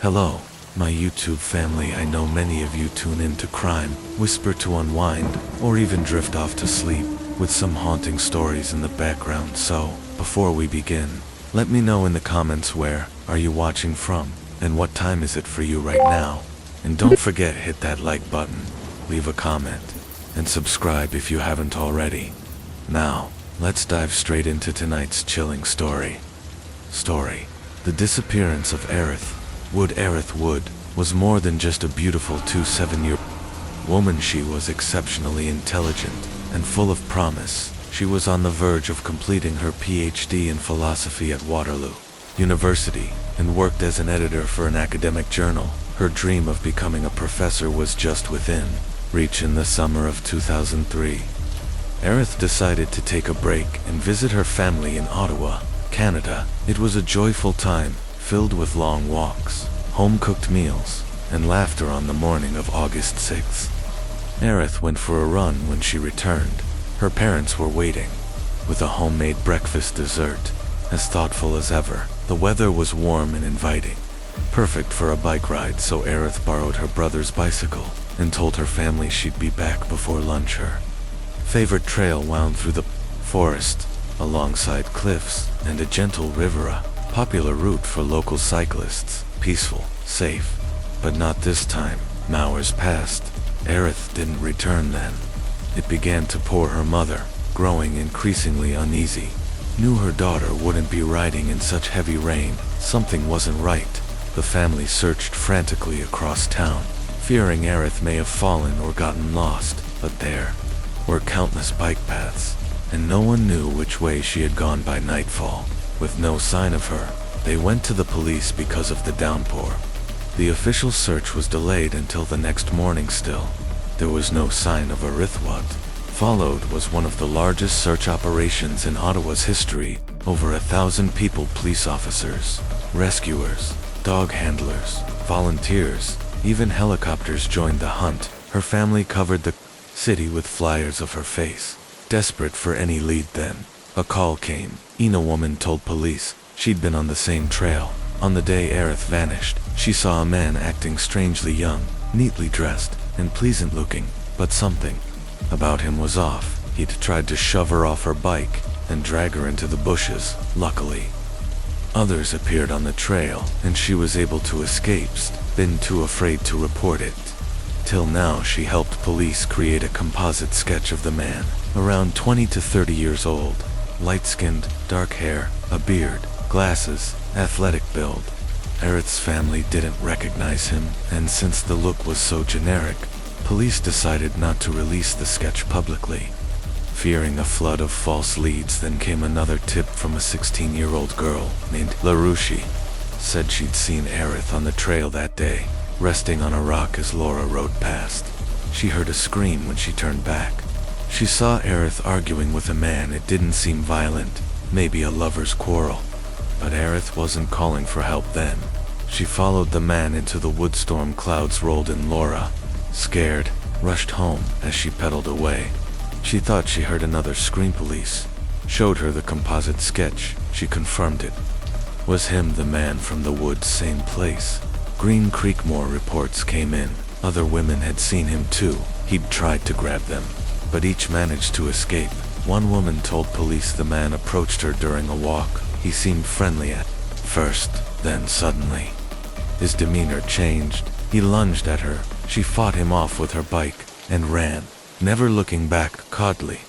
Hello, my YouTube family. I know many of you tune in to crime, whisper to unwind, or even drift off to sleep, with some haunting stories in the background. So, before we begin, let me know in the comments where are you watching from, and what time is it for you right now. And don't forget, hit that like button, leave a comment, and subscribe if you haven't already. Now, let's dive straight into tonight's chilling story. The disappearance of Aerith Wood. Aerith Wood was more than just a beautiful 27-year-old woman. She was exceptionally intelligent and full of promise. She was on the verge of completing her PhD in philosophy at Waterloo University and worked as an editor for an academic journal. Her dream of becoming a professor was just within reach. In the summer of 2003, Aerith decided to take a break and visit her family in Ottawa, Canada. It was a joyful time, filled with long walks, home-cooked meals, and laughter. On the morning of August 6th, Aerith went for a run. When she returned, her parents were waiting, with a homemade breakfast dessert, as thoughtful as ever. The weather was warm and inviting, perfect for a bike ride, so Aerith borrowed her brother's bicycle and told her family she'd be back before lunch. Her favorite trail wound through the forest, alongside cliffs and a gentle river, a popular route for local cyclists. Peaceful, safe, but not this time. Hours passed. Aerith didn't return then. It began to pour. Her mother, growing increasingly uneasy, knew her daughter wouldn't be riding in such heavy rain. Something wasn't right. The family searched frantically across town, fearing Aerith may have fallen or gotten lost, but there were countless bike paths, and no one knew which way she had gone. By nightfall, with no sign of her, they went to the police because of the downpour. The official search was delayed until the next morning. Still, there was no sign of Aerith. What followed was one of the largest search operations in Ottawa's history. Over 1,000 people, police officers, rescuers, dog handlers, volunteers, even helicopters joined the hunt. Her family covered the city with flyers of her face, desperate for any lead. Then a call came. A woman told police she'd been on the same trail on the day Aerith vanished. She saw a man acting strangely young, neatly dressed, and pleasant looking, but something about him was off. He'd tried to shove her off her bike and drag her into the bushes. Luckily, others appeared on the trail, and she was able to escape. Been too afraid to report it. Till now, she helped police create a composite sketch of the man, around 20 to 30 years old, light-skinned, dark hair, a beard, glasses, athletic build. Aerith's family didn't recognize him, and since the look was so generic, police decided not to release the sketch publicly, fearing a flood of false leads. Then came another tip from a 16-year-old girl named LaRouche. Said she'd seen Aerith on the trail that day, resting on a rock as Laura rode past. She heard a scream when she turned back. She saw Aerith arguing with a man. It didn't seem violent, maybe a lover's quarrel, but Aerith wasn't calling for help then. She followed the man into the woods. Storm clouds rolled in. Laura, scared, rushed home. As she pedaled away, she thought she heard another scream. Police showed her the composite sketch. She confirmed it was him, the man from the woods, same place, Green Creek. More reports came in. Other women had seen him too. He'd tried to grab them, but each managed to escape. One woman told police the man approached her during a walk. He seemed friendly at first, then suddenly, his demeanor changed. He lunged at her. She fought him off with her bike and ran, never looking back. Oddly,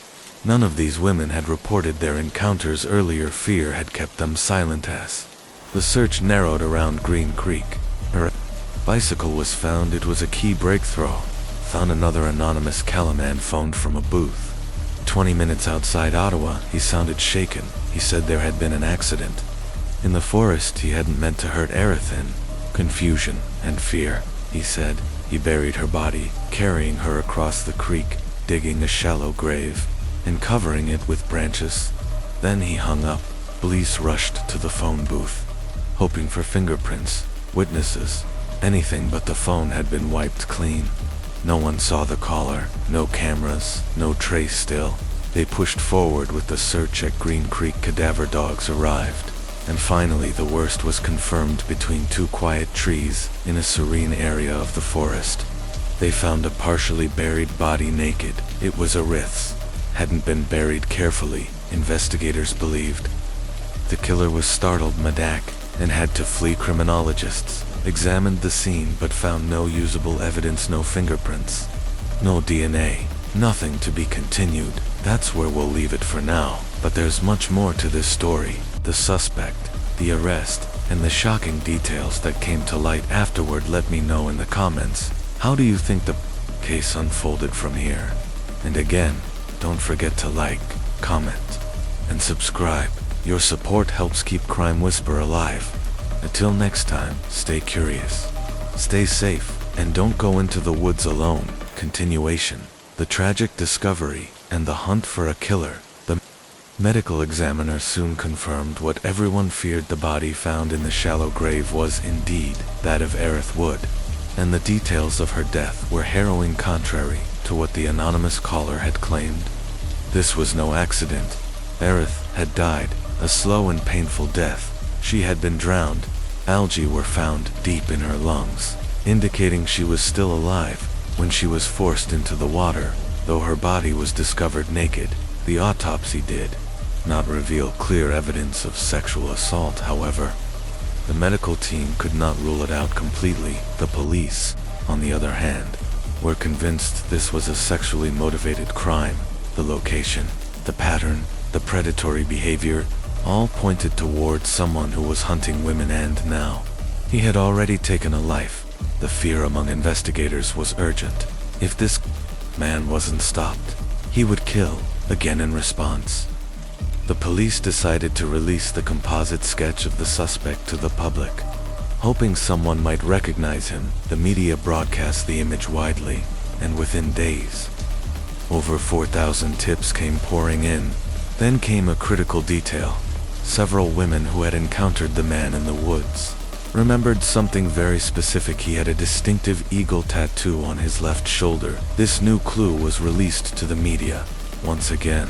none of these women had reported their encounters earlier. Fear had kept them silent. As the search narrowed around Green Creek, her bicycle was found. It was a key breakthrough. Another anonymous Calaman phoned from a booth 20 minutes outside Ottawa. He sounded shaken. He said there had been an accident in the forest. He hadn't meant to hurt Aerith. In confusion and fear, he said, he buried her body, carrying her across the creek, digging a shallow grave, and covering it with branches. Then he hung up. Police rushed to the phone booth, hoping for fingerprints, witnesses, anything, but the phone had been wiped clean. No one saw the caller, no cameras, no trace. Still, they pushed forward with the search at Green Creek. Cadaver dogs arrived, And finally, the worst was confirmed between two quiet trees in a serene area of the forest. They found a partially buried body naked. It was Arith's. Hadn't been buried carefully, investigators believed. The killer was startled Madak and had to flee. Criminologists examined the scene but found no usable evidence, no fingerprints, no DNA, nothing to be continued. That's where we'll leave it for now, but there's much more to this story. The suspect, the arrest, and the shocking details that came to light afterward. Let me know in the comments. How do you think the case unfolded from here? And again, don't forget to like, comment, and subscribe. Your support helps keep Crime Whisper alive. Until next time, stay curious, stay safe, and don't go into the woods alone. Continuation. The tragic discovery and the hunt for a killer. The medical examiner soon confirmed what everyone feared. The body found in the shallow grave was indeed that of Aerith Wood, and the details of her death were harrowing, contrary to what the anonymous caller had claimed. This was no accident. Aerith had died a slow and painful death. She had been drowned. Algae were found deep in her lungs, indicating she was still alive when she was forced into the water. Though her body was discovered naked, the autopsy did not reveal clear evidence of sexual assault. However, the medical team could not rule it out completely. The police, on the other hand, were convinced this was a sexually motivated crime. The location, the pattern, the predatory behavior, all pointed towards someone who was hunting women, and now he had already taken a life. The fear among investigators was urgent. If this man wasn't stopped, he would kill again. In response, the police decided to release the composite sketch of the suspect to the public, hoping someone might recognize him. The media broadcast the image widely, and within days, over 4,000 tips came pouring in. Then came a critical detail. Several women who had encountered the man in the woods remembered something very specific. He had a distinctive eagle tattoo on his left shoulder. This new clue was released to the media. Once again,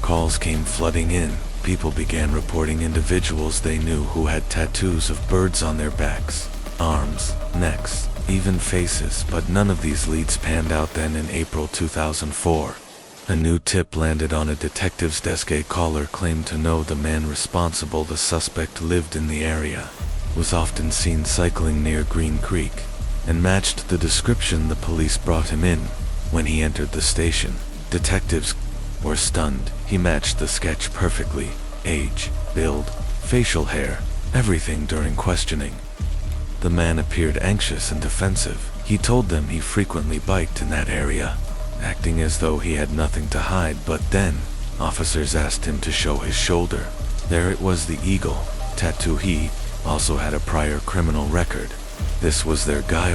calls came flooding in. People began reporting individuals they knew who had tattoos of birds on their backs, arms, necks, even faces, but none of these leads panned out. Then in April 2004, a new tip landed on a detective's desk. A caller claimed to know the man responsible. The suspect lived in the area, was often seen cycling near Green Creek, and matched the description. The police brought him in. When he entered the station, detectives were stunned. He matched the sketch perfectly. Age, build, facial hair, everything. During questioning, the man appeared anxious and defensive. He told them he frequently biked in that area, acting as though he had nothing to hide. But then, officers asked him to show his shoulder. There it was, the eagle tattoo. He also had a prior criminal record. This was their guy,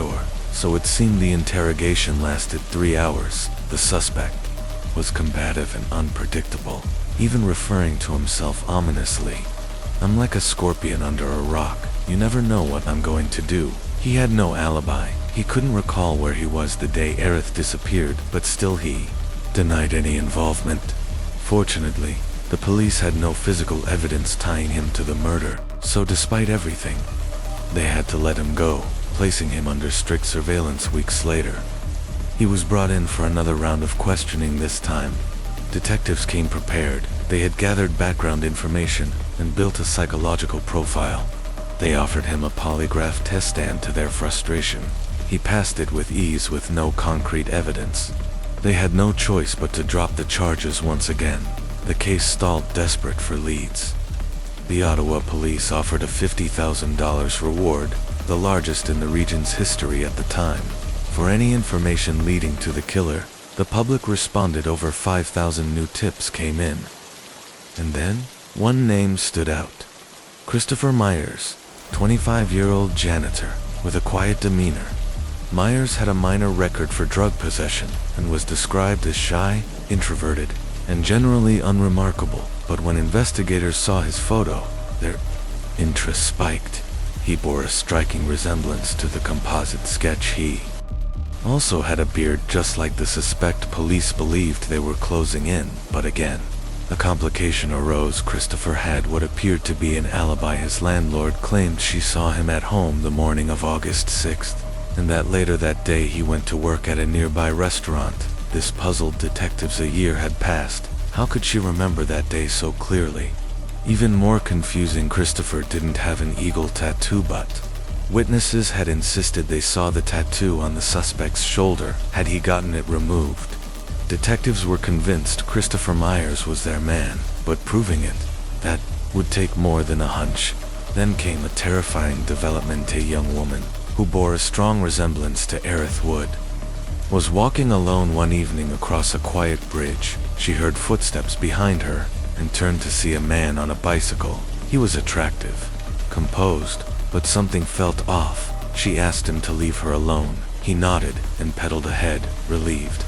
so it seemed. The interrogation lasted 3 hours. The suspect was combative and unpredictable, even referring to himself ominously. "I'm like a scorpion under a rock. You never know what I'm going to do." He had no alibi. He couldn't recall where he was the day Aerith disappeared, but still he denied any involvement. Fortunately, the police had no physical evidence tying him to the murder, so despite everything, they had to let him go, placing him under strict surveillance. Weeks later, he was brought in for another round of questioning. This time, detectives came prepared. They had gathered background information and built a psychological profile. They offered him a polygraph test, and to their frustration, he passed it with ease. With no concrete evidence, they had no choice but to drop the charges once again. The case stalled, desperate for leads. The Ottawa police offered a $50,000 reward, the largest in the region's history at the time, for any information leading to the killer. The public responded. Over 5,000 new tips came in. And then, one name stood out. Christopher Myers, 25-year-old janitor, with a quiet demeanor. Myers had a minor record for drug possession, and was described as shy, introverted, and generally unremarkable. But when investigators saw his photo, their interest spiked. He bore a striking resemblance to the composite sketch. He also had a beard just like the suspect. Police believed they were closing in, but again, A complication arose. Christopher had what appeared to be an alibi. His landlord claimed she saw him at home the morning of August 6th, and that later that day he went to work at a nearby restaurant. This puzzled detectives. A year had passed. How could she remember that day so clearly? Even more confusing, Christopher didn't have an eagle tattoo, but witnesses had insisted they saw the tattoo on the suspect's shoulder. Had he gotten it removed? Detectives were convinced Christopher Myers was their man, but proving it, that would take more than a hunch. Then came a terrifying development. A young woman, who bore a strong resemblance to Erith Wood, was walking alone one evening across a quiet bridge. She heard footsteps behind her, and turned to see a man on a bicycle. He was attractive, composed, but something felt off. She asked him to leave her alone. He nodded and pedaled ahead, relieved.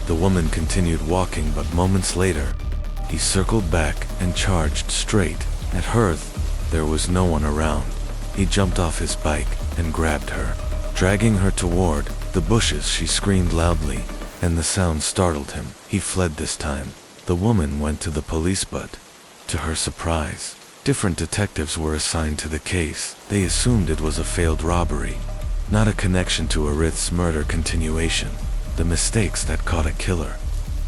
The woman continued walking, but moments later, he circled back and charged straight at her. There was no one around. He jumped off his bike and grabbed her, dragging her toward the bushes. She screamed loudly, and the sound startled him. He fled this time. The woman went to the police, but to her surprise, different detectives were assigned to the case. They assumed it was a failed robbery, not a connection to Erith's murder. Continuation. The mistakes that caught a killer.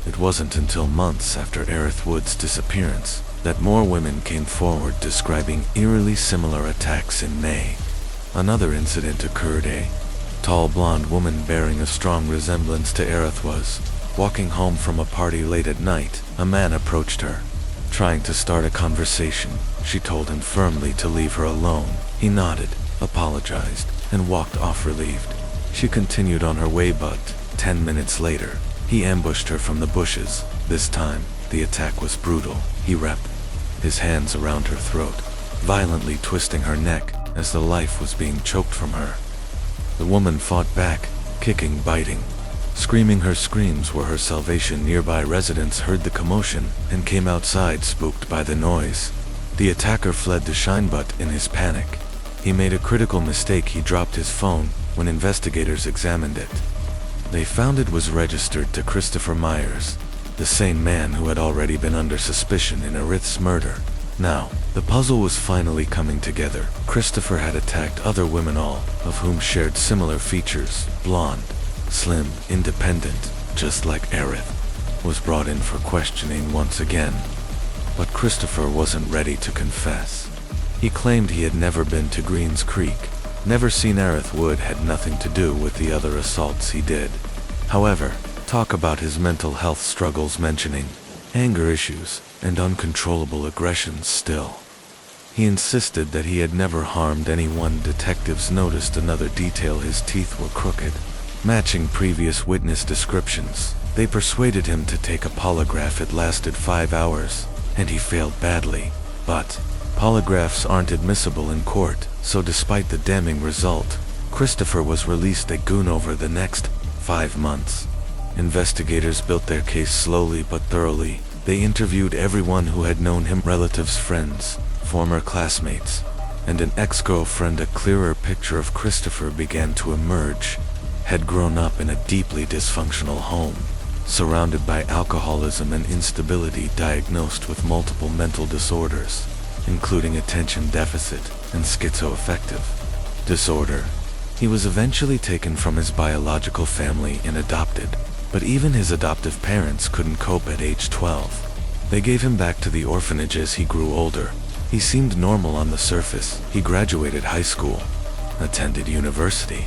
It wasn't until months after Erith Wood's disappearance that more women came forward describing eerily similar attacks. In May, another incident occurred. A tall blonde woman bearing a strong resemblance to Erith was walking home from a party late at night. A man approached her, trying to start a conversation. She told him firmly to leave her alone. He nodded, apologized, and walked off relieved. She continued on her way, but 10 minutes later, he ambushed her from the bushes. This time, the attack was brutal. He wrapped his hands around her throat, violently twisting her neck as the life was being choked from her. The woman fought back, kicking, biting, screaming. Her screams were her salvation. Nearby residents heard the commotion and came outside, spooked by the noise. The attacker fled to shine, but in his panic, he made a critical mistake. He dropped his phone. When investigators examined it, they found it was registered to Christopher Myers, the same man who had already been under suspicion in Erith's murder. Now, the puzzle was finally coming together. Christopher had attacked other women, all of whom shared similar features: blonde, slim, independent, just like Erith. Was brought in for questioning once again, but Christopher wasn't ready to confess. He claimed he had never been to Greens Creek, never seen Erith Wood, had nothing to do with the other assaults he did. However, talk about his mental health struggles, mentioning anger issues and uncontrollable aggressions still. He insisted that he had never harmed anyone. Detectives noticed another detail: his teeth were crooked, matching previous witness descriptions. They persuaded him to take a polygraph. It lasted 5 hours, and he failed badly. But polygraphs aren't admissible in court, so despite the damning result, Christopher was released. A goon over the next 5 months. Investigators built their case slowly but thoroughly. They interviewed everyone who had known him: relatives, friends, former classmates, and an ex-girlfriend. A clearer picture of Christopher began to emerge. Had grown up in a deeply dysfunctional home, surrounded by alcoholism and instability, diagnosed with multiple mental disorders, including attention deficit and schizoaffective disorder. He was eventually taken from his biological family and adopted, but even his adoptive parents couldn't cope at age 12. They gave him back to the orphanage as he grew older. He seemed normal on the surface. He graduated high school, attended university,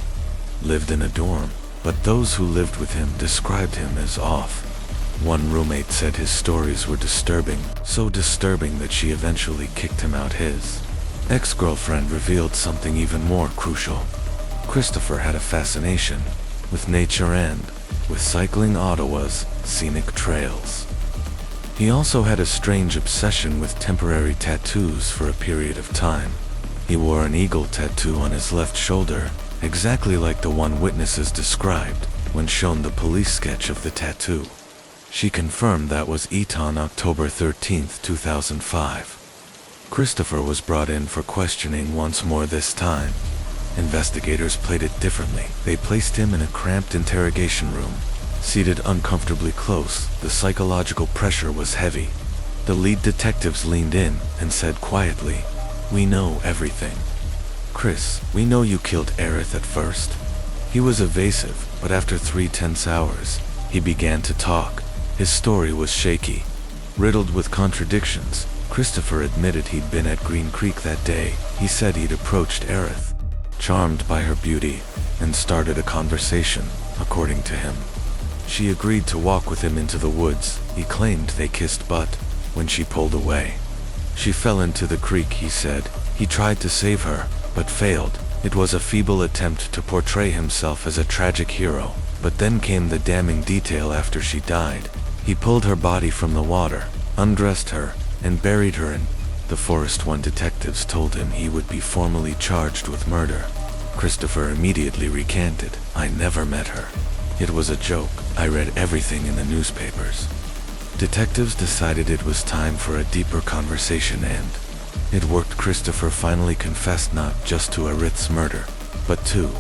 lived in a dorm, but those who lived with him described him as off. One roommate said his stories were disturbing, so disturbing that she eventually kicked him out. His ex-girlfriend revealed something even more crucial. Christopher had a fascination with nature and with cycling Ottawa's scenic trails. He also had a strange obsession with temporary tattoos for a period of time. He wore an eagle tattoo on his left shoulder, exactly like the one witnesses described when shown the police sketch of the tattoo. She confirmed that was it. On October 13, 2005. Christopher was brought in for questioning once more. This time, investigators played it differently. They placed him in a cramped interrogation room, seated uncomfortably close. The psychological pressure was heavy. The lead detectives leaned in and said quietly, "We know everything. Chris, we know you killed Aerith at first." He was evasive, but after 3 tense hours, he began to talk. His story was shaky, riddled with contradictions. Christopher admitted he'd been at Green Creek that day. He said he'd approached Aerith, charmed by her beauty, and started a conversation, according to him. She agreed to walk with him into the woods. He claimed they kissed, but when she pulled away, she fell into the creek, he said. He tried to save her, but failed. It was a feeble attempt to portray himself as a tragic hero, but then came the damning detail after she died. He pulled her body from the water, undressed her, and buried her in the forest. When detectives told him he would be formally charged with murder, Christopher immediately recanted. "I never met her. It was a joke. I read everything in the newspapers." Detectives decided it was time for a deeper conversation, and it worked. Christopher finally confessed not just to Aerith's murder, but to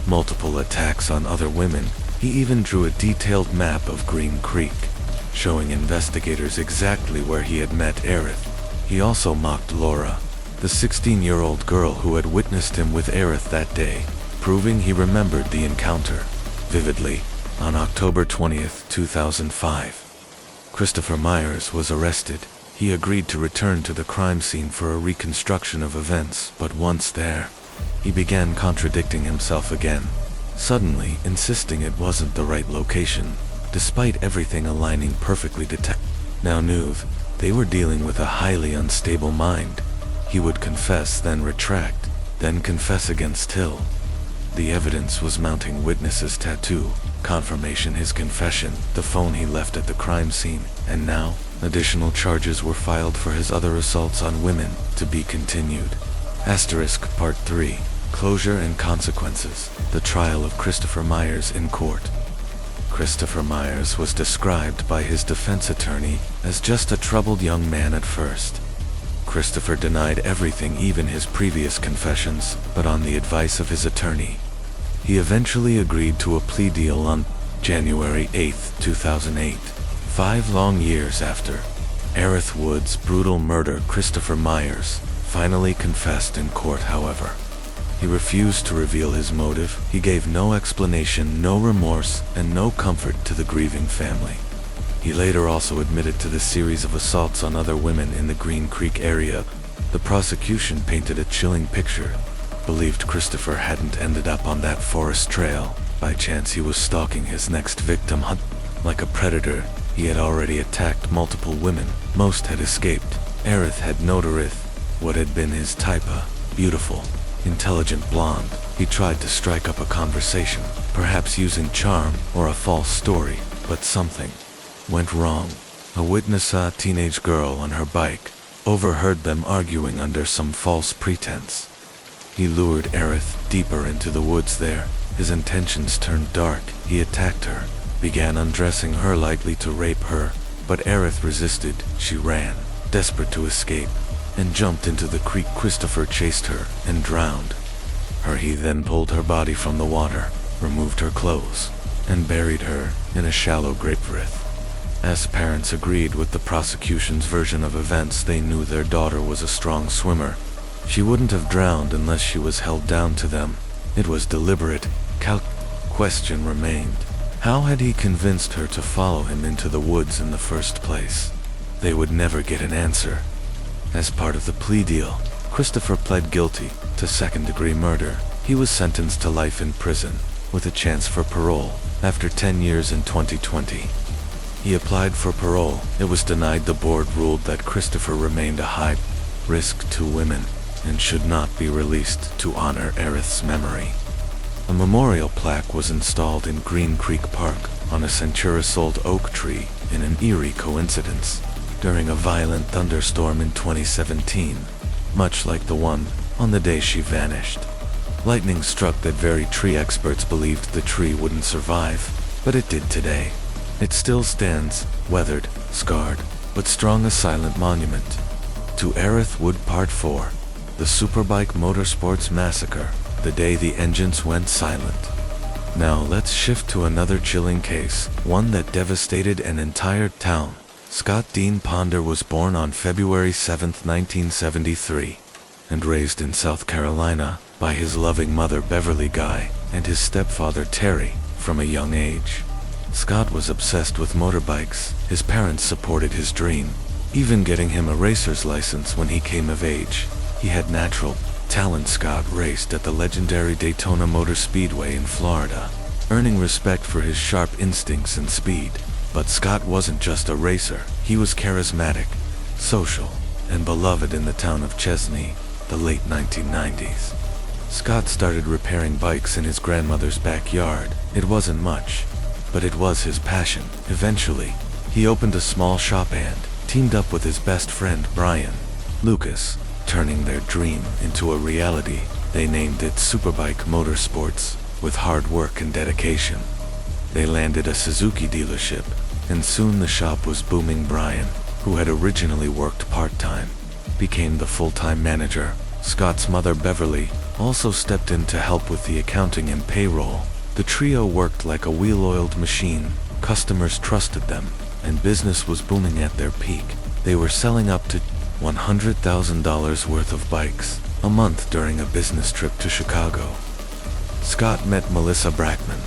multiple attacks on other women. He even drew a detailed map of Green Creek, showing investigators exactly where he had met Aerith. He also mocked Laura, the 16-year-old girl who had witnessed him with Aerith that day, proving he remembered the encounter vividly. On October 20th, 2005, Christopher Myers was arrested. He agreed to return to the crime scene for a reconstruction of events, but once there, he began contradicting himself again, suddenly insisting it wasn't the right location, despite everything aligning perfectly. Now knew they were dealing with a highly unstable mind. He would confess, then retract, then confess again. Still, the evidence was mounting. Witnesses' tattoo, confirmation his confession, the phone he left at the crime scene, and now additional charges were filed for his other assaults on women, to be continued. Part 3. Closure and Consequences. The trial of Christopher Myers in court. Christopher Myers was described by his defense attorney as just a troubled young man at first. Christopher denied everything, even his previous confessions, but on the advice of his attorney, he eventually agreed to a plea deal on January 8, 2008. 5 long years after Aerith Wood's brutal murder, Christopher Myers finally confessed in court. However, he refused to reveal his motive. He gave no explanation, no remorse, and no comfort to the grieving family. He later also admitted to the series of assaults on other women in the Green Creek area. The prosecution painted a chilling picture, believed Christopher hadn't ended up on that forest trail by chance. He was stalking his next victim. Like a predator, he had already attacked multiple women. Most had escaped. Aerith had known Aerith, what had been his type, a beautiful, intelligent blonde. He tried to strike up a conversation, perhaps using charm or a false story, but something went wrong. A witness saw a teenage girl on her bike, overheard them arguing under some false pretense. He lured Aerith deeper into the woods. There, his intentions turned dark. He attacked her, began undressing her, likely to rape her, but Aerith resisted. She ran, desperate to escape, and jumped into the creek. Christopher chased her and drowned her. He then pulled her body from the water, removed her clothes, and buried her in a shallow grave. As parents agreed with the prosecution's version of events, they knew their daughter was a strong swimmer. She wouldn't have drowned unless she was held down to them. It was deliberate. Question remained. How had he convinced her to follow him into the woods in the first place? They would never get an answer. As part of the plea deal, Christopher pled guilty to second-degree murder. He was sentenced to life in prison, with a chance for parole, after 10 years in 2020. He applied for parole. It was denied. The board ruled that Christopher remained a high risk to women and should not be released. To honor Aerith's memory, a memorial plaque was installed in Green Creek Park on a centuries-old oak tree in an eerie coincidence during a violent thunderstorm in 2017, much like the one on the day she vanished. Lightning struck that very tree. Experts believed the tree wouldn't survive, but it did today. It still stands, weathered, scarred, but strong, a silent monument to Aerith Wood. Part 4. The Superbike Motorsports Massacre. The day the engines went silent. Now let's shift to another chilling case, one that devastated an entire town. Scott Dean Ponder was born on February 7, 1973, and raised in South Carolina by his loving mother Beverly Guy and his stepfather Terry from a young age. Scott was obsessed with motorbikes. His parents supported his dream, even getting him a racer's license when he came of age. He had natural talent. Scott raced at the legendary Daytona Motor Speedway in Florida, earning respect for his sharp instincts and speed. But Scott wasn't just a racer. He was charismatic, social, and beloved in the town of Chesney, the late 1990s. Scott started repairing bikes in his grandmother's backyard. It wasn't much, but it was his passion. Eventually, he opened a small shop and teamed up with his best friend Brian Lucas, turning their dream into a reality. They named it Superbike Motorsports. With hard work and dedication, they landed a Suzuki dealership, and soon the shop was booming. Brian, who had originally worked part-time, became the full-time manager. Scott's mother Beverly also stepped in to help with the accounting and payroll. The trio worked like a well-oiled machine. Customers trusted them, and business was booming at their peak. They were selling up to $100,000 worth of bikes a month during a business trip to Chicago. Scott met Melissa Brackman,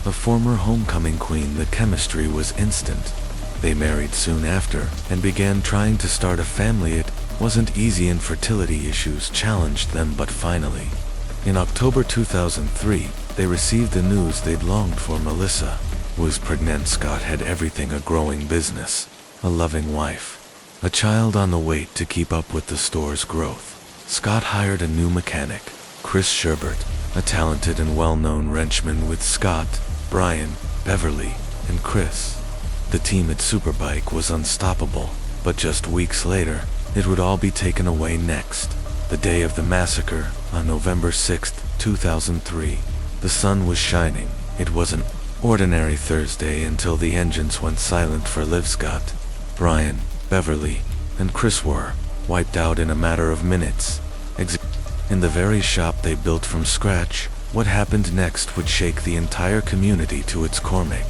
a former homecoming queen. The chemistry was instant. They married soon after and began trying to start a family. It wasn't easy. Infertility issues challenged them, but finally, in October 2003, they received the news they'd longed for. Melissa was pregnant. Scott had everything: a growing business, a loving wife, a child on the way. To keep up with the store's growth, Scott hired a new mechanic, Chris Sherbert, a talented and well-known wrenchman. With Scott, Brian, Beverly, and Chris, the team at Superbike was unstoppable. But just weeks later, it would all be taken away. Next, the day of the massacre, on November 6, 2003, the sun was shining. It was an ordinary Thursday until the engines went silent for Liv. Scott, Brian, Beverly, and Chris were wiped out in a matter of minutes. In the very shop they built from scratch. What happened next would shake the entire community to its core. Make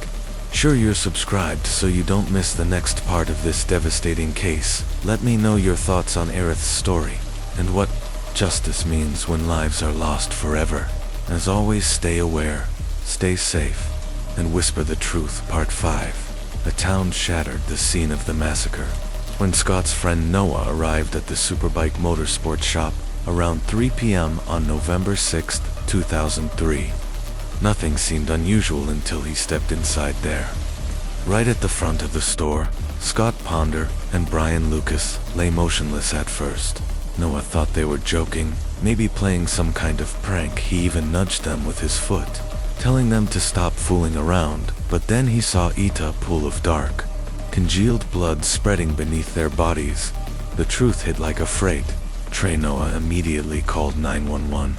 sure you're subscribed so you don't miss the next part of this devastating case. Let me know your thoughts on Aerith's story, and what justice means when lives are lost forever. As always, stay aware, stay safe, and whisper the truth. Part 5. A town shattered. The scene of the massacre. When Scott's friend Noah arrived at the Superbike Motorsports shop around 3 p.m. on November 6, 2003, nothing seemed unusual until he stepped inside there. Right at the front of the store, Scott Ponder and Brian Lucas lay motionless. At first, Noah thought they were joking, maybe playing some kind of prank. He even nudged them with his foot, telling them to stop fooling around. But then he saw a pool of dark, congealed blood spreading beneath their bodies. The truth hit like a freight train. Noah immediately called 911.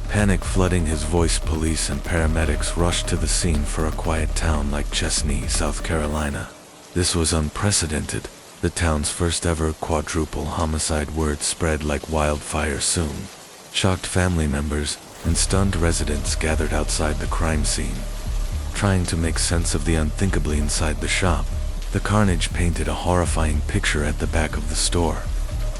Panic flooding his voice, police and paramedics rushed to the scene. For a quiet town like Chesney, South Carolina, this was unprecedented. The town's first ever quadruple homicide. Word spread like wildfire soon. Shocked family members and stunned residents gathered outside the crime scene, trying to make sense of the unthinkably inside the shop. The carnage painted a horrifying picture. At the back of the store,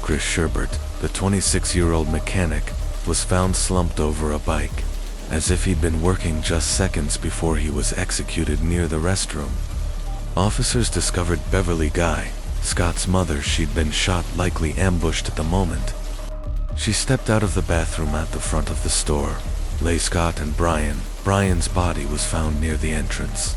Chris Sherbert, the 26-year-old mechanic, was found slumped over a bike, as if he'd been working just seconds before he was executed near the restroom. Officers discovered Beverly Guy, Scott's mother. She'd been shot, likely ambushed at the moment. She stepped out of the bathroom at the front of the store. Lay Scott and Brian. Brian's body was found near the entrance,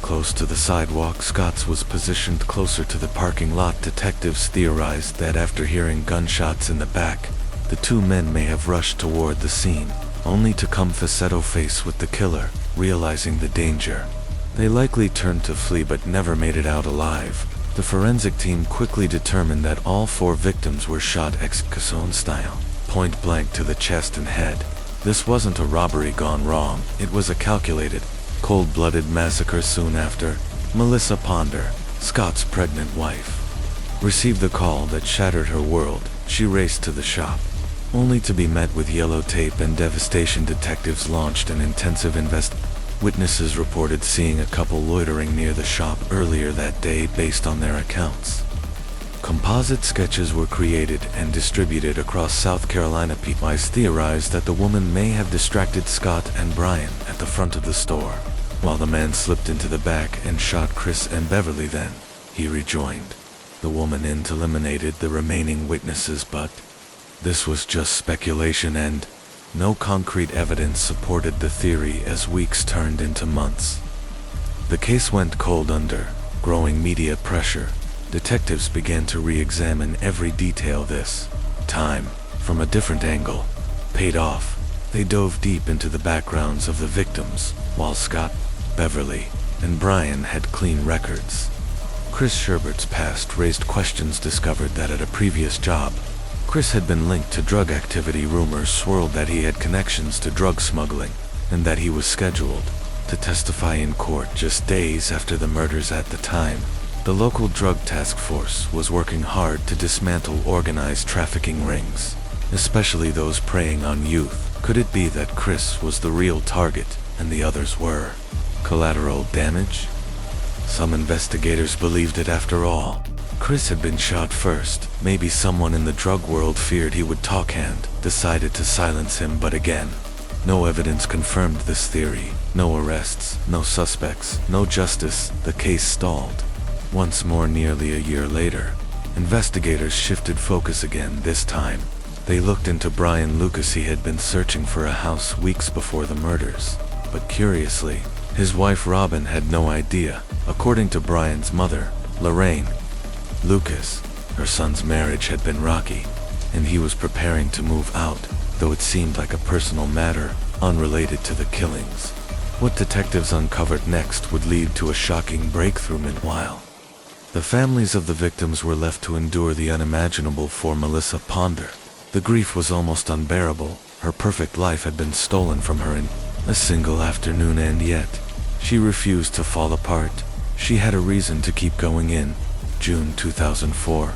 close to the sidewalk. Scott's was positioned closer to the parking lot. Detectives theorized that after hearing gunshots in the back, the two men may have rushed toward the scene, only to come face-to-face with the killer. Realizing the danger, they likely turned to flee but never made it out alive. The forensic team quickly determined that all 4 victims were shot ex-Casson style, point blank to the chest and head. This wasn't a robbery gone wrong. It was a calculated, cold-blooded massacre. Soon after, Melissa Ponder, Scott's pregnant wife, received the call that shattered her world. She raced to the shop, only to be met with yellow tape and devastation. Detectives launched an intensive investigation. Witnesses reported seeing a couple loitering near the shop earlier that day based on their accounts. Composite sketches were created and distributed across South Carolina. Police theorized that the woman may have distracted Scott and Brian at the front of the store, while the man slipped into the back and shot Chris and Beverly. Then he rejoined the woman and eliminated the remaining witnesses, but this was just speculation and no concrete evidence supported the theory as weeks turned into months. The case went cold under growing media pressure. Detectives began to re-examine every detail this time from a different angle. Paid off. They dove deep into the backgrounds of the victims, while Scott, Beverly, and Brian had clean records. Chris Sherbert's past raised questions. Discovered that at a previous job, Chris had been linked to drug activity. Rumors swirled that he had connections to drug smuggling, and that he was scheduled to testify in court just days after the murders. At the time, the local drug task force was working hard to dismantle organized trafficking rings, especially those preying on youth. Could it be that Chris was the real target and the others were collateral damage? Some investigators believed it. After all, Chris had been shot first. Maybe someone in the drug world feared he would talk and decided to silence him. But again, no evidence confirmed this theory. No arrests, no suspects, no justice. The case stalled. Once more, nearly a year later, investigators shifted focus again. This time, they looked into Brian Lucas. He had been searching for a house weeks before the murders, but curiously, his wife Robin had no idea. According to Brian's mother, Lorraine Lucas, her son's marriage had been rocky, and he was preparing to move out, though it seemed like a personal matter, unrelated to the killings. What detectives uncovered next would lead to a shocking breakthrough. Meanwhile, the families of the victims were left to endure the unimaginable. For Melissa Ponder, the grief was almost unbearable. Her perfect life had been stolen from her in a single afternoon, and yet she refused to fall apart. She had a reason to keep going. In June 2004,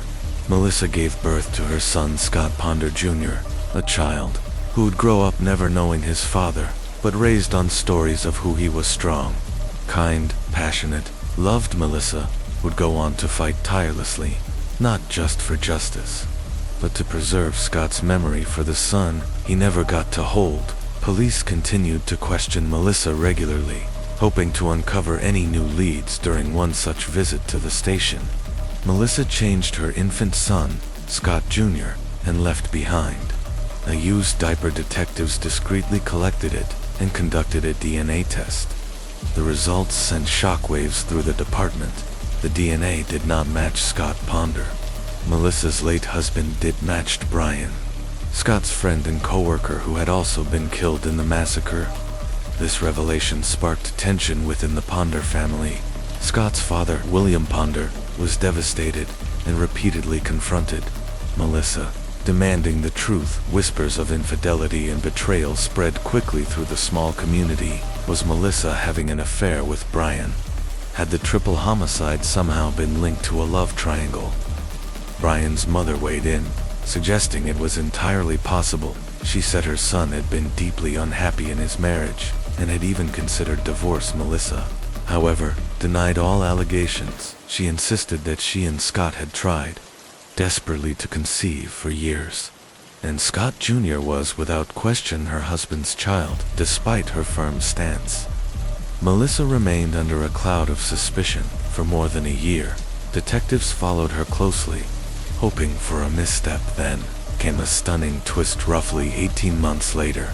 Melissa gave birth to her son Scott Ponder Jr., a child who would grow up never knowing his father, but raised on stories of who he was. Strong, kind, passionate, loved. Melissa would go on to fight tirelessly, not just for justice, but to preserve Scott's memory for the son he never got to hold. Police continued to question Melissa regularly, hoping to uncover any new leads. During one such visit to the station, Melissa changed her infant son, Scott Jr., and left behind a used diaper. Detectives discreetly collected it and conducted a DNA test. The results sent shockwaves through the department. The DNA did not match Scott Ponder. Melissa's late husband did matched Brian, Scott's friend and co-worker who had also been killed in the massacre. This revelation sparked tension within the Ponder family. Scott's father, William Ponder, was devastated and repeatedly confronted Melissa, demanding the truth. Whispers of infidelity and betrayal spread quickly through the small community. Was Melissa having an affair with Brian? Had the triple homicide somehow been linked to a love triangle? Brian's mother weighed in, suggesting it was entirely possible. She said her son had been deeply unhappy in his marriage and had even considered divorce. Melissa, however, denied all allegations. She insisted that she and Scott had tried desperately to conceive for years, and Scott Jr. was without question her husband's child, despite her firm stance. Melissa remained under a cloud of suspicion for more than a year. Detectives followed her closely, hoping for a misstep. Then came a stunning twist. Roughly 18 months later,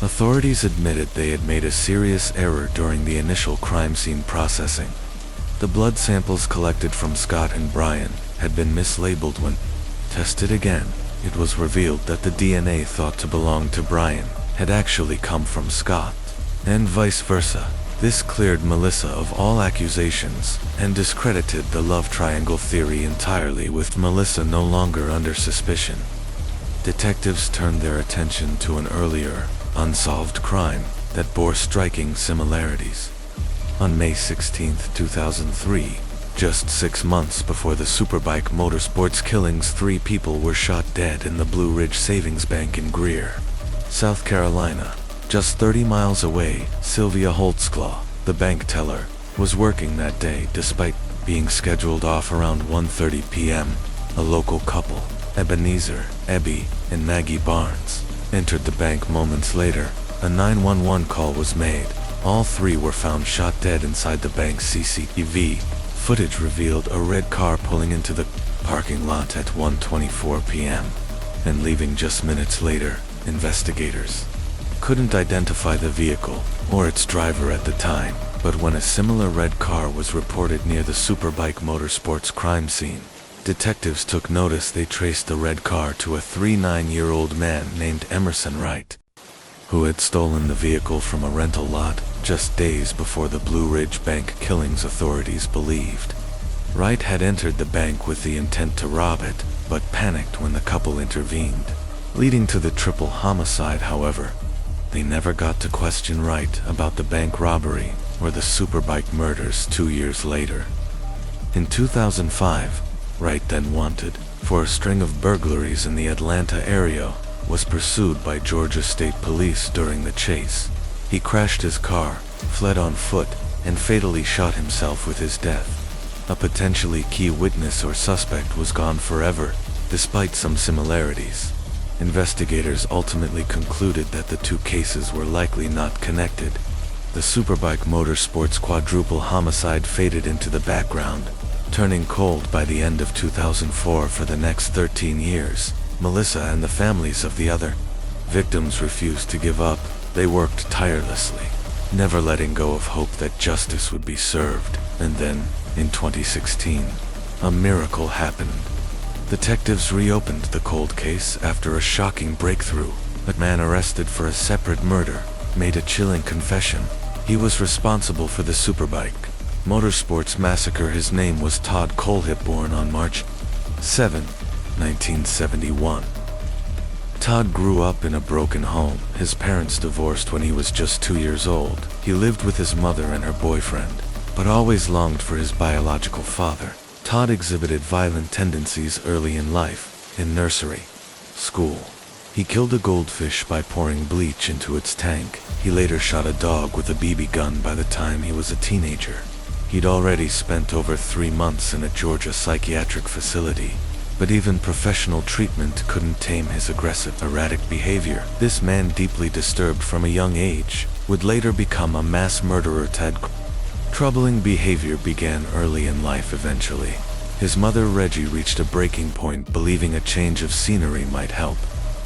authorities admitted they had made a serious error during the initial crime scene processing. The blood samples collected from Scott and Brian had been mislabeled. When tested again, it was revealed that the DNA thought to belong to Brian had actually come from Scott, and vice versa. This cleared Melissa of all accusations and discredited the love triangle theory entirely. With Melissa no longer under suspicion, detectives turned their attention to an earlier, unsolved crime that bore striking similarities. On May 16, 2003, just 6 months before the Superbike Motorsports killings, 3 people were shot dead in the Blue Ridge Savings Bank in Greer, South Carolina. Just 30 miles away, Sylvia Holtzclaw, the bank teller, was working that day despite being scheduled off around 1:30 p.m. A local couple, Ebenezer, Ebby, and Maggie Barnes, entered the bank moments later. A 911 call was made. All three were found shot dead inside the bank's CCTV. Footage revealed a red car pulling into the parking lot at 1:24 p.m. and leaving just minutes later. Investigators couldn't identify the vehicle or its driver at the time, but when a similar red car was reported near the Superbike Motorsports crime scene, detectives took notice. They traced the red car to a 39-year-old man named Emerson Wright, who had stolen the vehicle from a rental lot just days before the Blue Ridge Bank killings, authorities believed. Wright had entered the bank with the intent to rob it, but panicked when the couple intervened, leading to the triple homicide. However, they never got to question Wright about the bank robbery or the Superbike murders 2 years later. In 2005, Wright, then wanted for a string of burglaries in the Atlanta area, was pursued by Georgia State Police during the chase. He crashed his car, fled on foot, and fatally shot himself with his death. A potentially key witness or suspect was gone forever, despite some similarities. Investigators ultimately concluded that the two cases were likely not connected. The Superbike Motorsports quadruple homicide faded into the background, turning cold by the end of 2004. For the next 13 years, Melissa and the families of the other victims refused to give up. They worked tirelessly, never letting go of hope that justice would be served. And then, in 2016, a miracle happened. Detectives reopened the cold case after a shocking breakthrough. A man arrested for a separate murder made a chilling confession. He was responsible for the Superbike Motorsports massacre. His name was Todd Colehip, born on March 7, 1971. Todd grew up in a broken home. His parents divorced when he was just 2 years old. He lived with his mother and her boyfriend, but always longed for his biological father. Todd exhibited violent tendencies early in life. In nursery, school, he killed a goldfish by pouring bleach into its tank. He later shot a dog with a BB gun. By the time he was a teenager, he'd already spent over 3 months in a Georgia psychiatric facility. But even professional treatment couldn't tame his aggressive, erratic behavior. This man, deeply disturbed from a young age, would later become a mass murderer. Troubling behavior began early in life. Eventually, his mother Reggie reached a breaking point, believing a change of scenery might help.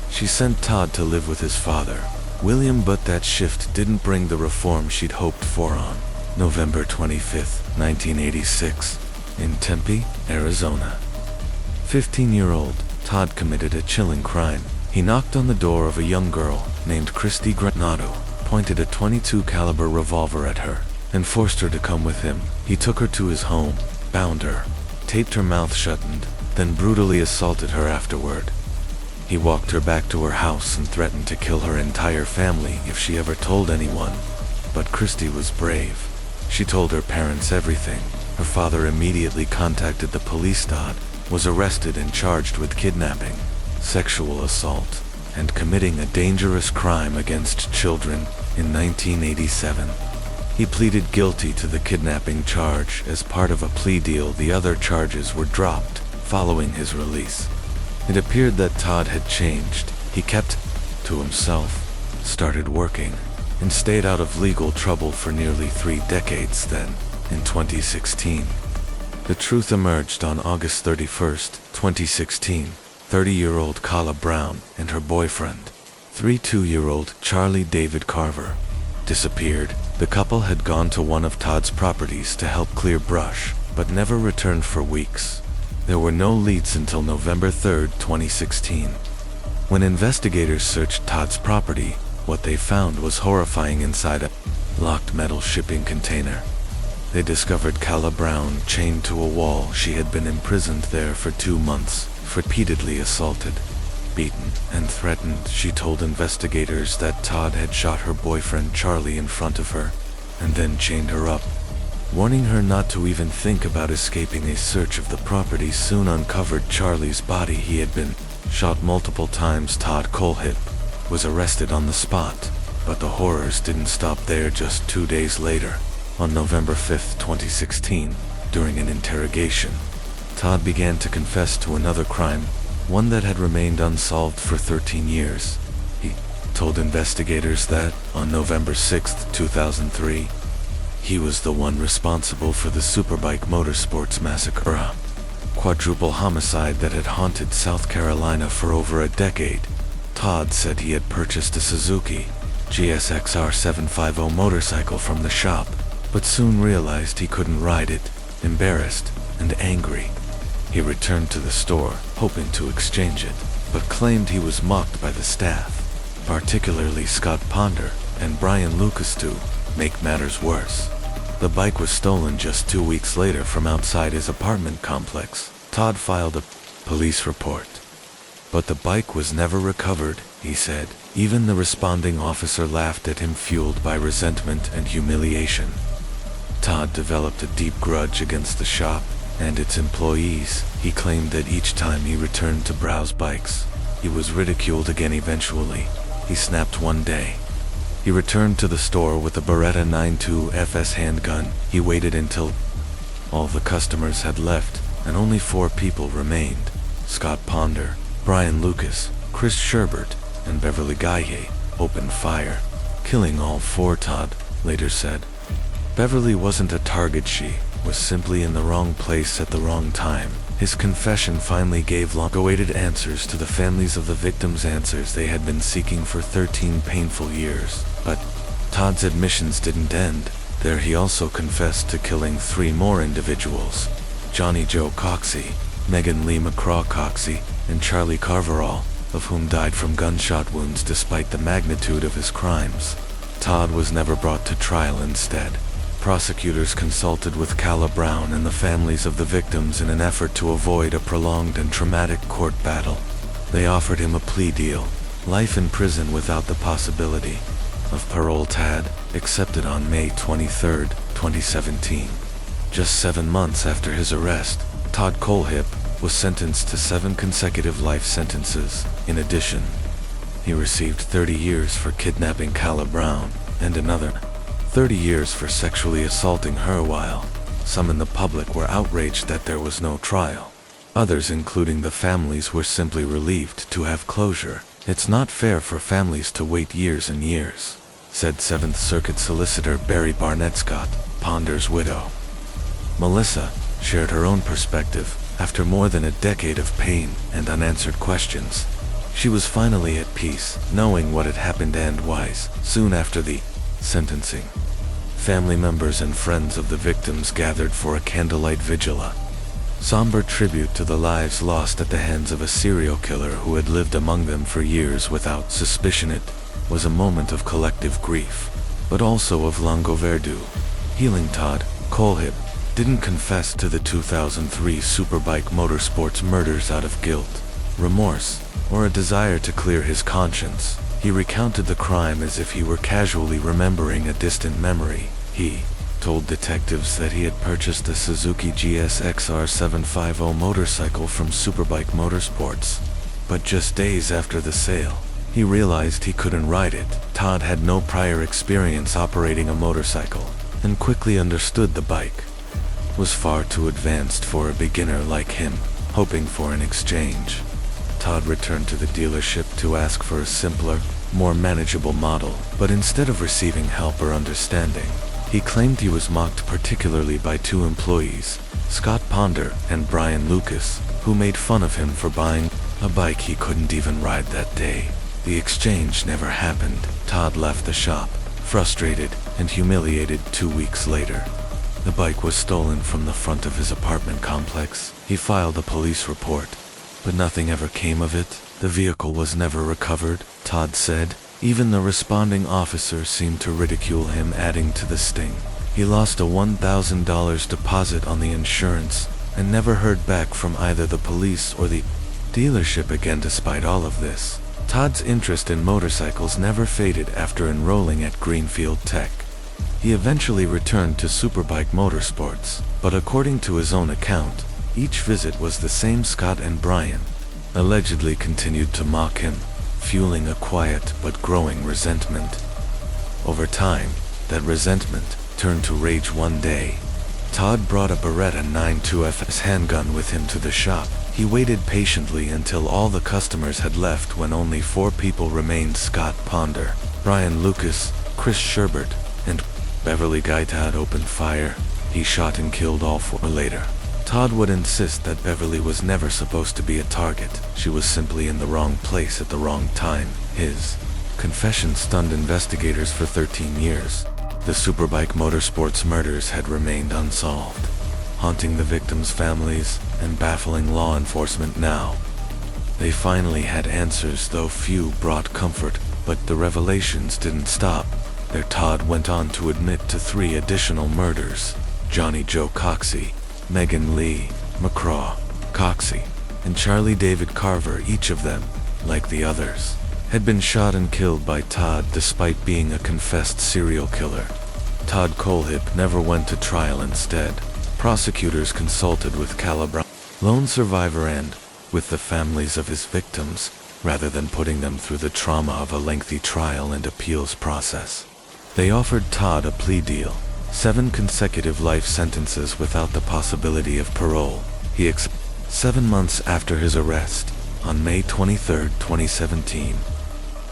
She sent Todd to live with his father, William, but that shift didn't bring the reform she'd hoped for. On November 25, 1986, in Tempe, Arizona, 15-year-old Todd committed a chilling crime. He knocked on the door of a young girl named Christy Granado, pointed a .22 caliber revolver at her, and forced her to come with him. He took her to his home, bound her, taped her mouth shut, and then brutally assaulted her afterward. He walked her back to her house and threatened to kill her entire family if she ever told anyone. But Christy was brave. She told her parents everything. Her father immediately contacted the police. Todd was arrested and charged with kidnapping, sexual assault, and committing a dangerous crime against children in 1987. He pleaded guilty to the kidnapping charge. As part of a plea deal, the other charges were dropped following his release. It appeared that Todd had changed. He kept to himself, started working, and stayed out of legal trouble for nearly 3 decades. Then, in 2016, the truth emerged. On August 31, 2016, 30-year-old Kala Brown and her boyfriend, 32-year-old Charlie David Carver, disappeared. The couple had gone to one of Todd's properties to help clear brush, but never returned for weeks. There were no leads until November 3, 2016. When investigators searched Todd's property, what they found was horrifying. Inside a locked metal shipping container, they discovered Kala Brown chained to a wall. She had been imprisoned there for 2 months, repeatedly assaulted, beaten, and threatened. She told investigators that Todd had shot her boyfriend Charlie in front of her, and then chained her up, warning her not to even think about escaping. A search of the property soon uncovered Charlie's body. He had been shot multiple times. Todd Colehip was arrested on the spot. But the horrors didn't stop there. Just 2 days later, on November 5, 2016, during an interrogation, Todd began to confess to another crime, one that had remained unsolved for 13 years. He told investigators that, on November 6, 2003, he was the one responsible for the Superbike Motorsports massacre, a quadruple homicide that had haunted South Carolina for over a decade. Todd said he had purchased a Suzuki GSX-R 750 motorcycle from the shop, but soon realized he couldn't ride it. Embarrassed and angry, he returned to the store, hoping to exchange it, but claimed he was mocked by the staff, particularly Scott Ponder and Brian Lucas. To make matters worse, the bike was stolen just 2 weeks later from outside his apartment complex. Todd filed a police report, but the bike was never recovered, he said. Even the responding officer laughed at him, fueled by resentment and humiliation. Todd developed a deep grudge against the shop and its employees. He claimed that each time he returned to browse bikes, he was ridiculed again. Eventually, he snapped one day. He returned to the store with a Beretta 9.2 FS handgun. He waited until all the customers had left and only 4 people remained: Scott Ponder, Brian Lucas, Chris Sherbert, and Beverly Gaye. Opened fire, killing all 4, Todd later said. Beverly wasn't a target, she was simply in the wrong place at the wrong time. His confession finally gave long-awaited answers to the families of the victims, answers they had been seeking for 13 painful years. But Todd's admissions didn't end there. He also confessed to killing 3 more individuals: Johnny Joe Coxey, Megan Lee McCraw Coxey, and Charlie Carverall, of whom died from gunshot wounds. Despite the magnitude of his crimes, Todd was never brought to trial. Instead, prosecutors consulted with Calla Brown and the families of the victims in an effort to avoid a prolonged and traumatic court battle. They offered him a plea deal: life in prison without the possibility of parole. Todd accepted on May 23, 2017. Just 7 months after his arrest, Todd Colehip was sentenced to 7 consecutive life sentences. In addition, he received 30 years for kidnapping Calla Brown and another 30 years for sexually assaulting her. While some in the public were outraged that there was no trial, others, including the families, were simply relieved to have closure. "It's not fair for families to wait years and years," said 7th Circuit Solicitor Barry Barnett Scott, Ponder's widow. Melissa shared her own perspective. After more than a decade of pain and unanswered questions, she was finally at peace, knowing what had happened and why. Soon after the sentencing, family members and friends of the victims gathered for a candlelight vigil, a somber tribute to the lives lost at the hands of a serial killer who had lived among them for years without suspicion. It was a moment of collective grief, but also of longo verdu. Healing. Todd Colehip didn't confess to the 2003 Superbike Motorsports murders out of guilt, remorse, or a desire to clear his conscience. He recounted the crime as if he were casually remembering a distant memory. He told detectives that he had purchased a Suzuki GSX-R 750 motorcycle from Superbike Motorsports, but just days after the sale, he realized he couldn't ride it. Todd had no prior experience operating a motorcycle, and quickly understood the bike was far too advanced for a beginner like him. Hoping for an exchange, Todd returned to the dealership to ask for a simpler, more manageable model, but instead of receiving help or understanding, he claimed he was mocked, particularly by 2 employees, Scott Ponder and Brian Lucas, who made fun of him for buying a bike he couldn't even ride that day. The exchange never happened. Todd left the shop, frustrated and humiliated. 2 weeks later, the bike was stolen from the front of his apartment complex. He filed a police report, but nothing ever came of it. The vehicle was never recovered, Todd said. Even the responding officer seemed to ridicule him, adding to the sting. He lost a $1,000 deposit on the insurance and never heard back from either the police or the dealership again. Despite all of this, Todd's interest in motorcycles never faded after enrolling at Greenfield Tech. He eventually returned to Superbike Motorsports, but according to his own account, each visit was the same. Scott and Brian allegedly continued to mock him, fueling a quiet but growing resentment. Over time, that resentment turned to rage one day. Todd brought a Beretta 9.2 handgun with him to the shop. He waited patiently until all the customers had left when only 4 people remained: Scott Ponder, Brian Lucas, Chris Sherbert, and Beverly Guy. Todd opened fire. He shot and killed all 4 later. Todd would insist that Beverly was never supposed to be a target. She was simply in the wrong place at the wrong time. His confession stunned investigators for 13 years. The Superbike Motorsports murders had remained unsolved, haunting the victims' families and baffling law enforcement now. They finally had answers, though few brought comfort, but the revelations didn't stop there. Todd went on to admit to 3 additional murders: Johnny Joe Coxey, Megan Lee McCraw Coxey, and Charlie David Carver. Each of them, like the others, had been shot and killed by Todd despite being a confessed serial killer. Todd Colehip never went to trial. Instead, prosecutors consulted with Calabra, lone survivor, and with the families of his victims, rather than putting them through the trauma of a lengthy trial and appeals process. They offered Todd a plea deal: 7 consecutive life sentences without the possibility of parole. 7 months after his arrest, on May 23, 2017,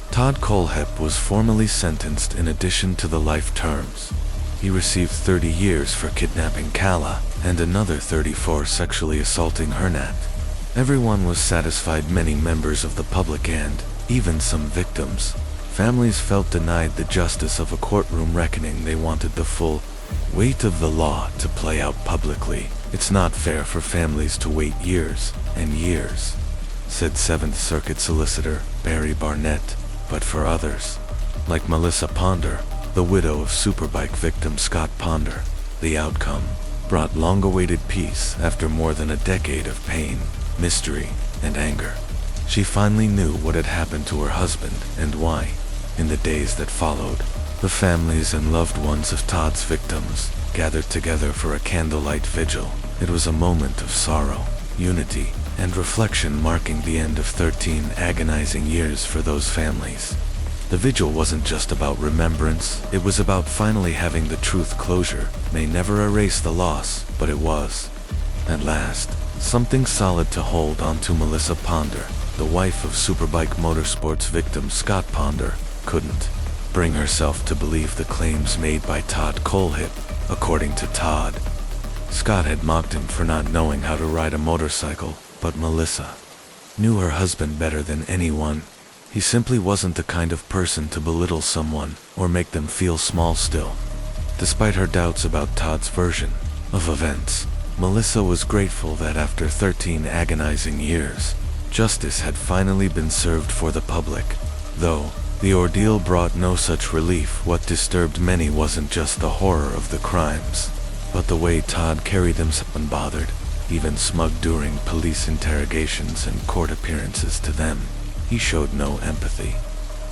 Todd Colehip was formally sentenced in addition to the life terms. He received 30 years for kidnapping Kala and another 30 for sexually assaulting Hernat. Everyone was satisfied. Many members of the public and even some victims' families felt denied the justice of a courtroom reckoning. They wanted the full weight of the law to play out publicly. "It's not fair for families to wait years and years," said 7th Circuit Solicitor Barry Barnett. But for others, like Melissa Ponder, the widow of Superbike victim Scott Ponder, the outcome brought long-awaited peace after more than a decade of pain, mystery, and anger. She finally knew what had happened to her husband and why. In the days that followed, the families and loved ones of Todd's victims gathered together for a candlelight vigil. It was a moment of sorrow, unity, and reflection, marking the end of 13 agonizing years for those families. The vigil wasn't just about remembrance, it was about finally having the truth. Closure may never erase the loss, but it was, at last, something solid to hold on to. Melissa Ponder, the wife of Superbike Motorsports victim Scott Ponder, couldn't bring herself to believe the claims made by Todd Colehip. According to Todd, Scott had mocked him for not knowing how to ride a motorcycle, but Melissa knew her husband better than anyone. He simply wasn't the kind of person to belittle someone or make them feel small. Still, despite her doubts about Todd's version of events, Melissa was grateful that after 13 agonizing years, justice had finally been served for the public. Though the ordeal brought no such relief, what disturbed many wasn't just the horror of the crimes, but the way Todd carried himself, unbothered, even smug during police interrogations and court appearances. To them, he showed no empathy,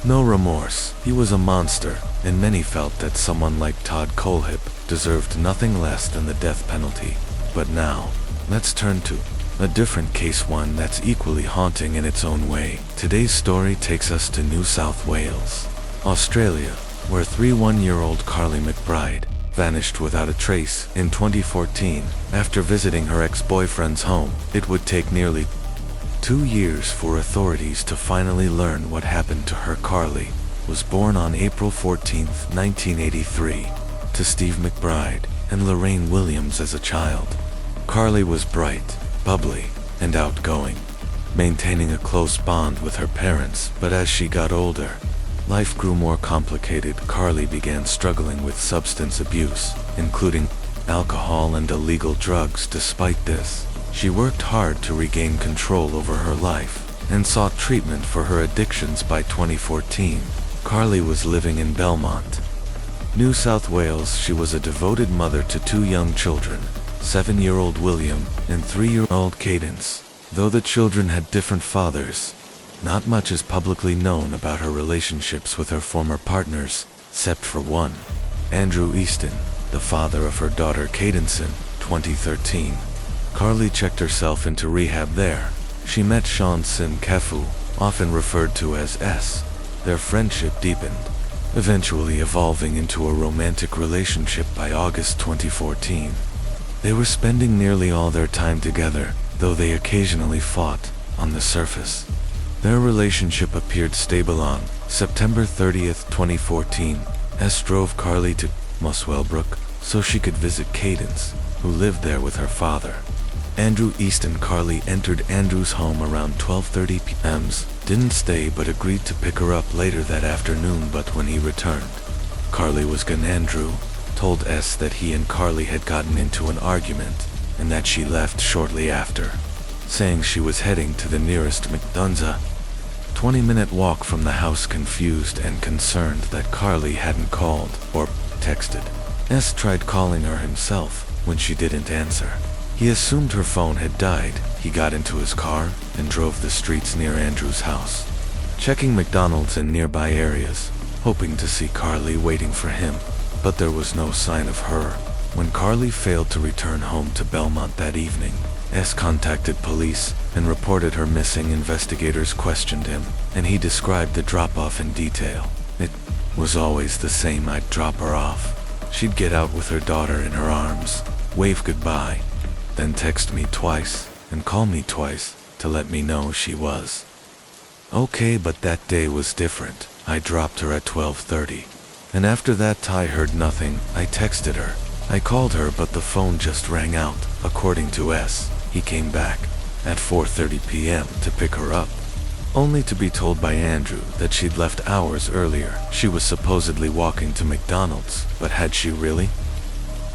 no remorse. He was a monster, and many felt that someone like Todd Colehip deserved nothing less than the death penalty. But now, let's turn to a different case, one that's equally haunting in its own way. Today's story takes us to New South Wales, Australia, where 31-year-old Carly McBride vanished without a trace in 2014 after visiting her ex-boyfriend's home. It would take nearly 2 years for authorities to finally learn what happened to her. Carly was born on April 14, 1983, to Steve McBride and Lorraine Williams as a child. Carly was bright, bubbly, and outgoing, maintaining a close bond with her parents. But as she got older, life grew more complicated. Carly began struggling with substance abuse, including alcohol and illegal drugs. Despite this, she worked hard to regain control over her life and sought treatment for her addictions. By 2014, Carly was living in Belmont, New South Wales. She was a devoted mother to 2 young children, 7-year-old William and 3-year-old Cadence. Though the children had different fathers, not much is publicly known about her relationships with her former partners, except for one, Andrew Easton, the father of her daughter Cadence. In 2013, Carly checked herself into rehab there. She met Sean Sim Kefu, often referred to as S. Their friendship deepened, eventually evolving into a romantic relationship by August 2014. They were spending nearly all their time together, though they occasionally fought on the surface. Their relationship appeared stable on September 30th, 2014. S drove Carly to Muswellbrook so she could visit Cadence, who lived there with her father. Andrew East and Carly entered Andrew's home around 12:30 p.m. Didn't stay but agreed to pick her up later that afternoon, but when he returned, Carly was gone. Andrew told S that he and Carly had gotten into an argument and that she left shortly after, saying she was heading to the nearest McDonald's 20-minute walk from the house. Confused and concerned that Carly hadn't called or texted, S tried calling her himself. When she didn't answer, he assumed her phone had died. He got into his car and drove the streets near Andrew's house, checking McDonald's in nearby areas, hoping to see Carly waiting for him, but there was no sign of her. When Carly failed to return home to Belmont that evening, S contacted police and reported her missing. Investigators questioned him, and he described the drop-off in detail. It was always the same. I'd drop her off. She'd get out with her daughter in her arms, wave goodbye, then text me twice and call me twice to let me know she was okay. But that day was different. I dropped her at 12:30, and after that I heard nothing. I texted her. I called her, but the phone just rang out. According to S, he came back at 4:30 p.m. to pick her up, only to be told by Andrew that she'd left hours earlier. She was supposedly walking to McDonald's, but had she really?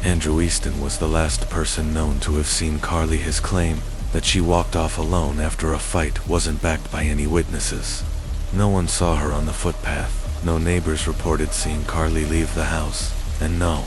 Andrew Easton was the last person known to have seen Carly. His claim that she walked off alone after a fight wasn't backed by any witnesses. No one saw her on the footpath, no neighbors reported seeing Carly leave the house, and no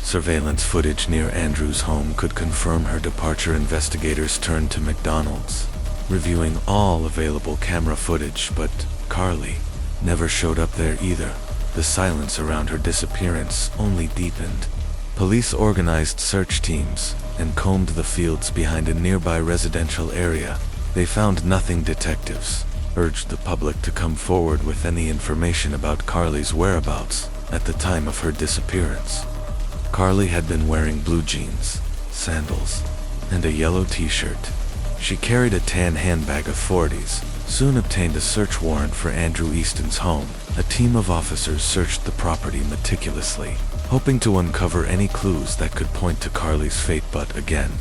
surveillance footage near Andrew's home could confirm her departure. Investigators turned to McDonald's, reviewing all available camera footage, but Carly never showed up there either. The silence around her disappearance only deepened. Police organized search teams and combed the fields behind a nearby residential area. They found nothing. Detectives urged the public to come forward with any information about Carly's whereabouts at the time of her disappearance. Carly had been wearing blue jeans, sandals, and a yellow t-shirt. She carried a tan handbag. Authorities soon obtained a search warrant for Andrew Easton's home. A team of officers searched the property meticulously, hoping to uncover any clues that could point to Carly's fate, but again,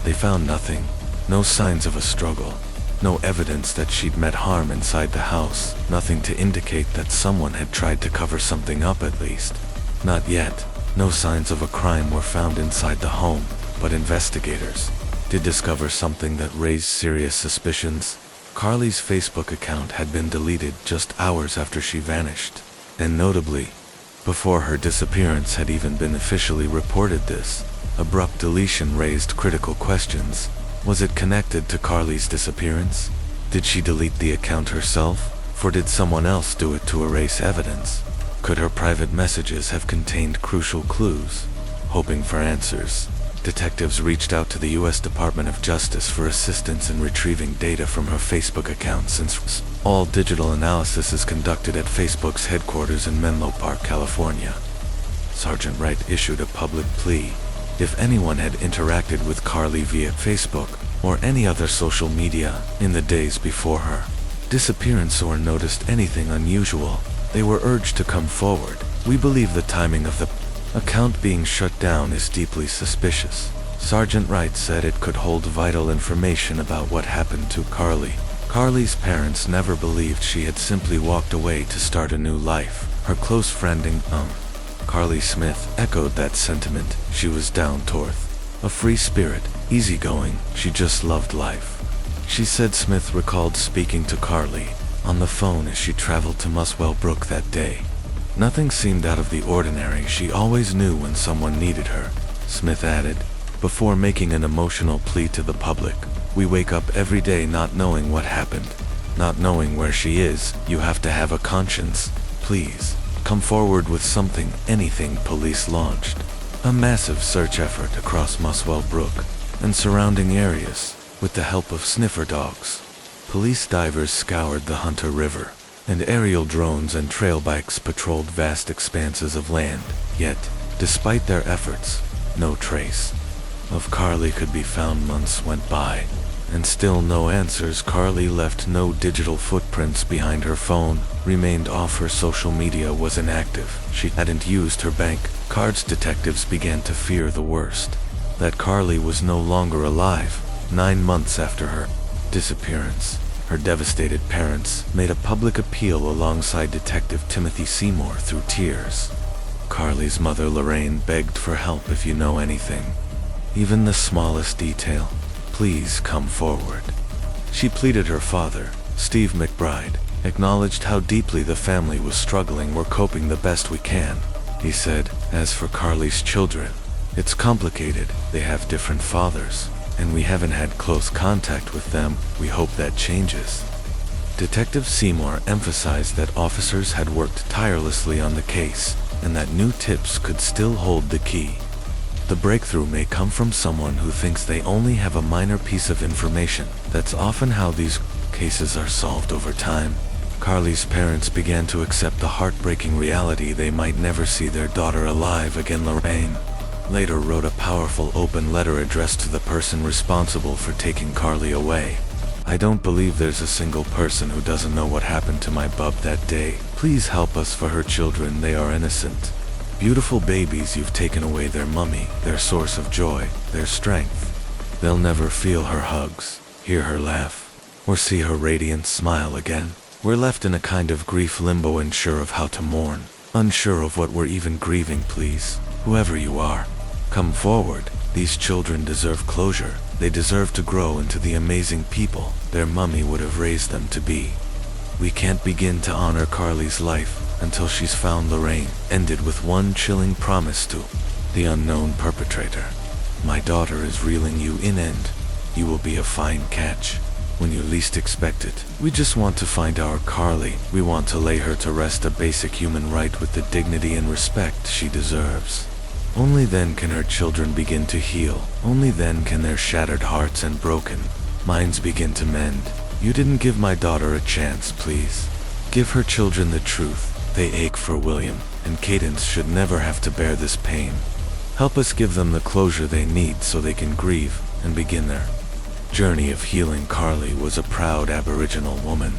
they found nothing. No signs of a struggle, no evidence that she'd met harm inside the house, nothing to indicate that someone had tried to cover something up, at least. Not yet. No signs of a crime were found inside the home, but investigators did discover something that raised serious suspicions. Carly's Facebook account had been deleted just hours after she vanished, and notably, before her disappearance had even been officially reported. This abrupt deletion raised critical questions. Was it connected to Carly's disappearance? Did she delete the account herself, or did someone else do it to erase evidence? Could her private messages have contained crucial clues? Hoping for answers, detectives reached out to the U.S. Department of Justice for assistance in retrieving data from her Facebook account, since all digital analysis is conducted at Facebook's headquarters in Menlo Park, California. Sergeant Wright issued a public plea. If anyone had interacted with Carly via Facebook or any other social media in the days before her disappearance or noticed anything unusual, they were urged to come forward. We believe the timing of the account being shut down is deeply suspicious. Sergeant Wright said it could hold vital information about what happened to Carly. Carly's parents never believed she had simply walked away to start a new life. Her close friend Carly Smith echoed that sentiment. She was down to earth, a free spirit, easygoing. She just loved life. She said Smith recalled speaking to Carly on the phone as she traveled to Muswellbrook that day. Nothing seemed out of the ordinary. She always knew when someone needed her, Smith added, before making an emotional plea to the public. We wake up every day not knowing what happened, not knowing where she is. You have to have a conscience. Please, come forward with something, anything. Police launched a massive search effort across Muswellbrook and surrounding areas with the help of sniffer dogs. Police divers scoured the Hunter River, and aerial drones and trail bikes patrolled vast expanses of land. Yet, despite their efforts, no trace of Carly could be found. Months went by, and still no answers. Carly left no digital footprints behind. Her phone remained off. Her social media was inactive. She hadn't used her bank cards. Detectives began to fear the worst, that Carly was no longer alive. 9 months after her disappearance, her devastated parents made a public appeal alongside Detective Timothy Seymour through tears. Carly's mother, Lorraine, begged for help. If you know anything, even the smallest detail, please come forward. She pleaded. Her father, Steve McBride, acknowledged how deeply the family was struggling. We're coping the best we can, he said. As for Carly's children, it's complicated. They have different fathers, and we haven't had close contact with them. We hope that changes. Detective Seymour emphasized that officers had worked tirelessly on the case, and that new tips could still hold the key. The breakthrough may come from someone who thinks they only have a minor piece of information. That's often how these cases are solved over time. Carly's parents began to accept the heartbreaking reality they might never see their daughter alive again. Lorraine later wrote a powerful open letter addressed to the person responsible for taking Carly away. I don't believe there's a single person who doesn't know what happened to my bub that day. Please help us for her children. They are innocent, beautiful babies. You've taken away their mummy, their source of joy, their strength. They'll never feel her hugs, hear her laugh, or see her radiant smile again. We're left in a kind of grief limbo, unsure of how to mourn, unsure of what we're even grieving. Please, whoever you are, come forward. These children deserve closure. They deserve to grow into the amazing people their mummy would have raised them to be. We can't begin to honor Carly's life until she's found. Lorraine ended with one chilling promise to the unknown perpetrator. My daughter is reeling you in, and you will be a fine catch when you least expect it. We just want to find our Carly. We want to lay her to rest, a basic human right, with the dignity and respect she deserves. Only then can her children begin to heal. Only then can their shattered hearts and broken minds begin to mend. You didn't give my daughter a chance. Please, give her children the truth. They ache for William, and Cadence should never have to bear this pain. Help us give them the closure they need so they can grieve and begin their journey of healing. Carly was a proud Aboriginal woman,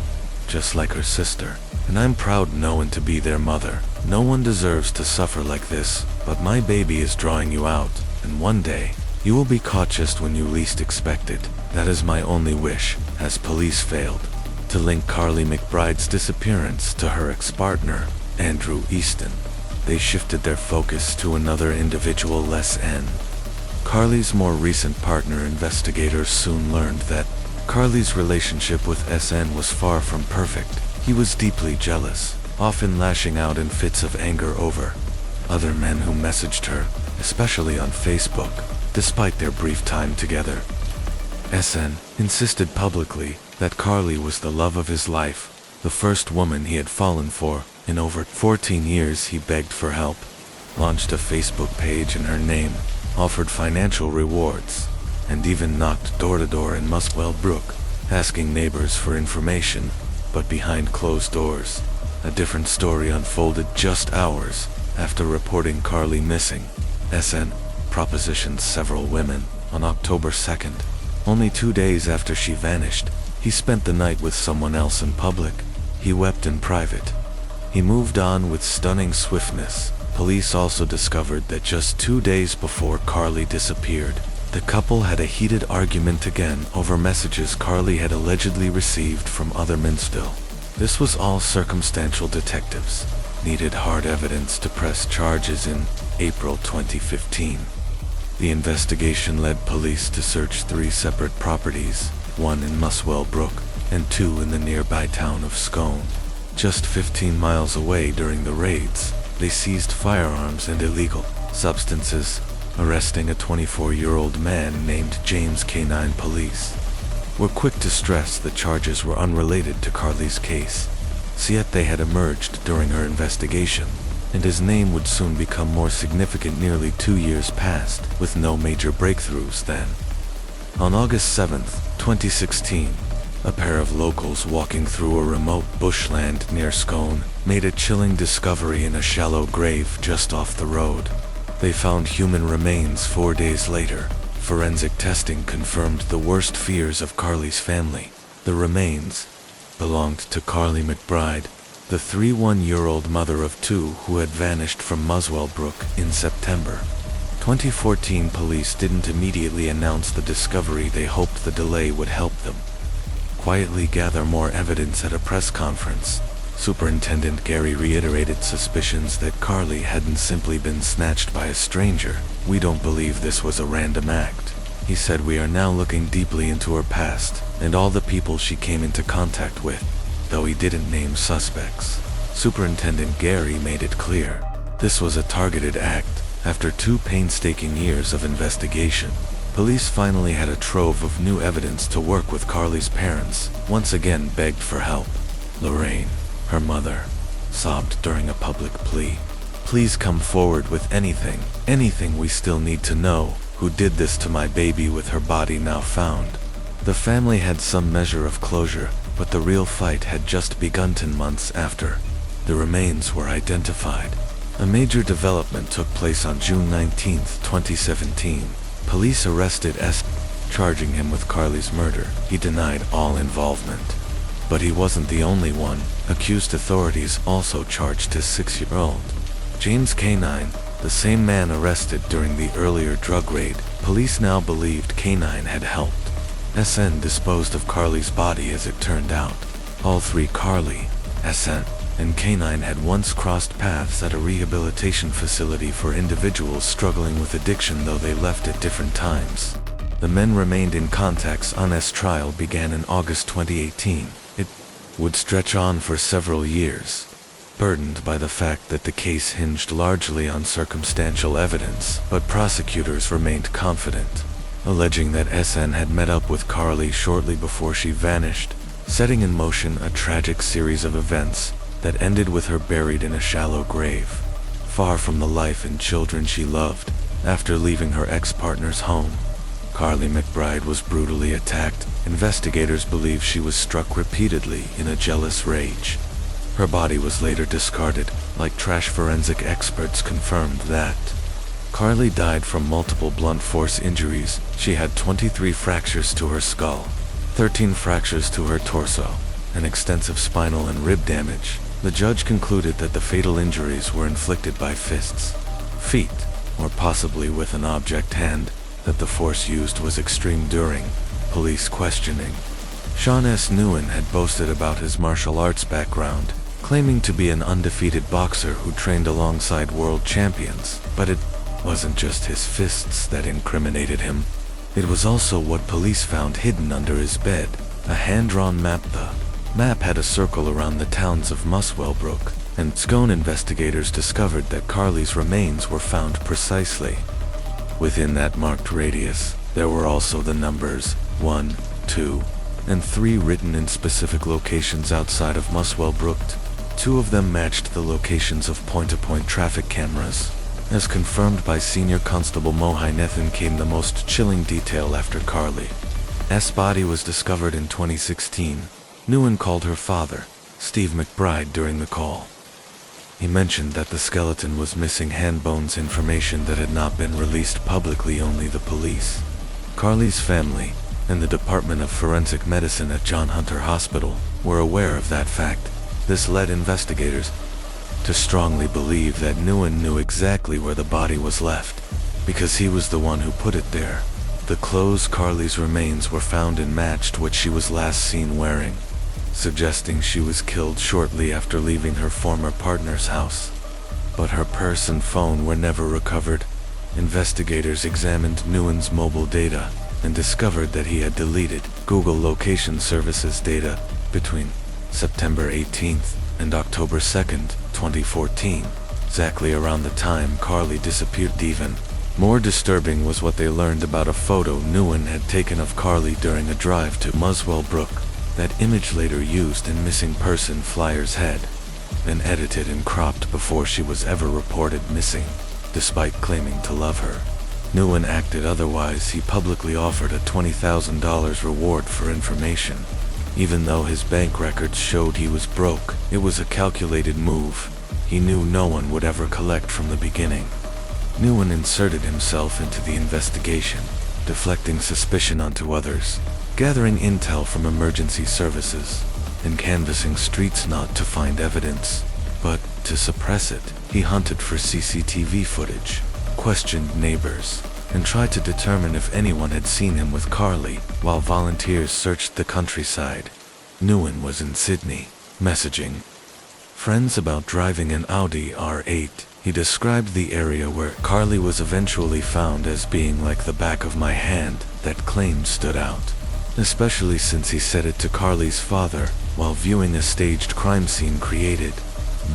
just like her sister, and I'm proud knowing to be their mother. No one deserves to suffer like this, but my baby is drawing you out, and one day, you will be caught just when you least expect it. That is my only wish. As police failed to link Carly McBride's disappearance to her ex-partner, Andrew Easton, they shifted their focus to another individual, Les N. Carly's more recent partner. Investigators soon learned that Carly's relationship with SN was far from perfect. He was deeply jealous, often lashing out in fits of anger over other men who messaged her, especially on Facebook, despite their brief time together. SN insisted publicly that Carly was the love of his life, the first woman he had fallen for in over 14 years. He begged for help, launched a Facebook page in her name, offered financial rewards, and even knocked door to door in Muswell Brook, asking neighbors for information. But behind closed doors, a different story unfolded. Just hours after reporting Carly missing, SN propositioned several women. On October 2nd, only 2 days after she vanished, he spent the night with someone else in public. He wept in private. He moved on with stunning swiftness. Police also discovered that just 2 days before Carly disappeared, the couple had a heated argument again over messages Carly had allegedly received from other men. Still, this was all circumstantial. Detectives needed hard evidence to press charges. In April 2015, the investigation led police to search 3 separate properties, 1 in Muswell Brook and 2 in the nearby town of Scone. Just 15 miles away. During the raids, they seized firearms and illegal substances, arresting a 24-year-old man named James. K9 police were quick to stress the charges were unrelated to Carly's case, yet they had emerged during her investigation, and his name would soon become more significant. Nearly 2 years passed, with no major breakthroughs. Then, on August 7, 2016, A pair of locals walking through a remote bushland near Scone made a chilling discovery in a shallow grave just off the road. They found human remains 4 days later. Forensic testing confirmed the worst fears of Carly's family. The remains belonged to Carly McBride, the 31-year-old mother of two who had vanished from Muswell Brook in September 2014. Police didn't immediately announce the discovery. They hoped the delay would help them quietly gather more evidence. At a press conference, Superintendent Gary reiterated suspicions that Carly hadn't simply been snatched by a stranger. "We don't believe this was a random act," he said. "We are now looking deeply into her past and all the people she came into contact with," though he didn't name suspects. Superintendent Gary made it clear this was a targeted act. After 2 painstaking years of investigation, police finally had a trove of new evidence to work with. Carly's parents once again begged for help. Lorraine, her mother, sobbed during a public plea. "Please come forward with anything we still need to know. Who did this to my baby?" With her body now found, the family had some measure of closure, but the real fight had just begun. 10 months after the remains were identified, a major development took place on June 19, 2017. Police arrested S, charging him with Carly's murder. He denied all involvement. But he wasn't the only one. Accused authorities also charged his 6-year-old James K9, the same man arrested during the earlier drug raid. Police now believed K9 had helped SN disposed of Carly's body. As it turned out, all 3, Carly, SN, and K9, had once crossed paths at a rehabilitation facility for individuals struggling with addiction, though they left at different times. The men remained in contact. S trial began in August 2018. It would stretch on for several years, burdened by the fact that the case hinged largely on circumstantial evidence, but prosecutors remained confident, alleging that SN had met up with Carly shortly before she vanished, setting in motion a tragic series of events that ended with her buried in a shallow grave, far from the life and children she loved. After leaving her ex-partner's home, Carly McBride was brutally attacked. Investigators believe she was struck repeatedly in a jealous rage. Her body was later discarded. Like trash, forensic experts confirmed that Carly died from multiple blunt force injuries. She had 23 fractures to her skull, 13 fractures to her torso, and extensive spinal and rib damage. The judge concluded that the fatal injuries were inflicted by fists, feet, or possibly with an object hand, that the force used was extreme. During police questioning, Sean S. Nguyen had boasted about his martial arts background, claiming to be an undefeated boxer who trained alongside world champions. But it wasn't just his fists that incriminated him. It was also what police found hidden under his bed, a hand-drawn map. The map had a circle around the towns of Muswell Brook and Scone. Investigators discovered that Carly's remains were found precisely within that marked radius. There were also the numbers 1, 2, and 3 written in specific locations outside of Muswell Brook. 2 of them matched the locations of point-to-point traffic cameras. As confirmed by Senior Constable Mohai Nathan, came the most chilling detail. After Carly's body was discovered in 2016, Nguyen called her father, Steve McBride, during the call. He mentioned that the skeleton was missing hand bones, information that had not been released publicly. Only the police, Carly's family, and the Department of Forensic Medicine at John Hunter Hospital were aware of that fact. This led investigators to strongly believe that Nguyen knew exactly where the body was left, because he was the one who put it there. The clothes Carly's remains were found in matched what she was last seen wearing, suggesting she was killed shortly after leaving her former partner's house. But her purse and phone were never recovered. Investigators examined Nguyen's mobile data and discovered that he had deleted Google location services data between September 18th and October 2nd, 2014, exactly around the time Carly disappeared. Even more disturbing was what they learned about a photo Nguyen had taken of Carly during a drive to Muswell Brook. That image later used in missing person flyers had been edited and cropped before she was ever reported missing. Despite claiming to love her, Nguyen acted otherwise. He publicly offered a $20,000 reward for information Even though his bank records showed he was broke, it was a calculated move. He knew no one would ever collect from the beginning. Nguyen inserted himself into the investigation, deflecting suspicion onto others, gathering intel from emergency services, and canvassing streets not to find evidence, but to suppress it. He hunted for CCTV footage, questioned neighbors, and tried to determine if anyone had seen him with Carly, while volunteers searched the countryside. Nguyen was in Sydney, messaging friends about driving an Audi R8. He described the area where Carly was eventually found as being like the back of my hand. That claim stood out, especially since he said it to Carly's father while viewing a staged crime scene created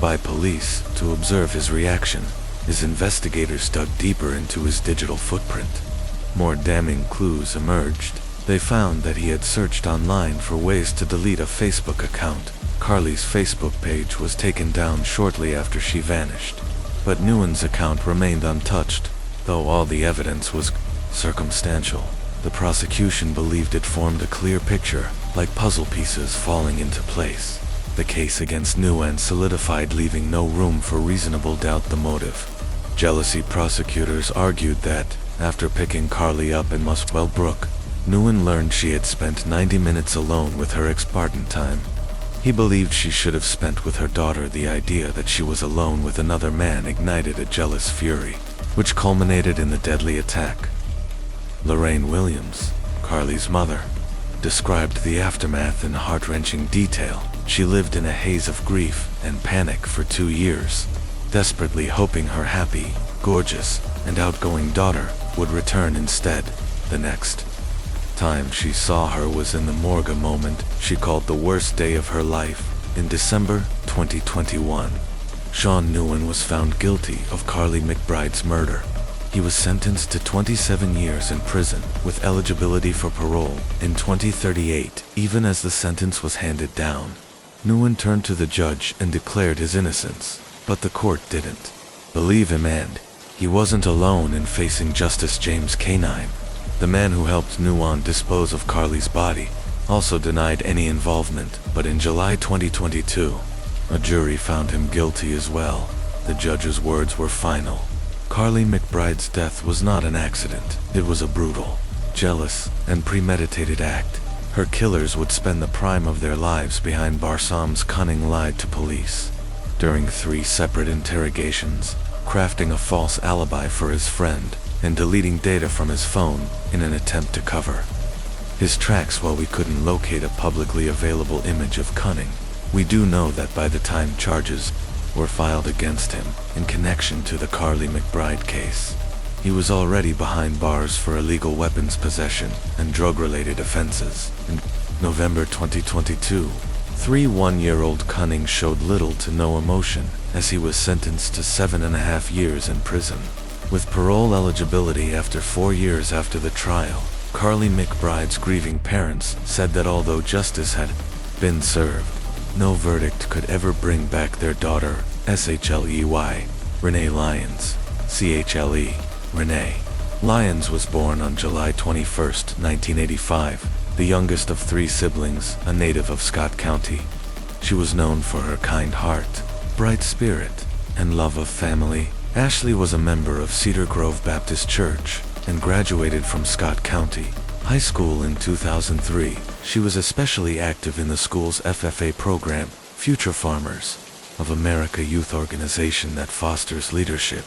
by police to observe his reaction. His investigators dug deeper into his digital footprint. More damning clues emerged. They found that he had searched online for ways to delete a Facebook account. Carly's Facebook page was taken down shortly after she vanished, but Nguyen's account remained untouched, though all the evidence was circumstantial. The prosecution believed it formed a clear picture, like puzzle pieces falling into place. The case against Nguyen solidified, leaving no room for reasonable doubt the motive. Jealousy prosecutors argued that, after picking Carly up in Muswell Brook, Nguyen learned she had spent 90 minutes alone with her ex-partner time. He believed she should have spent with her daughter. The idea that she was alone with another man ignited a jealous fury, which culminated in the deadly attack. Lorraine Williams, Carly's mother, described the aftermath in heart-wrenching detail. She lived in a haze of grief and panic for 2 years, desperately hoping her happy, gorgeous, and outgoing daughter would return instead. The next time she saw her was in the morgue, a moment she called the worst day of her life. In December 2021, Sean Nguyen was found guilty of Carly McBride's murder. He was sentenced to 27 years in prison, with eligibility for parole in 2038. Even as the sentence was handed down, Nguyen turned to the judge and declared his innocence, but the court didn't believe him, and he wasn't alone in facing Justice James K9. The man who helped Nguyen dispose of Carly's body also denied any involvement, but in July 2022, a jury found him guilty as well. The judge's words were final. Carly McBride's death was not an accident. It was a brutal, jealous, and premeditated act. Her killers would spend the prime of their lives behind bars. Sam's cunning lied to police during 3 separate interrogations, crafting a false alibi for his friend and deleting data from his phone in an attempt to cover his tracks. While we couldn't locate a publicly available image of Cunning, we do know that by the time charges were filed against him in connection to the Carly McBride case, he was already behind bars for illegal weapons possession and drug-related offenses. In November 2022, 31-year-old Cunning showed little to no emotion as he was sentenced to 7.5 years in prison, with parole eligibility after 4 years after the trial. Carly McBride's grieving parents said that although justice had been served, no verdict could ever bring back their daughter, SHLEY, Renee Lyons. CHLE, Renee Lyons was born on July 21, 1985, the youngest of 3 siblings, a native of Scott County. She was known for her kind heart, bright spirit, and love of family. Ashley was a member of Cedar Grove Baptist Church and graduated from Scott County High School in 2003. She was especially active in the school's FFA program, Future Farmers of America youth organization that fosters leadership,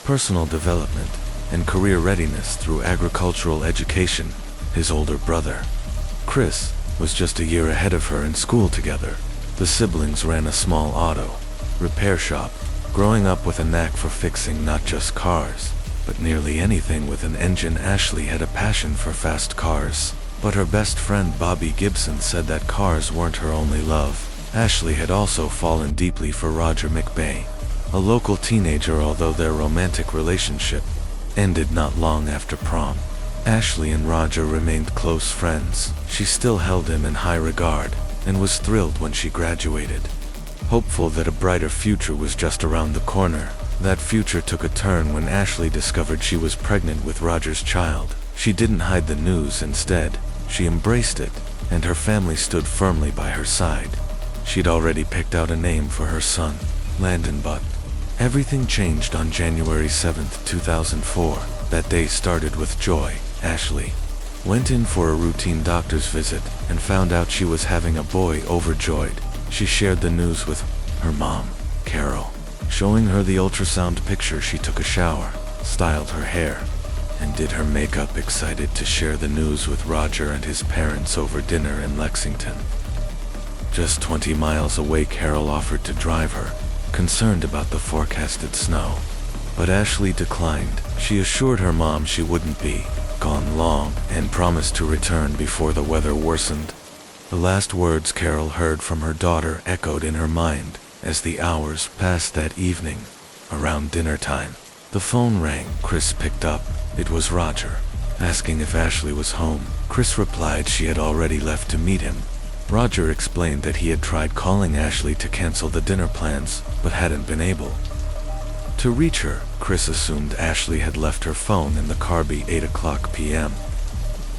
personal development, and career readiness through agricultural education. His older brother, Chris, was just a year ahead of her in school together. The siblings ran a small auto repair shop, growing up with a knack for fixing not just cars, but nearly anything with an engine. Ashley had a passion for fast cars, but her best friend Bobby Gibson said that cars weren't her only love. Ashley had also fallen deeply for Roger McBay, a local teenager, although their romantic relationship ended not long after prom. Ashley and Roger remained close friends. She still held him in high regard and was thrilled when she graduated, hopeful that a brighter future was just around the corner. That future took a turn when Ashley discovered she was pregnant with Roger's child. She didn't hide the news. Instead, she embraced it and her family stood firmly by her side. She'd already picked out a name for her son, Landon, but everything changed on January 7th, 2004. That day started with joy. Ashley went in for a routine doctor's visit and found out she was having a boy. Overjoyed, she shared the news with her mom, Carol. Showing her the ultrasound picture, she took a shower, styled her hair, and did her makeup, excited to share the news with Roger and his parents over dinner in Lexington. Just 20 miles away, Carol offered to drive her, concerned about the forecasted snow. But Ashley declined. She assured her mom she wouldn't be gone long and promised to return before the weather worsened. The last words Carol heard from her daughter echoed in her mind as the hours passed that evening. Around dinner time, the phone rang. Chris picked up. It was Roger, asking if Ashley was home. Chris replied she had already left to meet him. Roger explained that he had tried calling Ashley to cancel the dinner plans, but hadn't been able to reach her. Chris assumed Ashley had left her phone in the car by 8 p.m.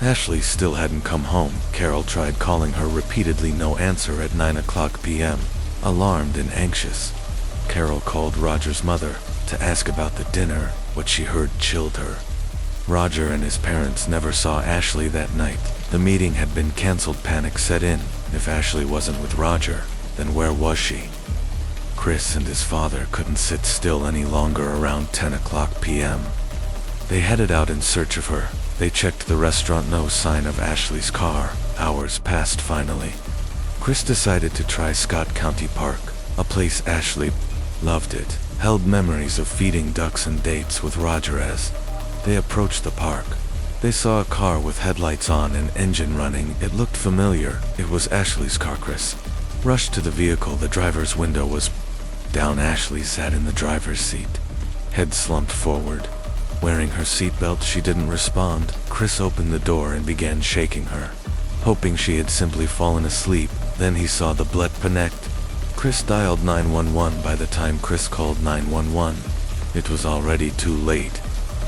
Ashley still hadn't come home. Carol tried calling her repeatedly, no answer. At 9 p.m., alarmed and anxious, Carol called Roger's mother to ask about the dinner. What she heard chilled her. Roger and his parents never saw Ashley that night. The meeting had been canceled. Panic set in. If Ashley wasn't with Roger, then where was she? Chris and his father couldn't sit still any longer. Around 10 p.m., they headed out in search of her. They checked the restaurant, no sign of Ashley's car. Hours passed. Finally, Chris decided to try Scott County Park, a place Ashley loved. It held memories of feeding ducks and dates with Roger. As they approached the park, they saw a car with headlights on and engine running. It looked familiar. It was Ashley's car. Chris rushed to the vehicle. The driver's window was down. Ashley sat in the driver's seat, head slumped forward, wearing her seatbelt. She didn't respond. Chris opened the door and began shaking her, hoping she had simply fallen asleep. Then he saw the blood connect. Chris dialed 911. By the time Chris called 911, it was already too late.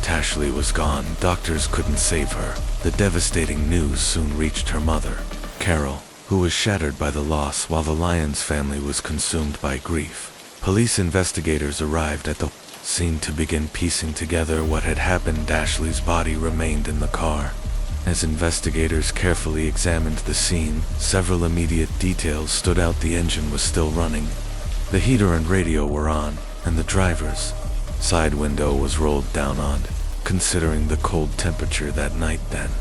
Ashley was gone. Doctors couldn't save her. The devastating news soon reached her mother, Carol, who was shattered by the loss, while the Lyons family was consumed by grief. Police investigators arrived at the scene to begin piecing together what had happened. Ashley's body remained in the car. As investigators carefully examined the scene, several immediate details stood out. The engine was still running, the heater and radio were on, and the driver's side window was rolled down. Odd, considering the cold temperature that night. Then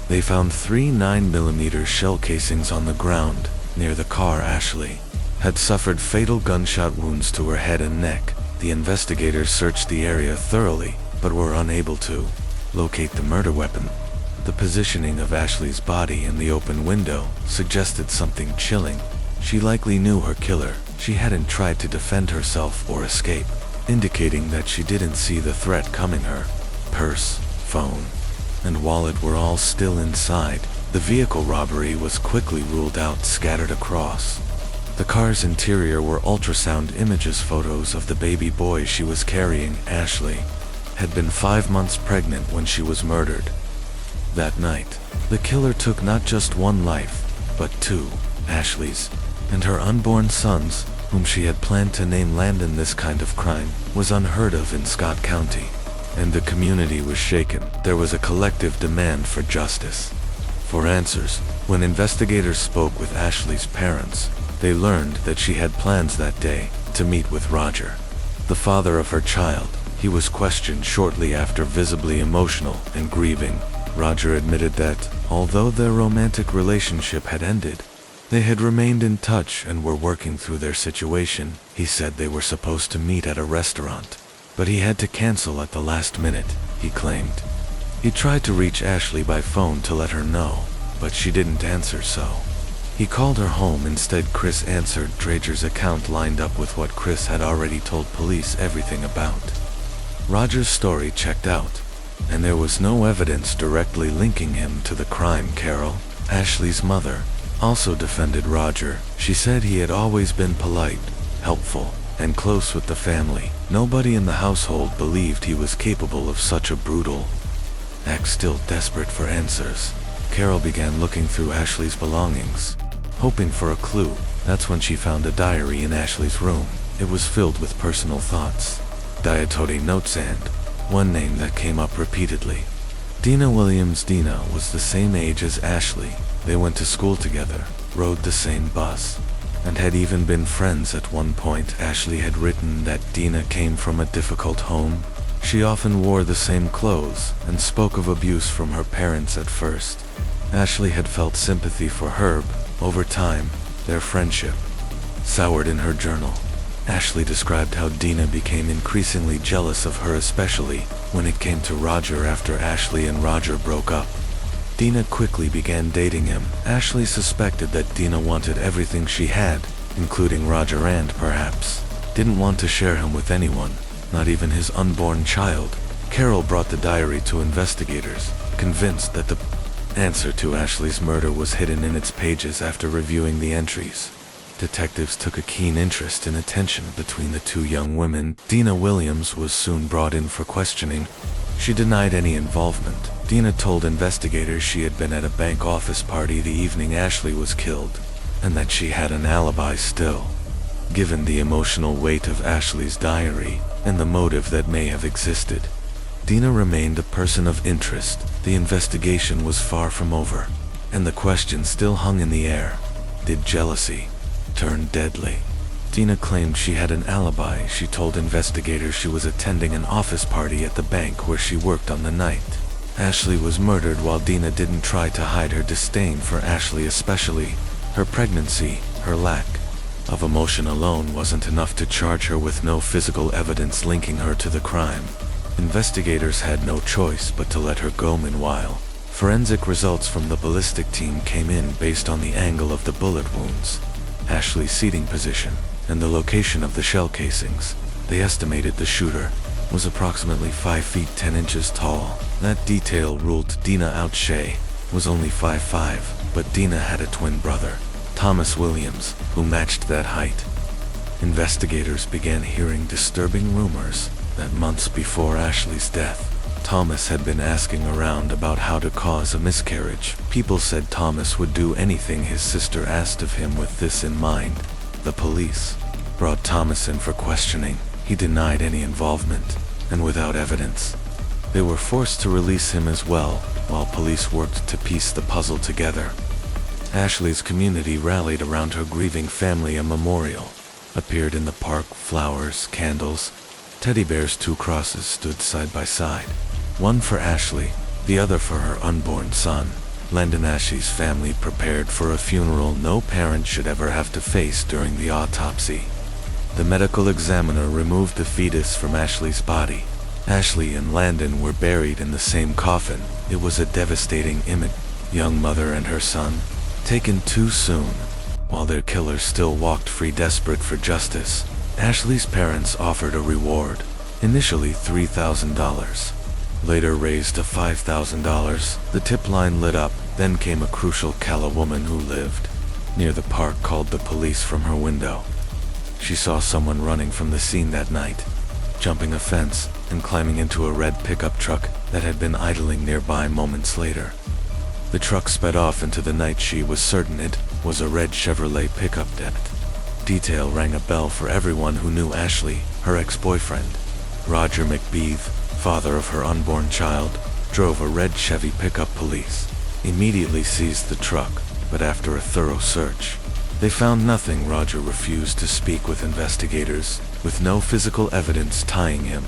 they found 3 9mm shell casings on the ground near the car. Ashley had suffered fatal gunshot wounds to her head and neck. The investigators searched the area thoroughly, but were unable to locate the murder weapon. The positioning of Ashley's body in the open window suggested something chilling. She likely knew her killer. She hadn't tried to defend herself or escape, indicating that she didn't see the threat coming. Her purse, phone, and wallet were all still inside. The vehicle robbery was quickly ruled out. Scattered across the car's interior were ultrasound images, photos of the baby boy she was carrying. Ashley had been 5 months pregnant when she was murdered. That night, the killer took not just one life, but 2, Ashley's and her unborn sons, whom she had planned to name Landon. This kind of crime was unheard of in Scott County, and the community was shaken. There was a collective demand for justice, for answers. When investigators spoke with Ashley's parents, they learned that she had plans that day to meet with Roger, the father of her child. He was questioned shortly after, visibly emotional and grieving. Roger admitted that, although their romantic relationship had ended, they had remained in touch and were working through their situation. He said they were supposed to meet at a restaurant, but he had to cancel at the last minute, he claimed. He tried to reach Ashley by phone to let her know, but she didn't answer, so he called her home instead. Chris answered. Drager's account lined up with what Chris had already told police everything about. Roger's story checked out, and there was no evidence directly linking him to the crime. Carol, Ashley's mother, also defended Roger. She said he had always been polite, helpful, and close with the family. Nobody in the household believed he was capable of such a brutal act. Still desperate for answers, Carol began looking through Ashley's belongings, hoping for a clue. That's when she found a diary in Ashley's room. It was filled with personal thoughts, dietary notes, and one name that came up repeatedly. Dina Williams. Dina was the same age as Ashley. They went to school together, rode the same bus, and had even been friends at one point. Ashley had written that Dina came from a difficult home. She often wore the same clothes and spoke of abuse from her parents at first. Ashley had felt sympathy for Herb. Over time, their friendship soured. In her journal, Ashley described how Dina became increasingly jealous of her, especially when it came to Roger. After Ashley and Roger broke up, Dina quickly began dating him. Ashley suspected that Dina wanted everything she had, including Roger, and perhaps didn't want to share him with anyone, not even his unborn child. Carol brought the diary to investigators, convinced that the answer to Ashley's murder was hidden in its pages. After reviewing the entries, detectives took a keen interest in the tension between the two young women. Dina Williams was soon brought in for questioning. She denied any involvement. Dina told investigators she had been at a bank office party the evening Ashley was killed, and that she had an alibi still. Given the emotional weight of Ashley's diary and the motive that may have existed, Dina remained a person of interest. The investigation was far from over, and the question still hung in the air. Did jealousy turn deadly? Dina claimed she had an alibi. She told investigators she was attending an office party at the bank where she worked on the night Ashley was murdered. While Dina didn't try to hide her disdain for Ashley, especially her pregnancy, her lack of emotion alone wasn't enough to charge her with no physical evidence linking her to the crime. Investigators had no choice but to let her go. Meanwhile, forensic results from the ballistic team came in based on the angle of the bullet wounds, Ashley's seating position, and the location of the shell casings. They estimated the shooter was approximately 5 feet 10 inches tall. That detail ruled Dina out. Shay was only 5'5", but Dina had a twin brother, Thomas Williams, who matched that height. Investigators began hearing disturbing rumors that months before Ashley's death, Thomas had been asking around about how to cause a miscarriage. People said Thomas would do anything his sister asked of him with this in mind. The police brought Thomas in for questioning. He denied any involvement, and without evidence, they were forced to release him as well, while police worked to piece the puzzle together. Ashley's community rallied around her grieving family. A memorial appeared in the park. Flowers, candles, teddy bears. 2 crosses stood side by side, one for Ashley, the other for her unborn son. Landon. Ashley's family prepared for a funeral no parent should ever have to face during the autopsy. The medical examiner removed the fetus from Ashley's body. Ashley and Landon were buried in the same coffin. It was a devastating image. Young mother and her son, taken too soon, while their killer still walked free. Desperate for justice, Ashley's parents offered a reward, initially $3,000, later raised to $5,000. The tip line lit up. Then came a crucial call. A woman who lived near the park called the police from her window. She saw someone running from the scene that night, jumping a fence and climbing into a red pickup truck that had been idling nearby. Moments later, the truck sped off into the night. She was certain it was a red Chevrolet pickup. That detail rang a bell for everyone who knew Ashley. Her ex-boyfriend, Roger McBeath, father of her unborn child, drove a red Chevy pickup. Police immediately seized the truck, but after a thorough search, they found nothing. Roger refused to speak with investigators. With no physical evidence tying him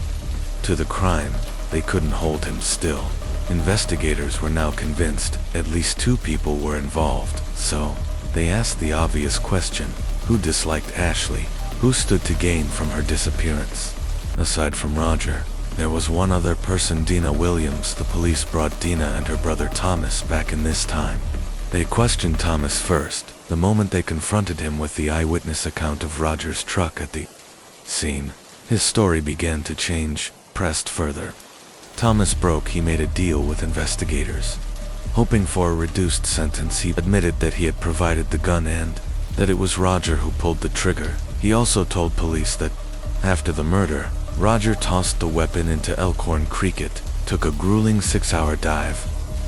to the crime, they couldn't hold him still. Investigators were now convinced at least 2 people were involved, so they asked the obvious question: who disliked Ashley? Who stood to gain from her disappearance? Aside from Roger, there was one other person: Dina Williams. The police brought Dina and her brother Thomas back in. This time, they questioned Thomas first. The moment they confronted him with the eyewitness account of Roger's truck at the scene, his story began to change. Pressed further, Thomas broke. He made a deal with investigators, hoping for a reduced sentence. He admitted that he had provided the gun and that it was Roger who pulled the trigger. He also told police that after the murder, Roger tossed the weapon into Elkhorn Creek. It took a grueling 6-hour dive,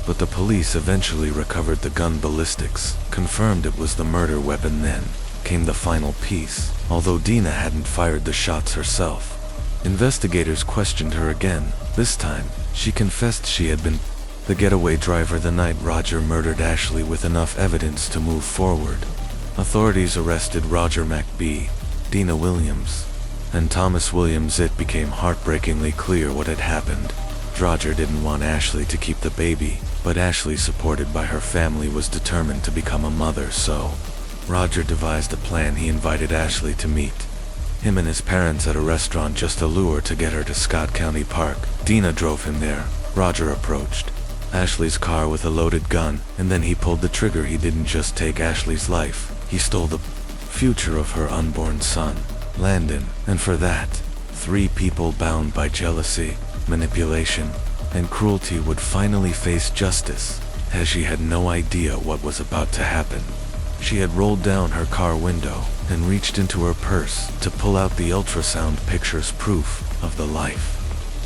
but the police eventually recovered the gun ballistics, confirmed it was the murder weapon. Then came the final piece. Although Dina hadn't fired the shots herself, investigators questioned her again. This time, she confessed she had been the getaway driver the night Roger murdered Ashley, with enough evidence to move forward. Authorities arrested Roger McBee, Dina Williams, and Thomas Williams. It became heartbreakingly clear what had happened. Roger didn't want Ashley to keep the baby, but Ashley, supported by her family, was determined to become a mother, so Roger devised a plan. He invited Ashley to meet him and his parents at a restaurant just a lure to get her to Scott County Park. Dina drove him there. Roger approached Ashley's car with a loaded gun, and then he pulled the trigger. He didn't just take Ashley's life, he stole the future of her unborn son, Landon. And for that, 3 people bound by jealousy, manipulation, and cruelty would finally face justice, as she had no idea what was about to happen. She had rolled down her car window and reached into her purse to pull out the ultrasound pictures, proof of the life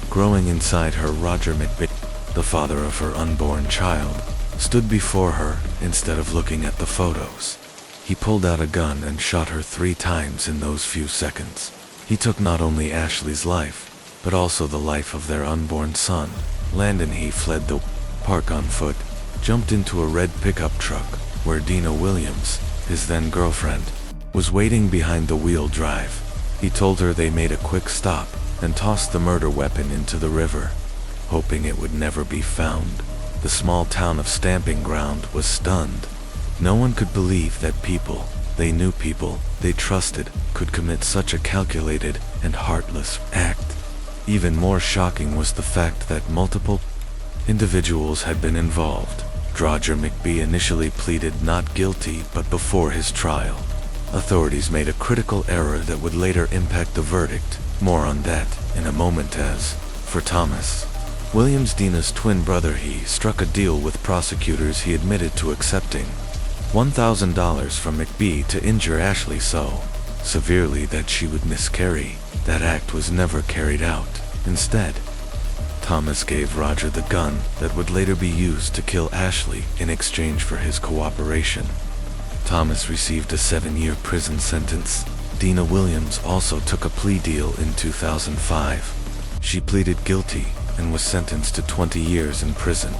growing inside her. Roger McBee, the father of her unborn child, stood before her. Instead of looking at the photos, he pulled out a gun and shot her 3 times in those few seconds. He took not only Ashley's life, but also the life of their unborn son, Landon. He fled the park on foot, jumped into a red pickup truck, where Dina Williams, his then-girlfriend, was waiting behind the wheel drive. He told her they made a quick stop and tossed the murder weapon into the river, hoping it would never be found. The small town of Stamping Ground was stunned. No one could believe that people they trusted could commit such a calculated and heartless act. Even more shocking was the fact that multiple individuals had been involved. Roger McBee initially pleaded not guilty, but before his trial, authorities made a critical error that would later impact the verdict. More on that in a moment. As for Thomas Williams, Dina's twin brother, he struck a deal with prosecutors. He admitted to accepting $1,000 from McBee to injure Ashley so severely that she would miscarry. That act was never carried out. Instead, Thomas gave Roger the gun that would later be used to kill Ashley in exchange for his cooperation. Thomas received a 7-year prison sentence. Dina Williams also took a plea deal in 2005. She pleaded guilty and was sentenced to 20 years in prison.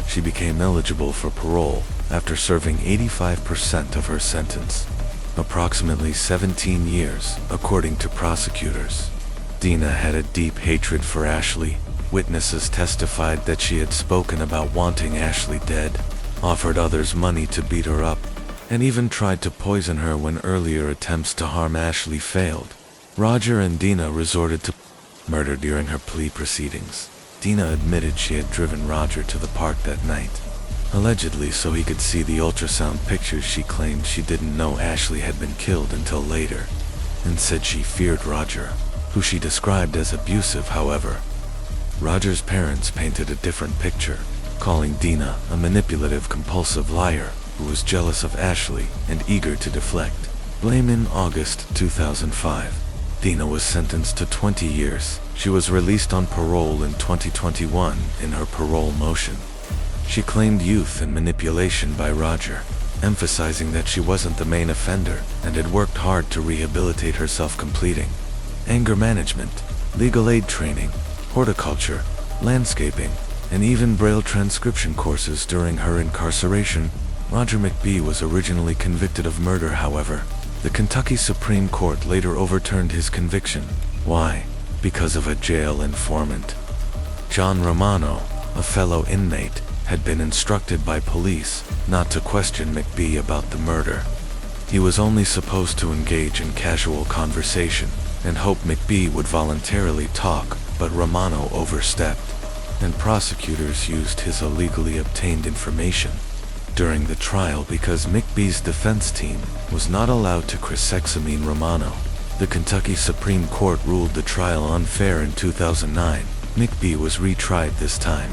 She became eligible for parole after serving 85% of her sentence, approximately 17 years, according to prosecutors. Dina had a deep hatred for Ashley. Witnesses testified that she had spoken about wanting Ashley dead, offered others money to beat her up, and even tried to poison her when earlier attempts to harm Ashley failed. Roger and Dina resorted to murder during her plea proceedings. Dina admitted she had driven Roger to the park that night, allegedly so he could see the ultrasound pictures. She claimed she didn't know Ashley had been killed until later, and said she feared Roger, who she described as abusive. However, Roger's parents painted a different picture, calling Dina a manipulative, compulsive liar who was jealous of Ashley and eager to deflect blame. In August 2005, Dina was sentenced to 20 years. She was released on parole in 2021. In her parole motion, she claimed youth and manipulation by Roger, emphasizing that she wasn't the main offender and had worked hard to rehabilitate herself, completing anger management, legal aid training, horticulture, landscaping, and even Braille transcription courses during her incarceration. Roger McBee was originally convicted of murder. However, the Kentucky Supreme Court later overturned his conviction. Why? Because of a jail informant. John Romano, a fellow inmate, had been instructed by police not to question McBee about the murder. He was only supposed to engage in casual conversation and hope McBee would voluntarily talk, but Romano overstepped, and prosecutors used his illegally obtained information during the trial. Because McBee's defense team was not allowed to cross-examine Romano, the Kentucky Supreme Court ruled the trial unfair. In 2009, McBee was retried. This time,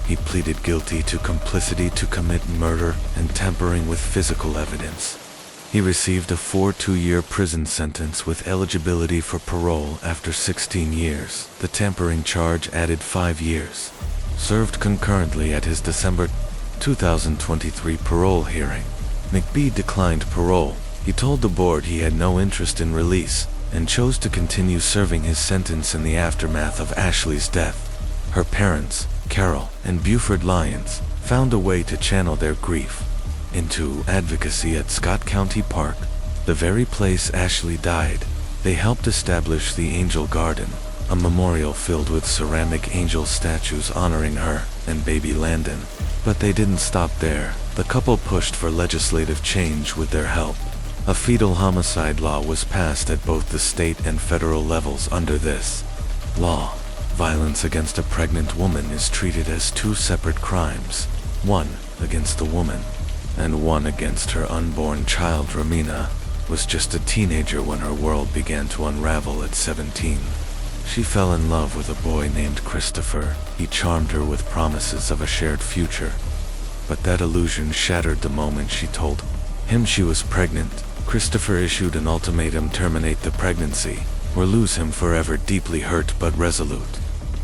he pleaded guilty to complicity to commit murder and tampering with physical evidence. He received a 2-year prison sentence with eligibility for parole after 16 years. The tampering charge added 5 years served concurrently at his December 2023 parole hearing. McBee declined parole. He told the board he had no interest in release and chose to continue serving his sentence in the aftermath of Ashley's death. Her parents, Carol and Buford Lyons, found a way to channel their grief into advocacy at Scott County Park, the very place Ashley died. They helped establish the Angel Garden, a memorial filled with ceramic angel statues honoring her and baby Landon. But they didn't stop there. The couple pushed for legislative change with their help. A fetal homicide law was passed at both the state and federal levels. Under this law, violence against a pregnant woman is treated as two separate crimes, one against the woman and one against her unborn child. Romina was just a teenager when her world began to unravel at 17. She fell in love with a boy named Christopher. He charmed her with promises of a shared future. But that illusion shattered the moment she told him she was pregnant. Christopher issued an ultimatum: terminate the pregnancy or lose him forever. Deeply hurt but resolute,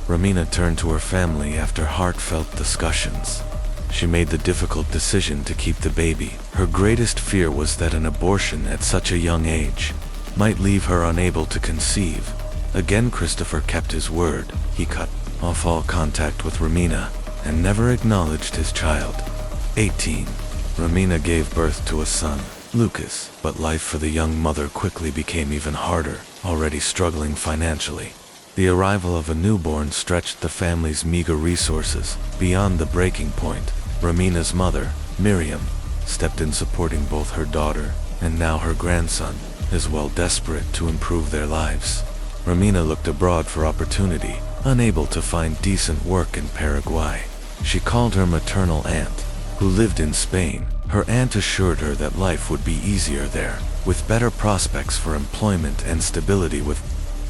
Romina turned to her family after heartfelt discussions. She made the difficult decision to keep the baby. Her greatest fear was that an abortion at such a young age might leave her unable to conceive. Again, Christopher kept his word. He cut off all contact with Romina and never acknowledged his child. 18. Romina gave birth to a son, Lucas, but life for the young mother quickly became even harder, already struggling financially. The arrival of a newborn stretched the family's meager resources beyond the breaking point. Romina's mother, Miriam, stepped in, supporting both her daughter and now her grandson, as well, desperate to improve their lives. Romina looked abroad for opportunity, unable to find decent work in Paraguay. She called her maternal aunt, who lived in Spain. Her aunt assured her that life would be easier there, with better prospects for employment and stability. With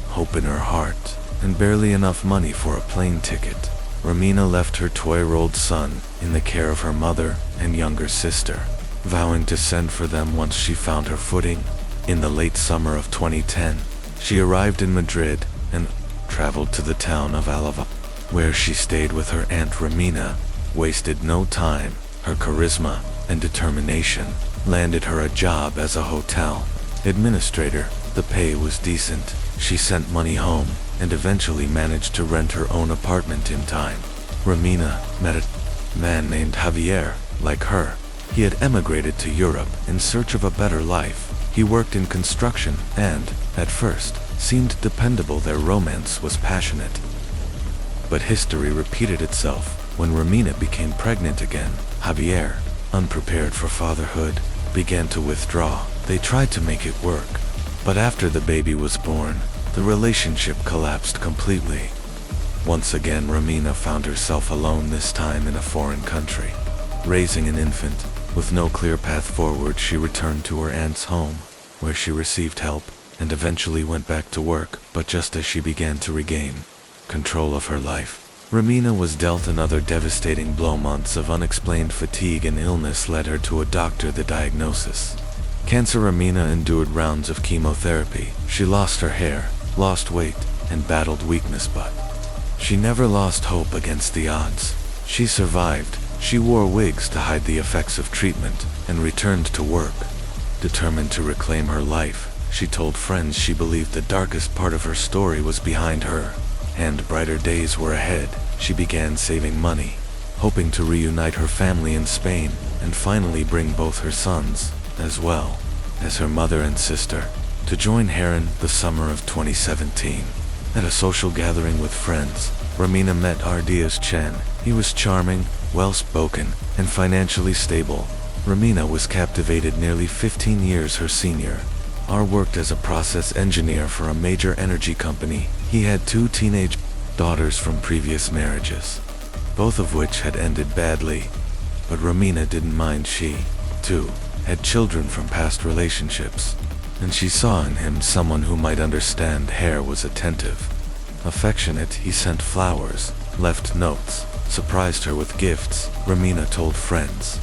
hope in her heart and barely enough money for a plane ticket, Romina left her 2-year-old son in the care of her mother and younger sister, vowing to send for them once she found her footing. In the late summer of 2010, she arrived in Madrid and traveled to the town of Alava, where she stayed with her aunt. Romina wasted no time. Her charisma and determination landed her a job as a hotel administrator. The pay was decent. She sent money home and eventually managed to rent her own apartment in time. Romina met a man named Javier. Like her, he had emigrated to Europe in search of a better life. He worked in construction and, at first, seemed dependable. Their romance was passionate. But history repeated itself when Romina became pregnant again. Javier, unprepared for fatherhood, began to withdraw. They tried to make it work, but after the baby was born, the relationship collapsed completely. Once again, Romina found herself alone, this time in a foreign country. Raising an infant, with no clear path forward, she returned to her aunt's home, where she received help and eventually went back to work. But just as she began to regain control of her life, Romina was dealt another devastating blow. Months of unexplained fatigue and illness led her to a doctor. The diagnosis: cancer. Romina endured rounds of chemotherapy. She lost her hair, lost weight, and battled weakness, but she never lost hope against the odds. She survived. She wore wigs to hide the effects of treatment and returned to work. Determined to reclaim her life, she told friends she believed the darkest part of her story was behind her, and brighter days were ahead. She began saving money, hoping to reunite her family in Spain and finally bring both her sons, as well as her mother and sister, to join her in the summer of 2017. At a social gathering with friends, Romina met Ardias Chen. He was charming, well-spoken, and financially stable. Romina was captivated. Nearly 15 years her senior, Ar worked as a process engineer for a major energy company. He had 2 teenage daughters from previous marriages, both of which had ended badly. But Romina didn't mind. She, too, had children from past relationships, and she saw in him someone who might understand. Hare was attentive, affectionate. He sent flowers, left notes, surprised her with gifts. Romina told friends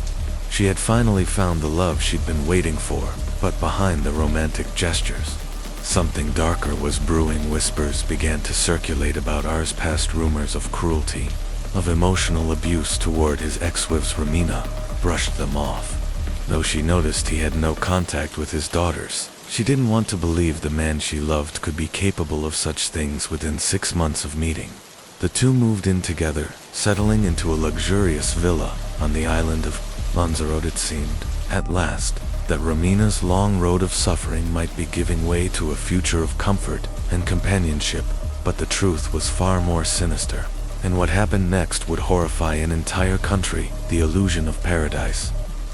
she had finally found the love she'd been waiting for. But behind the romantic gestures, something darker was brewing. Whispers began to circulate about Ar's past, rumors of cruelty of emotional abuse toward his ex-wives. Romina brushed them off. Though she noticed he had no contact with his daughters, she didn't want to believe the man she loved could be capable of such things within 6 months of meeting. The two moved in together, settling into a luxurious villa on the island of Lanzarote. It seemed, at last, that Romina's long road of suffering might be giving way to a future of comfort and companionship, but the truth was far more sinister, and what happened next would horrify an entire country. The illusion of paradise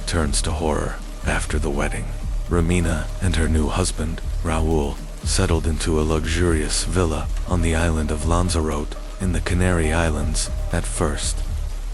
turns to horror. After the wedding, Romina and her new husband, Raul, settled into a luxurious villa on the island of Lanzarote in the Canary Islands. At first,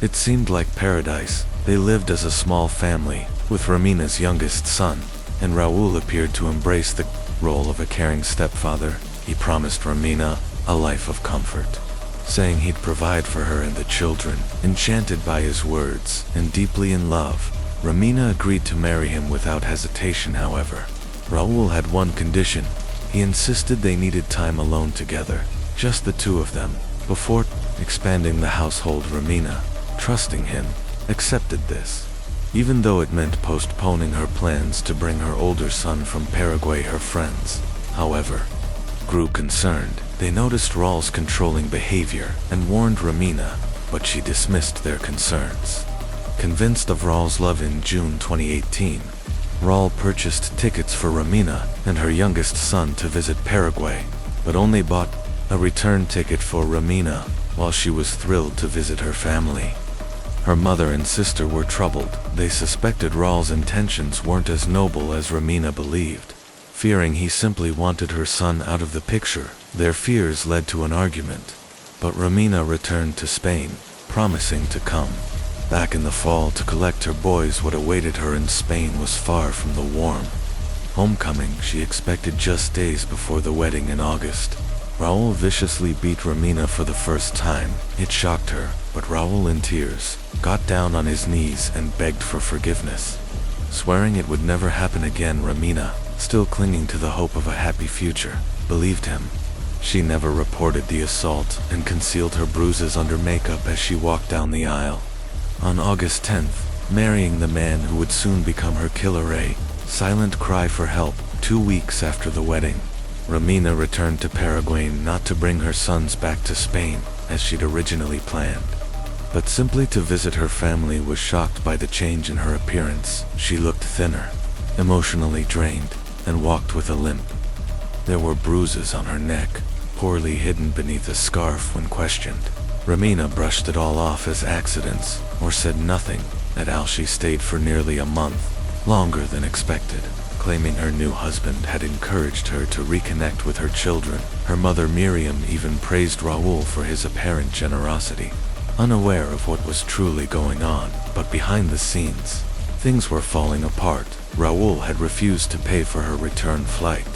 it seemed like paradise. They lived as a small family, with Romina's youngest son, and Raul appeared to embrace the role of a caring stepfather. He promised Romina a life of comfort, saying he'd provide for her and the children. Enchanted by his words and deeply in love, Romina agreed to marry him without hesitation. However, Raul had one condition. He insisted they needed time alone together, just the two of them, before expanding the household. Romina, trusting him, accepted this, even though it meant postponing her plans to bring her older son from Paraguay. Her friends, however, grew concerned. They noticed Raul's controlling behavior and warned Romina, but she dismissed their concerns. Convinced of Raul's love, in June 2018, Raul purchased tickets for Romina and her youngest son to visit Paraguay, but only bought a return ticket for Romina while she was thrilled to visit her family. Her mother and sister were troubled. They suspected Raul's intentions weren't as noble as Romina believed. Fearing he simply wanted her son out of the picture, their fears led to an argument. But Romina returned to Spain, promising to come back in the fall to collect her boys. What awaited her in Spain was far from the warm homecoming she expected. Just days before the wedding in August, Raul viciously beat Romina for the first time. It shocked her, but Raul, in tears, got down on his knees and begged for forgiveness, swearing it would never happen again. Romina, still clinging to the hope of a happy future, believed him. She never reported the assault and concealed her bruises under makeup as she walked down the aisle. On August 10th, marrying the man who would soon become her killer, a silent cry for help. 2 weeks after the wedding, Romina returned to Paraguay, not to bring her sons back to Spain as she'd originally planned, but simply to visit her family. Was shocked by the change in her appearance. She looked thinner, emotionally drained, and walked with a limp. There were bruises on her neck, poorly hidden beneath a scarf. When questioned, Romina brushed it all off as accidents, or said nothing at all. She stayed for nearly a month, longer than expected, claiming her new husband had encouraged her to reconnect with her children. Her mother, Miriam, even praised Raul for his apparent generosity, unaware of what was truly going on. But behind the scenes, things were falling apart. Raul had refused to pay for her return flight,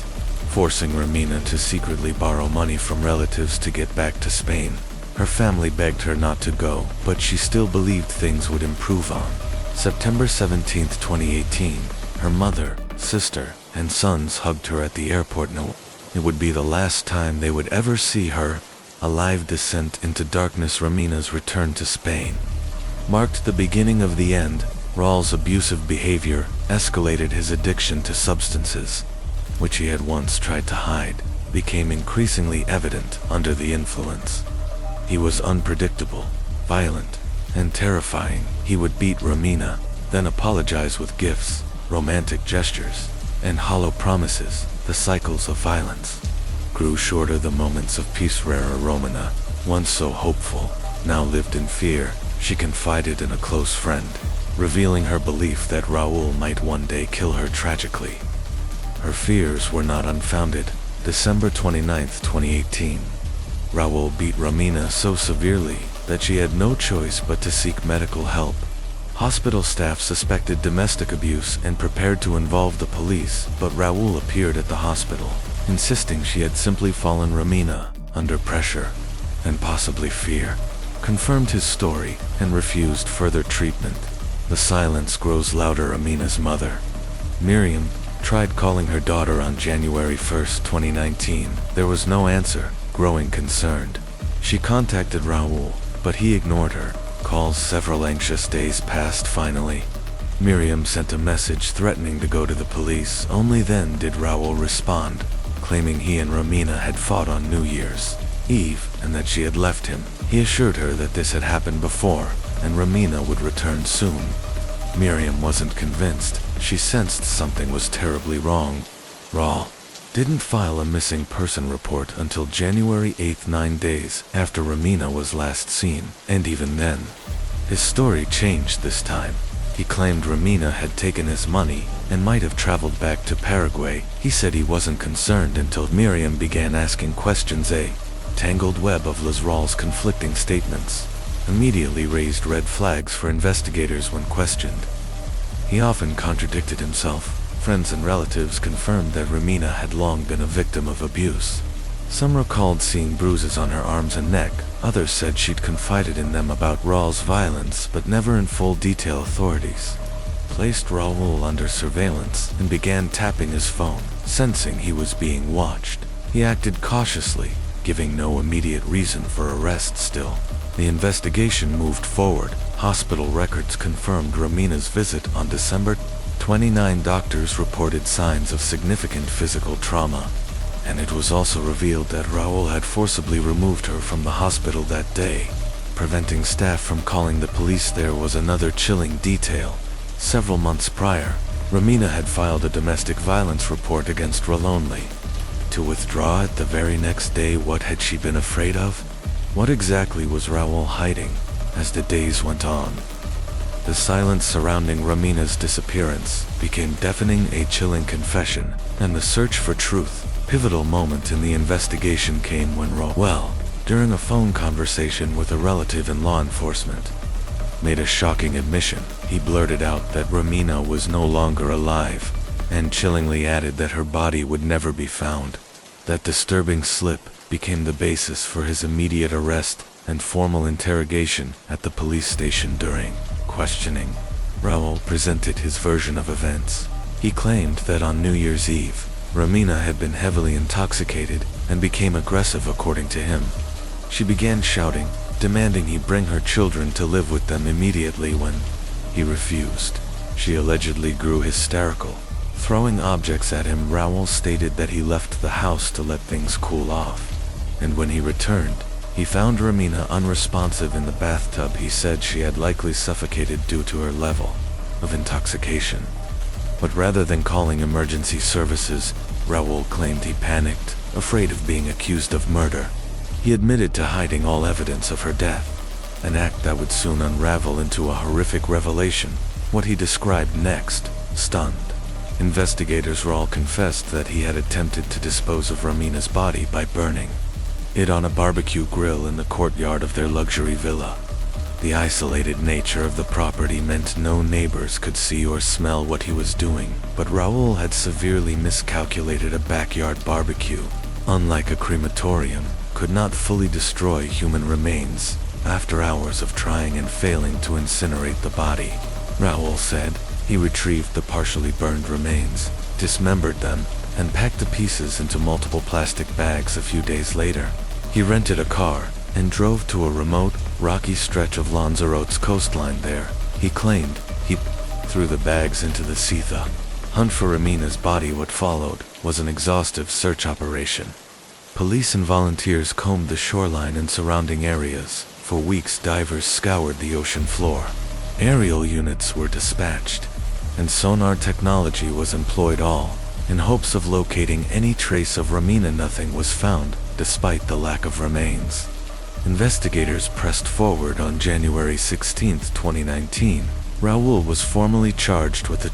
forcing Romina to secretly borrow money from relatives to get back to Spain. Her family begged her not to go, but she still believed things would improve. On September 17, 2018, her mother, sister, and sons hugged her at the airport. No, it would be the last time they would ever see her. A live descent into darkness. Romina's return to Spain marked the beginning of the end. Raul's abusive behavior escalated. His addiction to substances, which he had once tried to hide, became increasingly evident under the influence. He was unpredictable, violent, and terrifying. He would beat Romina, then apologize with gifts, romantic gestures, and hollow promises. The cycles of violence grew shorter. The moments of peace rarer. Romina, once so hopeful, now lived in fear. She confided in a close friend, revealing her belief that Raul might one day kill her tragically. Her fears were not unfounded. December 29, 2018. Raul beat Romina so severely that she had no choice but to seek medical help. Hospital staff suspected domestic abuse and prepared to involve the police, but Raul appeared at the hospital, insisting she had simply fallen. Romina, under pressure and possibly fear, confirmed his story and refused further treatment. The silence grows louder. Romina's mother, Miriam, tried calling her daughter on January 1, 2019. There was no answer. Growing concerned, she contacted Raul, but he ignored her. Calls. Several anxious days passed. Finally, Miriam sent a message threatening to go to the police. Only then did Raul respond, claiming he and Romina had fought on New Year's Eve and that she had left him. He assured her that this had happened before and Romina would return soon. Miriam wasn't convinced. She sensed something was terribly wrong. Raul didn't file a missing person report until January 8th, 9 days after Romina was last seen, and even then, his story changed this time. He claimed Romina had taken his money and might have traveled back to Paraguay. He said he wasn't concerned until Miriam began asking questions. A tangled web of Raul's conflicting statements immediately raised red flags for investigators when questioned. He often contradicted himself. Friends and relatives confirmed that Romina had long been a victim of abuse. Some recalled seeing bruises on her arms and neck. Others said she'd confided in them about Raul's violence, but never in full detail. Authorities placed Raul under surveillance and began tapping his phone, sensing he was being watched. He acted cautiously, giving no immediate reason for arrest. Still, the investigation moved forward. Hospital records confirmed Romina's visit on December 29. Doctors reported signs of significant physical trauma, and it was also revealed that Raul had forcibly removed her from the hospital that day, preventing staff from calling the police. There was another chilling detail. Several months prior, Romina had filed a domestic violence report against Raul, to withdraw it the very next day. What had she been afraid of? What exactly was Raul hiding? As the days went on, the silence surrounding Romina's disappearance became deafening. A chilling confession and the search for truth. Pivotal moment in the investigation came when Raul, during a phone conversation with a relative in law enforcement, made a shocking admission. He blurted out that Romina was no longer alive, and chillingly added that her body would never be found. That disturbing slip became the basis for his immediate arrest and formal interrogation at the police station. During questioning, Raul presented his version of events. He claimed that on New Year's Eve, Romina had been heavily intoxicated and became aggressive. According to him, she began shouting, demanding he bring her children to live with them immediately. When he refused, she allegedly grew hysterical, throwing objects at him. Raul stated that he left the house to let things cool off, and when he returned, he found Romina unresponsive in the bathtub. He said she had likely suffocated due to her level of intoxication. But rather than calling emergency services, Raul claimed he panicked, afraid of being accused of murder. He admitted to hiding all evidence of her death, an act that would soon unravel into a horrific revelation. What he described next stunned investigators. Raul confessed that he had attempted to dispose of Romina's body by burning it on a barbecue grill in the courtyard of their luxury villa. The isolated nature of the property meant no neighbors could see or smell what he was doing, but Raul had severely miscalculated. A backyard barbecue, unlike a crematorium, could not fully destroy human remains. After hours of trying and failing to incinerate the body, Raul said, he retrieved the partially burned remains, dismembered them, and packed the pieces into multiple plastic bags. A few days later, he rented a car and drove to a remote, rocky stretch of Lanzarote's coastline. There, he claimed, he threw the bags into the sea. The hunt for Romina's body. What followed was an exhaustive search operation. Police and volunteers combed the shoreline and surrounding areas. For weeks, divers scoured the ocean floor. Aerial units were dispatched, and sonar technology was employed, all in hopes of locating any trace of Romina. Nothing was found, despite the lack of remains. Investigators pressed forward. On January 16, 2019, Raul was formally charged with the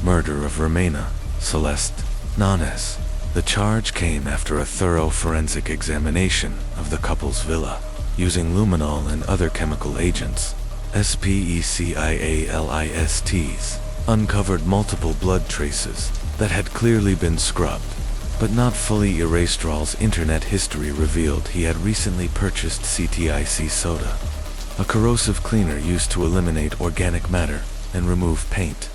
murder of Romina Celeste Nanes. The charge came after a thorough forensic examination of the couple's villa, using luminol and other chemical agents. SPECIALISTs uncovered multiple blood traces that had clearly been scrubbed, but not fully erased. Raul's internet history revealed he had recently purchased CTIC soda, a corrosive cleaner used to eliminate organic matter and remove paint.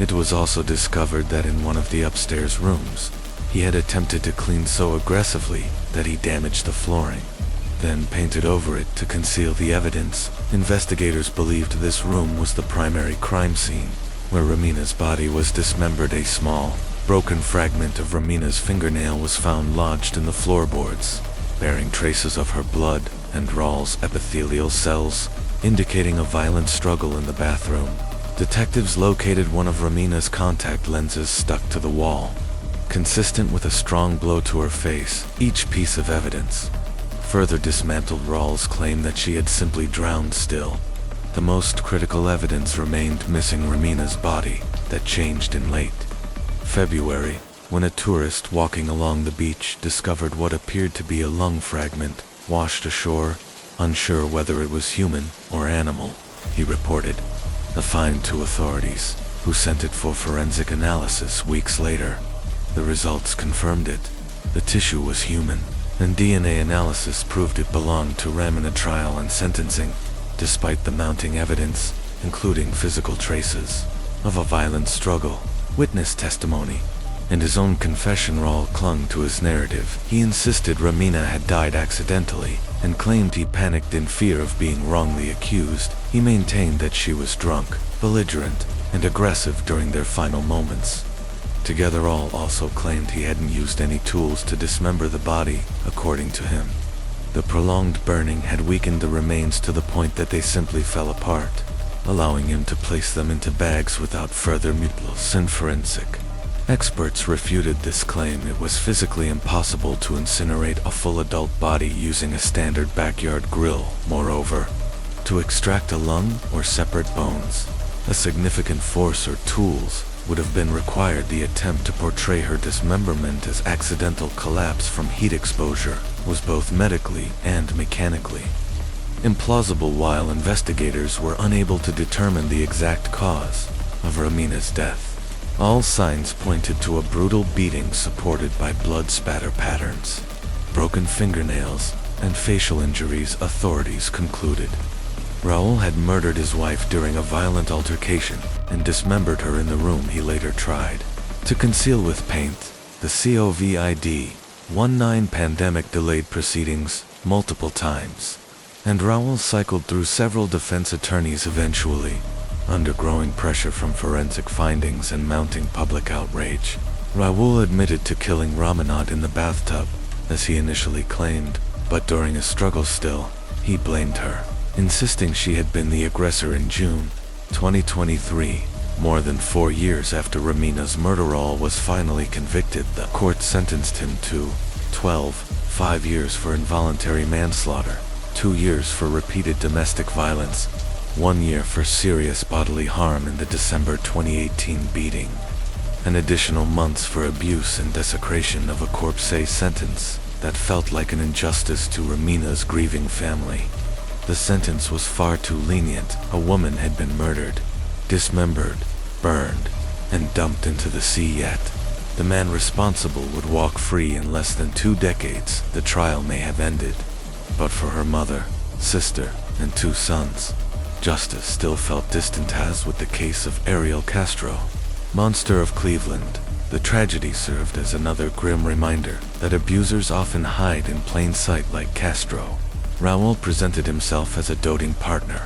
It was also discovered that in one of the upstairs rooms, he had attempted to clean so aggressively that he damaged the flooring. then painted over it to conceal the evidence. Investigators believed this room was the primary crime scene, where Ramina's body was dismembered. A small, broken fragment of Ramina's fingernail was found lodged in the floorboards, bearing traces of her blood and Raul's epithelial cells, indicating a violent struggle in the bathroom. Detectives located one of Ramina's contact lenses stuck to the wall, consistent with a strong blow to her face. Each piece of evidence further dismantled Raul's claim that she had simply drowned. Still, the most critical evidence remained: missing Ramina's body that changed in late February, when a tourist walking along the beach discovered what appeared to be a lung fragment washed ashore. Unsure whether it was human or animal, he reported the find to authorities, who sent it for forensic analysis weeks later. The results confirmed it. The tissue was human, and DNA analysis proved it belonged to Ramina. Trial and sentencing. Despite the mounting evidence, including physical traces of a violent struggle, witness testimony, and his own confession, Raul clung to his narrative. He insisted Ramina had died accidentally, and claimed he panicked in fear of being wrongly accused. He maintained that she was drunk, belligerent, and aggressive during their final moments. Together, Raul also claimed he hadn't used any tools to dismember the body. According to him, the prolonged burning had weakened the remains to the point that they simply fell apart, allowing him to place them into bags without further mutilation. And forensic experts refuted this claim. It was physically impossible to incinerate a full adult body using a standard backyard grill. Moreover, to extract a lung or separate bones, a significant force or tools would have been required. The attempt to portray her dismemberment as accidental collapse from heat exposure was both medically and mechanically implausible. While investigators were unable to determine the exact cause of Ramina's death, all signs pointed to a brutal beating supported by blood spatter patterns, broken fingernails, and facial injuries. Authorities concluded Raul had murdered his wife during a violent altercation and dismembered her in the room he later tried to conceal with paint. The COVID-19 pandemic delayed proceedings multiple times, and Raul cycled through several defense attorneys. Eventually, under growing pressure from forensic findings and mounting public outrage, Raul admitted to killing Ramina in the bathtub, as he initially claimed, but during a struggle he blamed her, insisting she had been the aggressor. In June 2023, more than 4 years after Ramina's murder, Raul was finally convicted. The court sentenced him to 5 years for involuntary manslaughter, 2 years for repeated domestic violence, 1 year for serious bodily harm in the December 2018 beating, an additional months for abuse and desecration of a corpse. A sentence that felt like an injustice to Ramina's grieving family. The sentence was far too lenient. A woman had been murdered, dismembered, burned, and dumped into the sea, yet the man responsible would walk free in less than 2 decades. The trial may have ended, but for her mother, sister, and 2 sons, justice still felt distant. As with the case of Ariel Castro, Monster of Cleveland, the tragedy served as another grim reminder that abusers often hide in plain sight. Like Castro, Raul presented himself as a doting partner,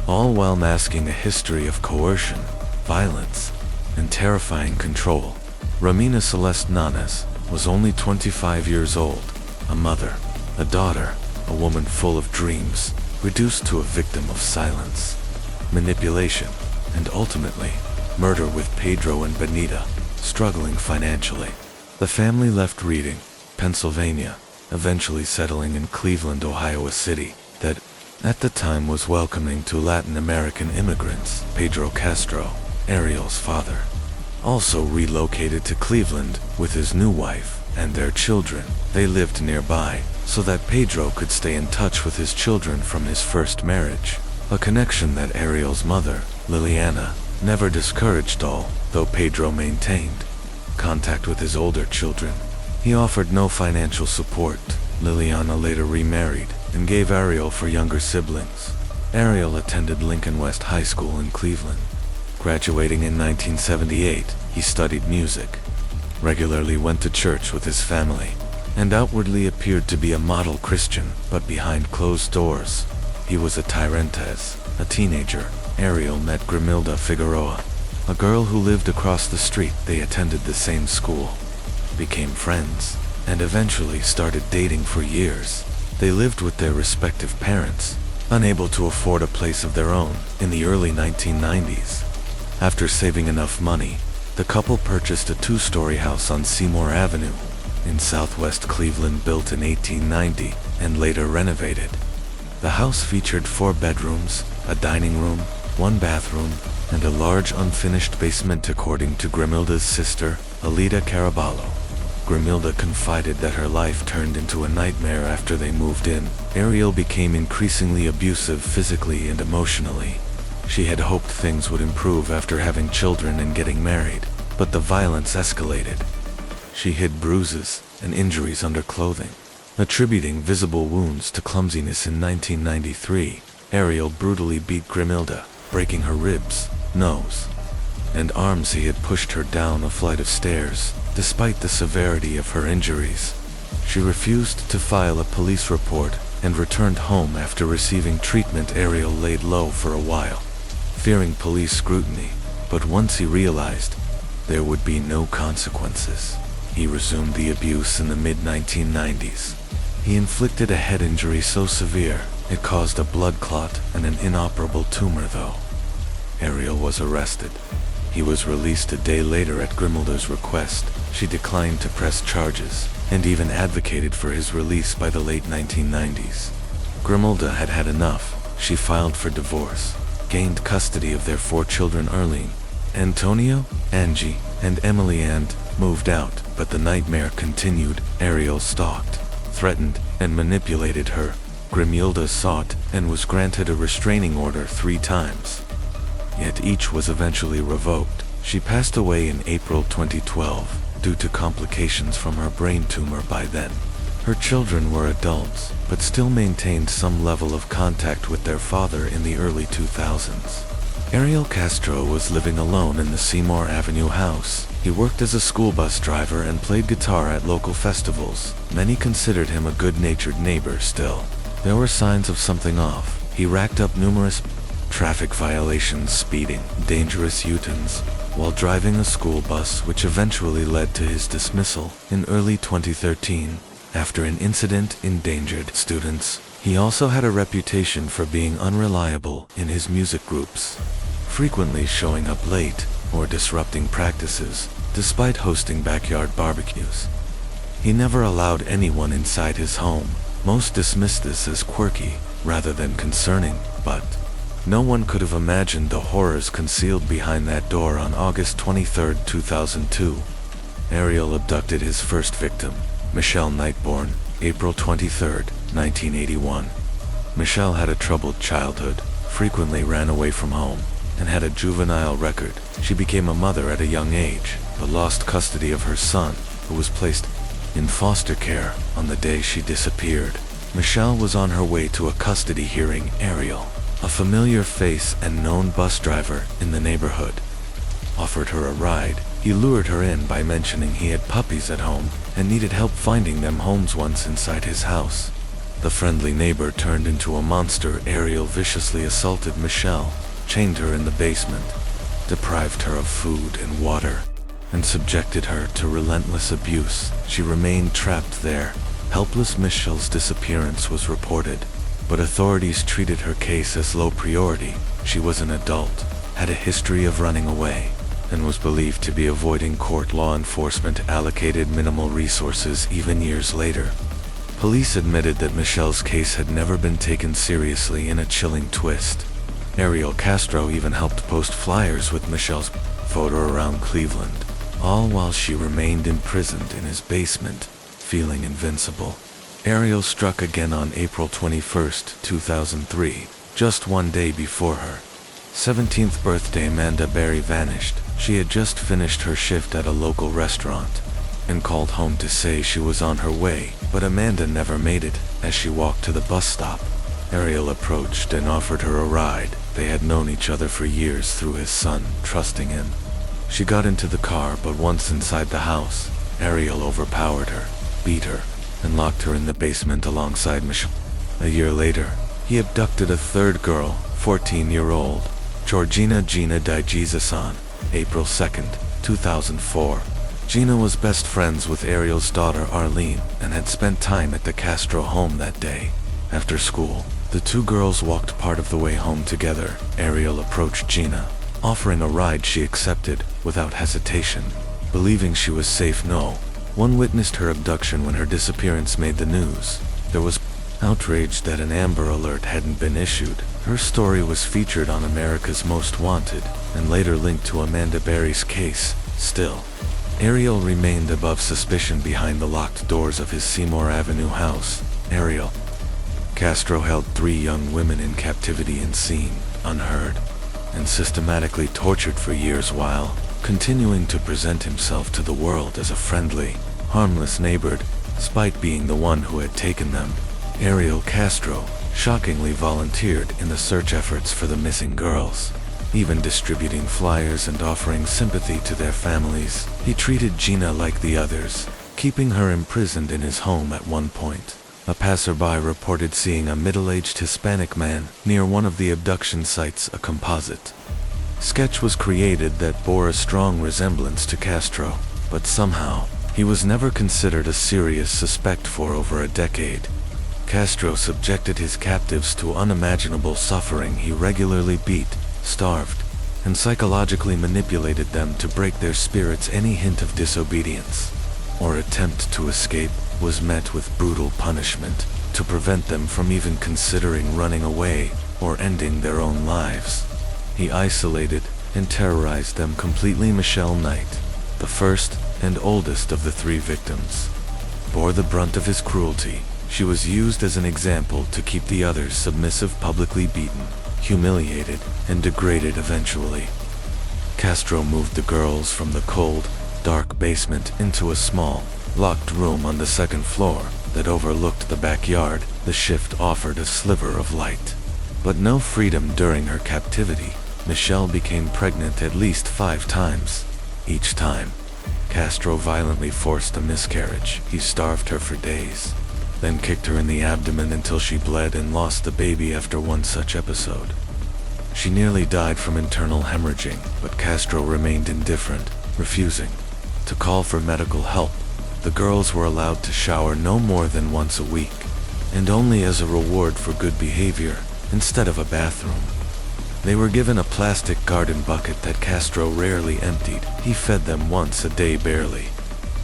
all while masking a history of coercion, violence, and terrifying control. Ramina Celeste Nanes was only 25 years old, a mother, a daughter, a woman full of dreams, reduced to a victim of silence, manipulation, and ultimately, murder. With Pedro and Benita struggling financially, the family left Reading, Pennsylvania, eventually settling in Cleveland, Ohio, a city that, at the time, was welcoming to Latin American immigrants. Pedro Castro, Ariel's father, also relocated to Cleveland with his new wife and their children. They lived nearby, so that Pedro could stay in touch with his children from his first marriage, a connection that Ariel's mother, Liliana, never discouraged. Though Pedro maintained contact with his older children, he offered no financial support. Liliana later remarried and gave Ariel 4 younger siblings. Ariel attended Lincoln West High School in Cleveland. Graduating in 1978, he studied music, regularly went to church with his family, and outwardly appeared to be a model Christian, but behind closed doors, he was a tyrant. As a teenager, Ariel met Grimilda Figueroa, a girl who lived across the street. They attended the same school, became friends, and eventually started dating for years. They lived with their respective parents, unable to afford a place of their own in the early 1990s. After saving enough money, the couple purchased a 2-story house on Seymour Avenue in southwest Cleveland, built in 1890 and later renovated. The house featured 4 bedrooms, a dining room, 1 bathroom, and a large unfinished basement, according to Grimilda's sister, Alida Caraballo. Grimilda confided that her life turned into a nightmare after they moved in. Ariel became increasingly abusive physically and emotionally. She had hoped things would improve after having children and getting married, but the violence escalated. She hid bruises and injuries under clothing. Attributing visible wounds to clumsiness, in 1993, Ariel brutally beat Grimilda, breaking her ribs, nose, and arms. He had pushed her down a flight of stairs. Despite the severity of her injuries, she refused to file a police report and returned home after receiving treatment. Ariel laid low for a while, fearing police scrutiny, but once he realized there would be no consequences, he resumed the abuse. In the mid-1990s, he inflicted a head injury so severe it caused a blood clot and an inoperable tumor. Though Ariel was arrested, he was released a day later at Grimilda's request. She declined to press charges and even advocated for his release. By the late 1990s, Grimilda had had enough. She filed for divorce, gained custody of their 4 children, Arlene, Antonio, Angie, and Emily, and moved out. But the nightmare continued. Ariel stalked, threatened, and manipulated her. Grimilda sought and was granted a restraining order 3 times. Yet each was eventually revoked. She passed away in April 2012 due to complications from her brain tumor. By then, her children were adults, but still maintained some level of contact with their father. In the early 2000s, Ariel Castro was living alone in the Seymour Avenue house. He worked as a school bus driver and played guitar at local festivals. Many considered him a good-natured neighbor. Still, there were signs of something off. He racked up numerous traffic violations, speeding, dangerous U-turns, while driving a school bus, which eventually led to his dismissal in early 2013 after an incident endangered students. He also had a reputation for being unreliable in his music groups, frequently showing up late or disrupting practices despite hosting backyard barbecues. He never allowed anyone inside his home. Most dismissed this as quirky rather than concerning, but no one could have imagined the horrors concealed behind that door. On August 23, 2002, Ariel abducted his first victim, Michelle Nightborn, April 23, 1981. Michelle had a troubled childhood, frequently ran away from home, and had a juvenile record. She became a mother at a young age, but lost custody of her son, who was placed in foster care on the day she disappeared. Michelle was on her way to a custody hearing. Ariel, a familiar face and known bus driver in the neighborhood, offered her a ride. He lured her in by mentioning he had puppies at home and needed help finding them homes. Once inside his house, the friendly neighbor turned into a monster. Ariel viciously assaulted Michelle, chained her in the basement, deprived her of food and water, and subjected her to relentless abuse. She remained trapped there, helpless. Michelle's disappearance was reported, but authorities treated her case as low priority. She was an adult, had a history of running away, and was believed to be avoiding court. Law enforcement allocated minimal resources. Even years later, police admitted that Michelle's case had never been taken seriously. In a chilling twist, Ariel Castro even helped post flyers with Michelle's photo around Cleveland, all while she remained imprisoned in his basement, feeling invincible. Ariel struck again on April 21, 2003, just one day before her 17th birthday. Amanda Berry vanished. She had just finished her shift at a local restaurant and called home to say she was on her way, but Amanda never made it. As she walked to the bus stop, Ariel approached and offered her a ride. They had known each other for years through his son, trusting him. She got into the car, but once inside the house, Ariel overpowered her, beat her, and locked her in the basement alongside Michelle. A year later, he abducted a third girl, 14-year-old Georgina Gina DiGesus on April 2nd, 2004. Gina was best friends with Ariel's daughter Arlene and had spent time at the Castro home that day. After school, the two girls walked part of the way home together. Ariel approached Gina, offering a ride she accepted without hesitation, believing she was safe. No one witnessed her abduction when her disappearance made the news. There was outrage that an Amber Alert hadn't been issued. Her story was featured on America's Most Wanted and later linked to Amanda Berry's case. Still, Ariel remained above suspicion behind the locked doors of his Seymour Avenue house. Ariel Castro held 3 young women in captivity and seen, unheard, and systematically tortured for years while continuing to present himself to the world as a friendly, harmless neighbor, despite being the one who had taken them. Ariel Castro shockingly volunteered in the search efforts for the missing girls, even distributing flyers and offering sympathy to their families. He treated Gina like the others, keeping her imprisoned in his home at one point. A passerby reported seeing a middle-aged Hispanic man near one of the abduction sites. A composite sketch was created that bore a strong resemblance to Castro, but somehow he was never considered a serious suspect for over a decade. Castro subjected his captives to unimaginable suffering. He regularly beat, starved, and psychologically manipulated them to break their spirits. Any hint of disobedience or attempt to escape was met with brutal punishment to prevent them from even considering running away or ending their own lives. He isolated and terrorized them completely. Michelle Knight, the first and oldest of the 3 victims, bore the brunt of his cruelty. She was used as an example to keep the others submissive, publicly beaten, humiliated, and degraded. Eventually, Castro moved the girls from the cold, dark basement into a small, locked room on the 2nd floor that overlooked the backyard. The shift offered a sliver of light, but no freedom. During her captivity, Michelle became pregnant at least 5 times. Each time, Castro violently forced a miscarriage. He starved her for days, then kicked her in the abdomen until she bled and lost the baby. After one such episode, she nearly died from internal hemorrhaging, but Castro remained indifferent, refusing to call for medical help. The girls were allowed to shower no more than once a week, and only as a reward for good behavior. Instead of a bathroom, they were given a plastic garden bucket that Castro rarely emptied. He fed them once a day, barely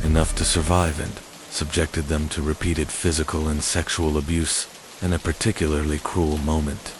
enough to survive, and subjected them to repeated physical and sexual abuse. In a particularly cruel moment,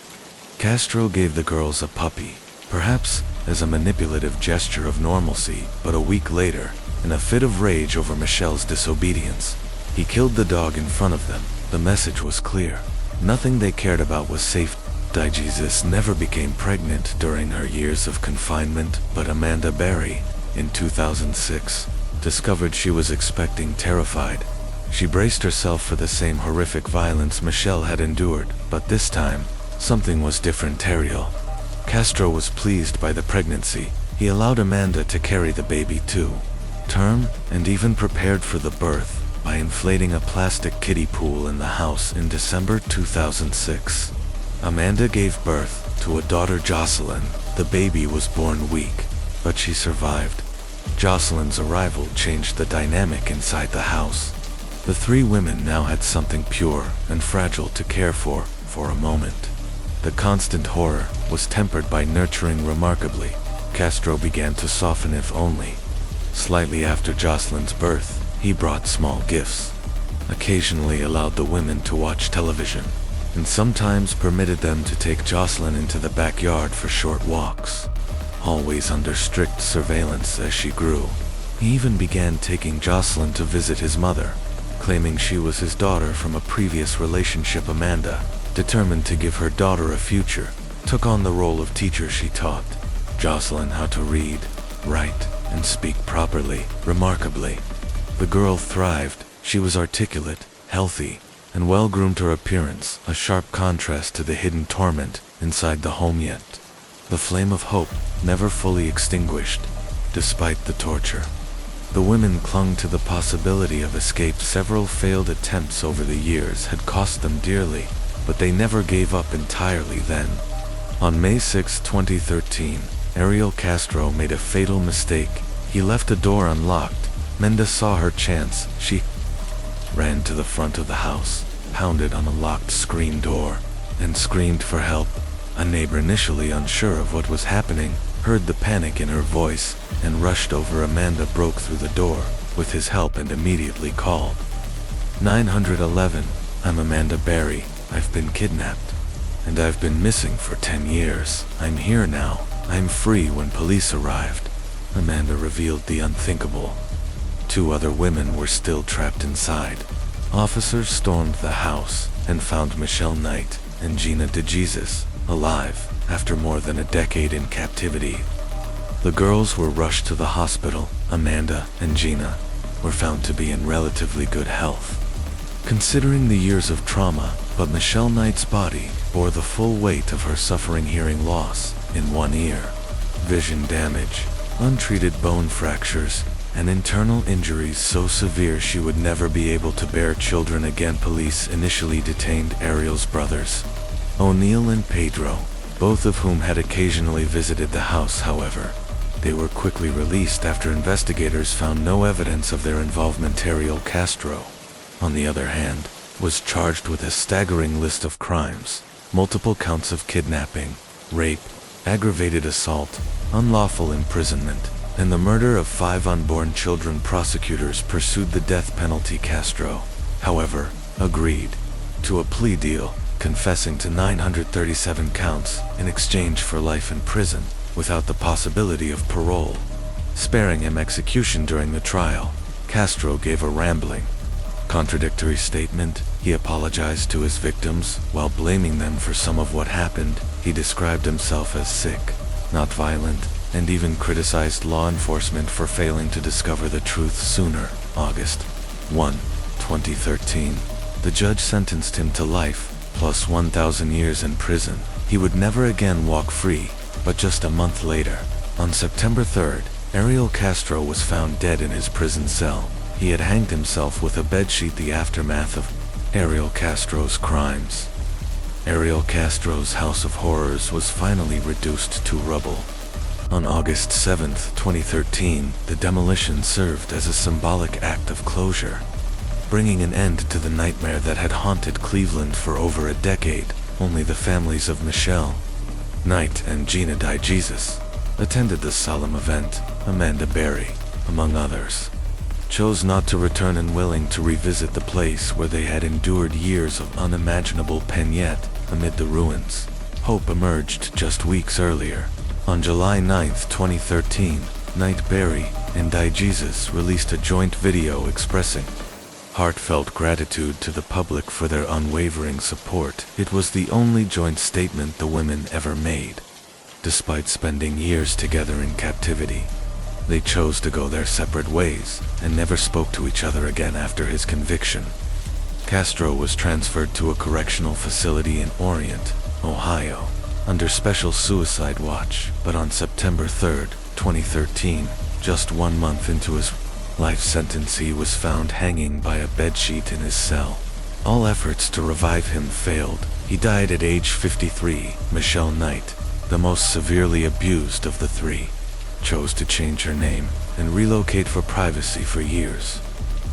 Castro gave the girls a puppy, perhaps as a manipulative gesture of normalcy, but a week later, in a fit of rage over Michelle's disobedience, he killed the dog in front of them. The message was clear: nothing they cared about was safe. DiGesus never became pregnant during her years of confinement, but Amanda Berry, in 2006, discovered she was expecting. Terrified, she braced herself for the same horrific violence Michelle had endured, but this time, something was different. Ariel Castro was pleased by the pregnancy. He allowed Amanda to carry the baby to term, and even prepared for the birth by inflating a plastic kiddie pool in the house. In December 2006, Amanda gave birth to a daughter, Jocelyn. The baby was born weak, but she survived. Jocelyn's arrival changed the dynamic inside the house. The 3 women now had something pure and fragile to care for a moment. The constant horror was tempered by nurturing. Remarkably, Castro began to soften, if only slightly. After Jocelyn's birth, he brought small gifts, occasionally allowed the women to watch television, and sometimes permitted them to take Jocelyn into the backyard for short walks, always under strict surveillance. As she grew, he even began taking Jocelyn to visit his mother, claiming she was his daughter from a previous relationship. Amanda, determined to give her daughter a future, took on the role of teacher. She taught Jocelyn how to read, write, and speak properly. Remarkably, the girl thrived. She was articulate, healthy, and well-groomed. Her appearance, a sharp contrast to the hidden torment inside the home. Yet the flame of hope never fully extinguished, despite the torture. The women clung to the possibility of escape. Several failed attempts over the years had cost them dearly, but they never gave up entirely then. On May 6, 2013, Ariel Castro made a fatal mistake. He left a door unlocked. Menda saw her chance. She ran to the front of the house, pounded on a locked screen door, and screamed for help. A neighbor, initially unsure of what was happening, heard the panic in her voice and rushed over. Amanda broke through the door with his help and immediately called 911. "I'm Amanda Berry. I've been kidnapped. And I've been missing for 10 years. I'm here now. I'm free." When police arrived, Amanda revealed the unthinkable. 2 other women were still trapped inside. Officers stormed the house and found Michelle Knight and Gina DeJesus alive after more than a decade in captivity. The girls were rushed to the hospital. Amanda and Gina were found to be in relatively good health, considering the years of trauma, but Michelle Knight's body bore the full weight of her suffering hearing loss in one ear, vision damage, untreated bone fractures, and internal injuries so severe she would never be able to bear children again. Police initially detained Ariel's brothers, O'Neill and Pedro, both of whom had occasionally visited the house. However, they were quickly released after investigators found no evidence of their involvement. Ariel Castro, on the other hand, was charged with a staggering list of crimes: multiple counts of kidnapping, rape, aggravated assault, unlawful imprisonment, and the murder of 5 unborn children. Prosecutors pursued the death penalty. Castro, however, agreed to a plea deal, confessing to 937 counts in exchange for life in prison without the possibility of parole. Sparing him execution during the trial, Castro gave a rambling, contradictory statement. He apologized to his victims while blaming them for some of what happened. He described himself as sick, not violent, and even criticized law enforcement for failing to discover the truth sooner. August 1, 2013. The judge sentenced him to life, plus 1,000 years in prison. He would never again walk free, but just a month later, on September 3rd, Ariel Castro was found dead in his prison cell. He had hanged himself with a bedsheet. The aftermath of Ariel Castro's crimes. Ariel Castro's house of horrors was finally reduced to rubble. On August 7, 2013, the demolition served as a symbolic act of closure, bringing an end to the nightmare that had haunted Cleveland for over a decade. Only the families of Michelle Knight and Gina DeJesus attended the solemn event. Amanda Berry, among others, chose not to return, and willing to revisit the place where they had endured years of unimaginable pain. Yet, amid the ruins, hope emerged. Just weeks earlier, on July 9, 2013, Knight, Berry, and DeJesus released a joint video expressing heartfelt gratitude to the public for their unwavering support. It was the only joint statement the women ever made. Despite spending years together in captivity, they chose to go their separate ways and never spoke to each other again after his conviction. Castro was transferred to a correctional facility in Orient, Ohio, under special suicide watch, but on September 3, 2013, just 1 month into his life sentence, he was found hanging by a bedsheet in his cell. All efforts to revive him failed. He died at age 53. Michelle Knight, the most severely abused of the 3, chose to change her name and relocate for privacy for years.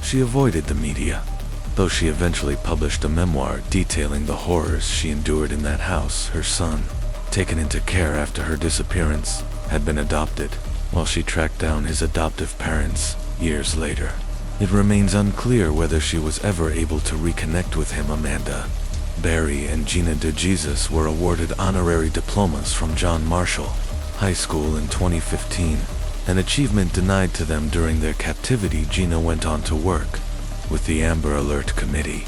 She avoided the media, though she eventually published a memoir detailing the horrors she endured in that house. Her son, taken into care after her disappearance, had been adopted, while she tracked down his adoptive parents years later. It remains unclear whether she was ever able to reconnect with him. Amanda Berry and Gina DeJesus were awarded honorary diplomas from John Marshall High School in 2015, an achievement denied to them during their captivity. Gina went on to work with the Amber Alert Committee,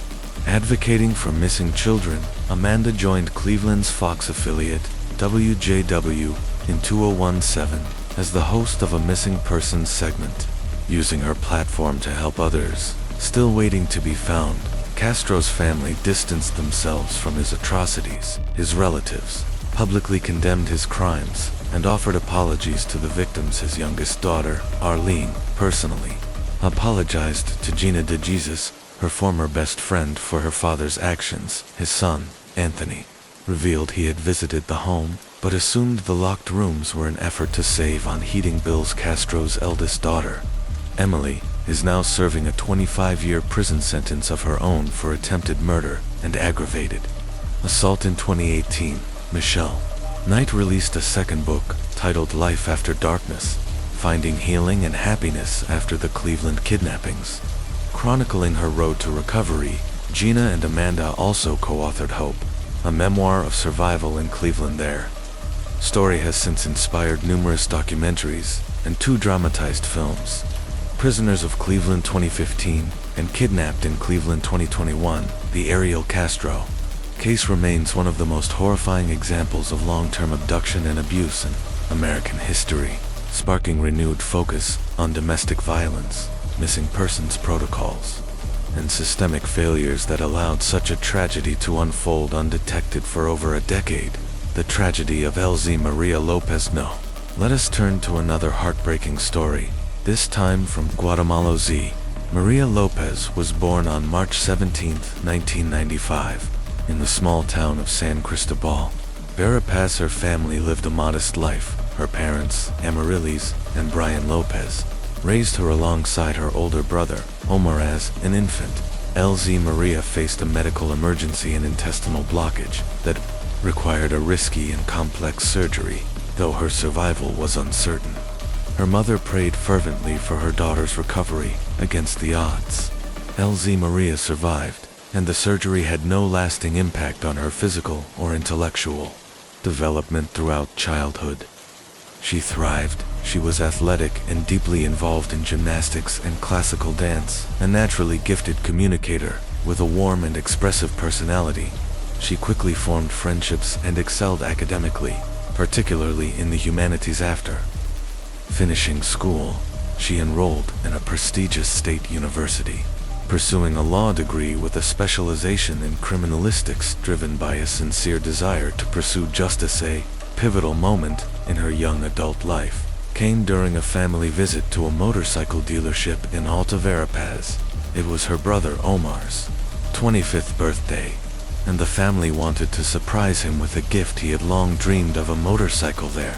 advocating for missing children. Amanda joined Cleveland's Fox affiliate, WJW, in 2017 as the host of a missing persons segment, using her platform to help others still waiting to be found. Castro's family distanced themselves from his atrocities. His relatives publicly condemned his crimes and offered apologies to the victims. His youngest daughter, Arlene, personally apologized to Gina de Jesus, her former best friend, for her father's actions. His son, Anthony, revealed he had visited the home, but assumed the locked rooms were an effort to save on heating bills. Castro's eldest daughter, Emily, is now serving a 25-year prison sentence of her own for attempted murder and aggravated assault. In 2018, Michelle Knight released a second book, titled Life After Darkness, Finding Healing and Happiness After the Cleveland Kidnappings. Chronicling her road to recovery, Gina and Amanda also co-authored Hope, a memoir of survival in Cleveland. Their story has since inspired numerous documentaries and 2 dramatized films. Prisoners of Cleveland 2015 and Kidnapped in Cleveland 2021, the Ariel Castro case remains one of the most horrifying examples of long-term abduction and abuse in American history, sparking renewed focus on domestic violence, missing persons protocols, and systemic failures that allowed such a tragedy to unfold undetected for over a decade. The tragedy of LZ Maria Lopez. No. Let us turn to another heartbreaking story, this time from Guatemala. Maria Lopez was born on March 17, 1995, in the small town of San Cristobal, Verapaz. Her family lived a modest life. Her parents, Amarilis and Brian Lopez, raised her alongside her older brother, Omar. As an infant, LZ Maria faced a medical emergency, an intestinal blockage that required a risky and complex surgery, though her survival was uncertain. Her mother prayed fervently for her daughter's recovery against the odds. LZ Maria survived, and the surgery had no lasting impact on her physical or intellectual development throughout childhood. She thrived. She was athletic and deeply involved in gymnastics and classical dance, a naturally gifted communicator with a warm and expressive personality. She quickly formed friendships and excelled academically, particularly in the humanities. After finishing school, she enrolled in a prestigious state university, pursuing a law degree with a specialization in criminalistics driven by a sincere desire to pursue justice. A pivotal moment in her young adult life came during a family visit to a motorcycle dealership in Alta Verapaz. It was her brother Omar's 25th birthday, and the family wanted to surprise him with a gift. He had long dreamed of a motorcycle there.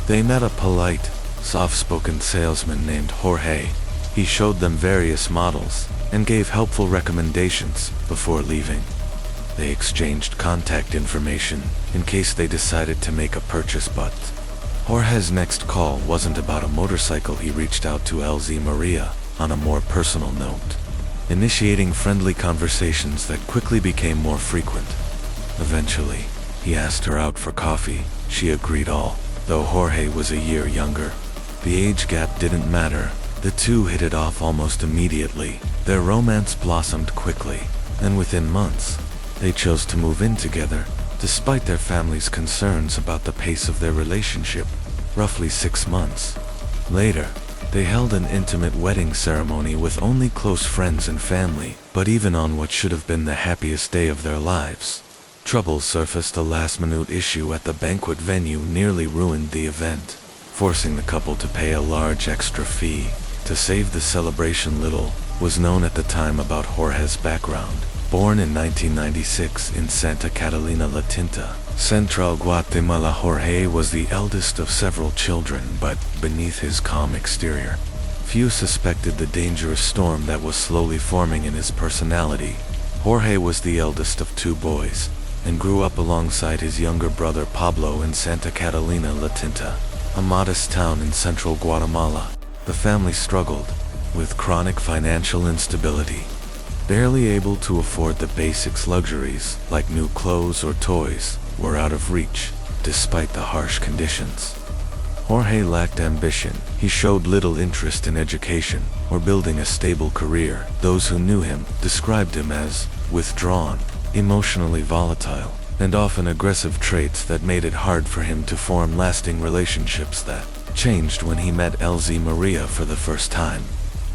They met a polite, soft-spoken salesman named Jorge. He showed them various models and gave helpful recommendations before leaving. They exchanged contact information in case they decided to make a purchase, but Jorge's next call wasn't about a motorcycle. He reached out to LZ Maria on a more personal note, initiating friendly conversations that quickly became more frequent. Eventually, he asked her out for coffee. She agreed, although Jorge was a year younger. The age gap didn't matter. The two hit it off almost immediately. Their romance blossomed quickly, and within months, they chose to move in together, despite their family's concerns about the pace of their relationship. Roughly 6 months later, they held an intimate wedding ceremony with only close friends and family. But even on what should have been the happiest day of their lives, trouble surfaced. A last-minute issue at the banquet venue nearly ruined the event, forcing the couple to pay a large extra fee to save the celebration. Little was known at the time about Jorge's background. Born in 1996 in Santa Catalina La Tinta, Central Guatemala, Jorge was the eldest of several children, but beneath his calm exterior, few suspected the dangerous storm that was slowly forming in his personality. Jorge was the eldest of 2 boys, and grew up alongside his younger brother Pablo in Santa Catalina La Tinta, a modest town in central Guatemala. The family struggled with chronic financial instability, barely able to afford the basics. Luxuries like new clothes or toys were out of reach, despite the harsh conditions. Jorge lacked ambition. He showed little interest in education or building a stable career. Those who knew him described him as withdrawn, emotionally volatile, and often aggressive, traits that made it hard for him to form lasting relationships. That changed when he met LZ Maria for the first time.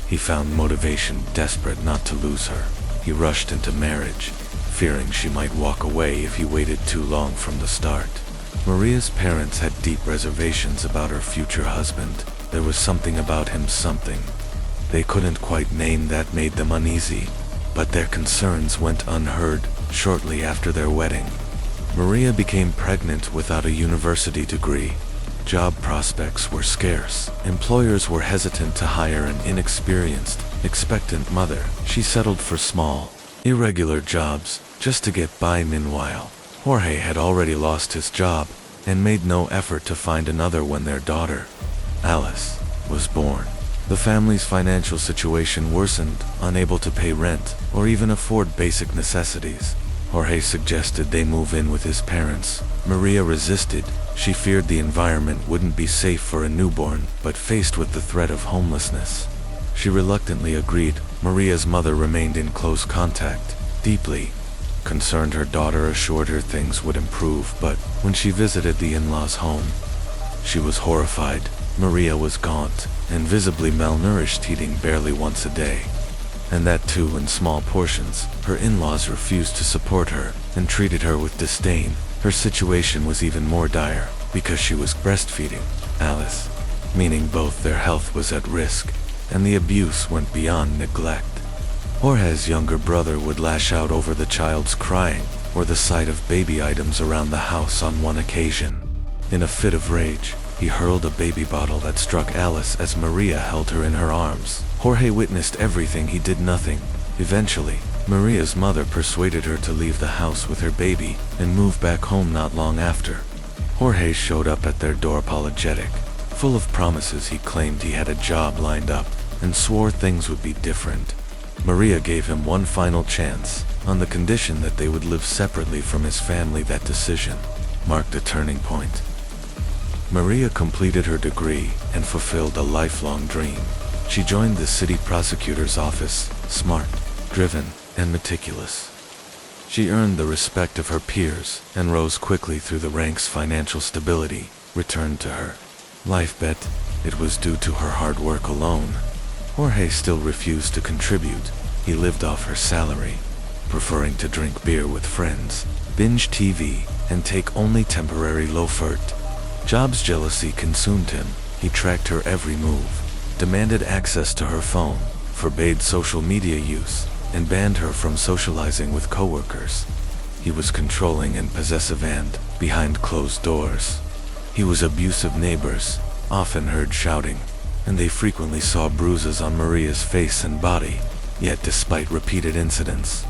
He found motivation, desperate not to lose her. He rushed into marriage, fearing she might walk away if he waited too long from the start. Maria's parents had deep reservations about her future husband. There was something about him, something they couldn't quite name, that made them uneasy, but their concerns went unheard. Shortly after their wedding, Maria became pregnant without a university degree. Job prospects were scarce. Employers were hesitant to hire an inexperienced, expectant mother. She settled for small, irregular jobs just to get by. Meanwhile, Jorge had already lost his job and made no effort to find another when their daughter, Alice, was born. The family's financial situation worsened, unable to pay rent or even afford basic necessities. Jorge suggested they move in with his parents. Maria resisted. She feared the environment wouldn't be safe for a newborn, but faced with the threat of homelessness, she reluctantly agreed. Maria's mother remained in close contact. Deeply concerned, her daughter assured her things would improve, but when she visited the in-laws' home, she was horrified. Maria was gaunt and visibly malnourished, eating barely once a day, and that too in small portions. Her in-laws refused to support her and treated her with disdain. Her situation was even more dire because she was breastfeeding Alice, meaning both their health was at risk, and the abuse went beyond neglect. Jorge's younger brother would lash out over the child's crying or the sight of baby items around the house. On one occasion, in a fit of rage, he hurled a baby bottle that struck Alice as Maria held her in her arms. Jorge witnessed everything. He did nothing. Eventually, Maria's mother persuaded her to leave the house with her baby and move back home. Not long after, Jorge showed up at their door apologetic, full of promises. He claimed he had a job lined up and swore things would be different. Maria gave him one final chance, on the condition that they would live separately from his family. That decision marked a turning point. Maria completed her degree and fulfilled a lifelong dream. She joined the city prosecutor's office, smart, driven, and meticulous. She earned the respect of her peers and rose quickly through the ranks. Financial stability returned to her life, but it was due to her hard work alone. Jorge still refused to contribute. He lived off her salary, preferring to drink beer with friends, binge TV, and take only temporary low-fert jobs. Jealousy consumed him. He tracked her every move, demanded access to her phone, forbade social media use, and banned her from socializing with coworkers. He was controlling and possessive, and, behind closed doors, he was abusive. Neighbors often heard shouting, and they frequently saw bruises on Maria's face and body. Yet despite repeated incidents,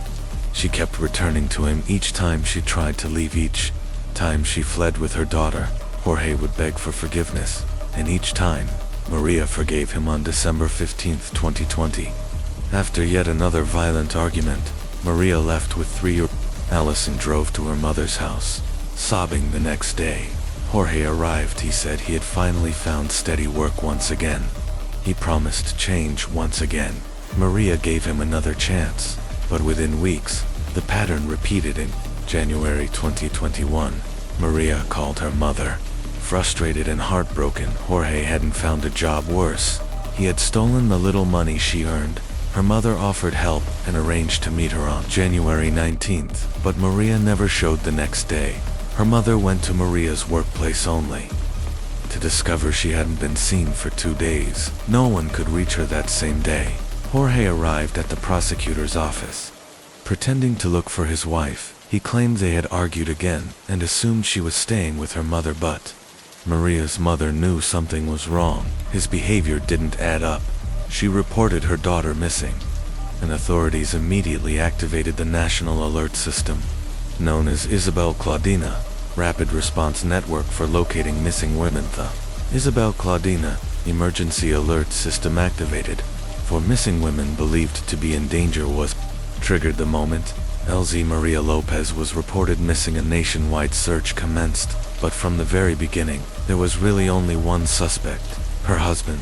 she kept returning to him. Each time she tried to leave, each time she fled with her daughter, Jorge would beg for forgiveness, and each time, Maria forgave him. On December 15, 2020, after yet another violent argument, Maria left with 3-year-old Alice and drove to her mother's house, sobbing. The next day, Jorge arrived. He said he had finally found steady work once again. He promised change once again. Maria gave him another chance, but within weeks, the pattern repeated. In January 2021, Maria called her mother. Frustrated and heartbroken, Jorge hadn't found a job. Worse, he had stolen the little money she earned. Her mother offered help and arranged to meet her on January 19th, but Maria never showed. The next day, her mother went to Maria's workplace only to discover she hadn't been seen for 2 days. No one could reach her that same day. Jorge arrived at the prosecutor's office, pretending to look for his wife. He claimed they had argued again and assumed she was staying with her mother, but Maria's mother knew something was wrong. His behavior didn't add up. She reported her daughter missing, and authorities immediately activated the National Alert System, known as Isabel Claudina, Rapid Response Network for locating missing women. The Isabel Claudina Emergency Alert System activated for missing women believed to be in danger was triggered the moment LZ Maria Lopez was reported missing. A nationwide search commenced, but from the very beginning, there was really only one suspect, her husband.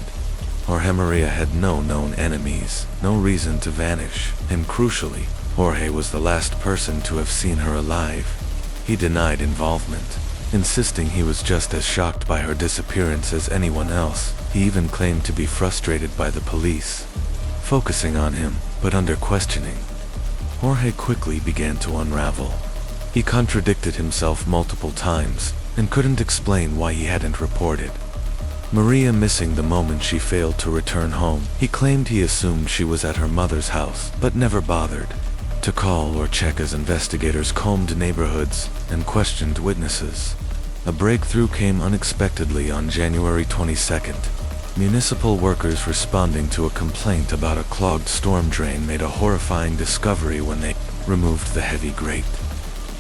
Jorge. Maria had no known enemies, no reason to vanish, and crucially, Jorge was the last person to have seen her alive. He denied involvement, insisting he was just as shocked by her disappearance as anyone else. He even claimed to be frustrated by the police focusing on him, but under questioning, Jorge quickly began to unravel. He contradicted himself multiple times, and couldn't explain why he hadn't reported Maria missing the moment she failed to return home. He claimed he assumed she was at her mother's house, but never bothered to call or check as investigators combed neighborhoods and questioned witnesses. A breakthrough came unexpectedly on January 22nd. Municipal workers responding to a complaint about a clogged storm drain made a horrifying discovery when they removed the heavy grate.